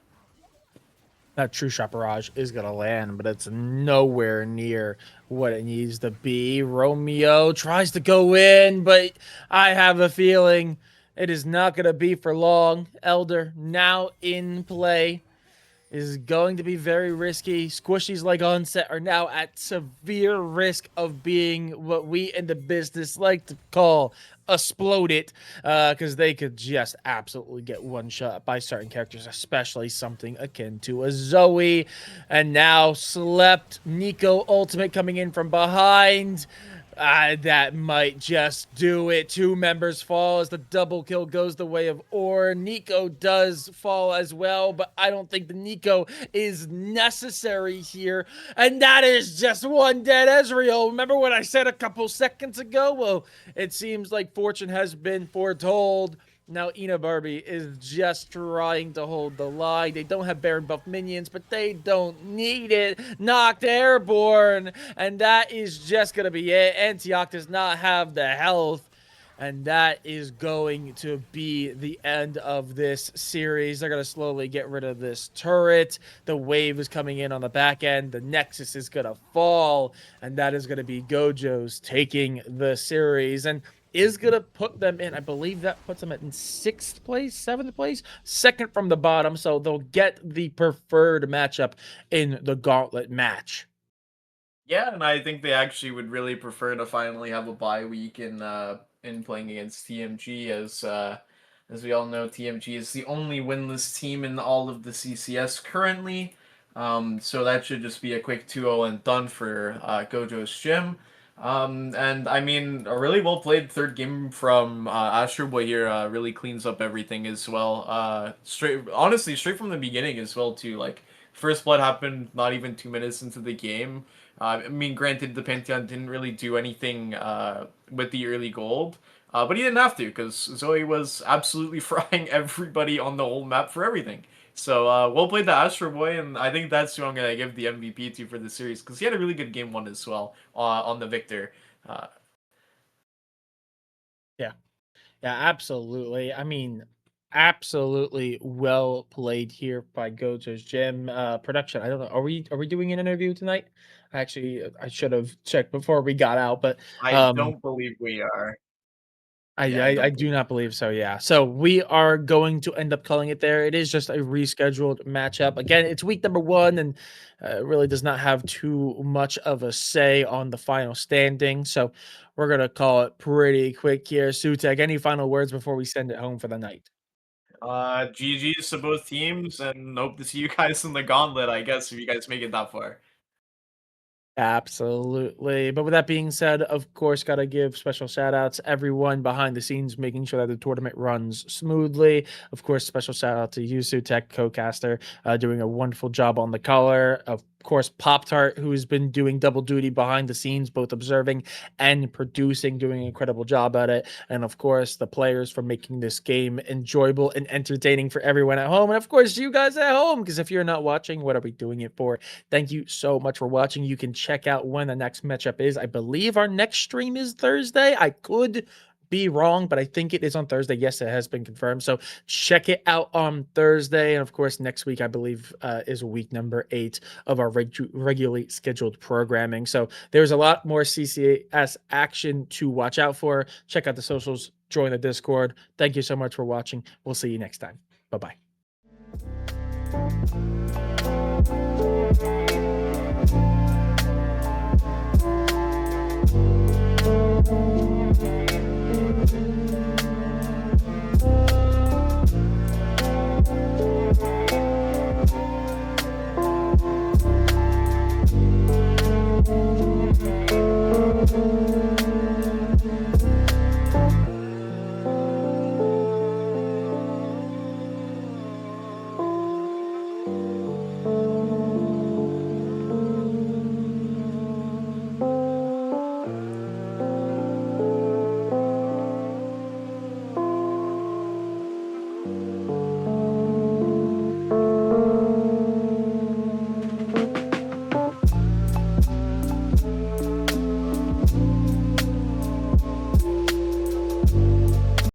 That true shot barrage is going to land, but it's nowhere near what it needs to be. Romeo tries to go in, but I have a feeling it is not going to be for long. Elder now in play is going to be very risky. Squishies like Onset are now at severe risk of being what we in the business like to call exploded, because they could just absolutely get one shot by certain characters, especially something akin to a Zoe. And now slept Nico ultimate coming in from behind. That might just do it. Two members fall as the double kill goes the way of Ornn. Nico does fall as well, but I don't think the Nico is necessary here. And that is just one dead Ezreal. Remember what I said a couple seconds ago? Well, it seems like fortune has been foretold. Now, Ina Barbie is just trying to hold the line. They don't have Baron buff minions, but they don't need it. Knocked airborne, and that is just going to be it. Antioch does not have the health, and that is going to be the end of this series. They're going to slowly get rid of this turret. The wave is coming in on the back end. The Nexus is going to fall, and that is going to be Gojos taking the series. And is going to put them in, I believe that puts them in 6th place, 7th place, second from the bottom. So they'll get the preferred matchup in the gauntlet match. Yeah, and I think they actually would really prefer to finally have a bye week in playing against TMG, as we all know, TMG is the only winless team in all of the CCS currently. So that should just be a quick 2-0 and done for Gojo's Gym. And I mean, a really well played third game from Astro Boy here really cleans up everything as well. Honestly, straight from the beginning as well too. Like, first blood happened not even 2 minutes into the game. I mean, granted, the Pantheon didn't really do anything with the early gold, but he didn't have to because Zoe was absolutely frying everybody on the whole map for everything. So, well played to Astro Boy, and I think that's who I'm going to give the MVP to for the series, because he had a really good game 1 as well on the Victor. Yeah, absolutely. I mean, absolutely well played here by Gojo's Gym. Production, I don't know, are we doing an interview tonight? Actually, I should have checked before we got out, but I don't believe we are. Yeah, I do not believe so. Yeah. So we are going to end up calling it there. It is just a rescheduled matchup. Again, it's week number 1 and really does not have too much of a say on the final standing. So we're going to call it pretty quick here. Sutek, any final words before we send it home for the night? GG's to both teams, and hope to see you guys in the gauntlet, I guess, if you guys make it that far. Absolutely. But with that being said, of course, got to give special shout outs everyone behind the scenes, making sure that the tournament runs smoothly. Of course, special shout out to Yusu Tech co-caster, doing a wonderful job on the color. Of course, Pop Tart, who's been doing double duty behind the scenes, both observing and producing, doing an incredible job at it. And of course, the players for making this game enjoyable and entertaining for everyone at home. And of course, you guys at home, because if you're not watching, what are we doing it for? Thank you so much for watching. You can check out when the next matchup is. I believe our next stream is Thursday. I could be wrong, but I think it is on Thursday. Yes, it has been confirmed. So check it out on Thursday. And of course, next week, I believe, is week number 8 of our regularly scheduled programming. So there's a lot more CCS action to watch out for. Check out the socials, join the Discord. Thank you so much for watching. We'll see you next time. Bye-bye. Thank you.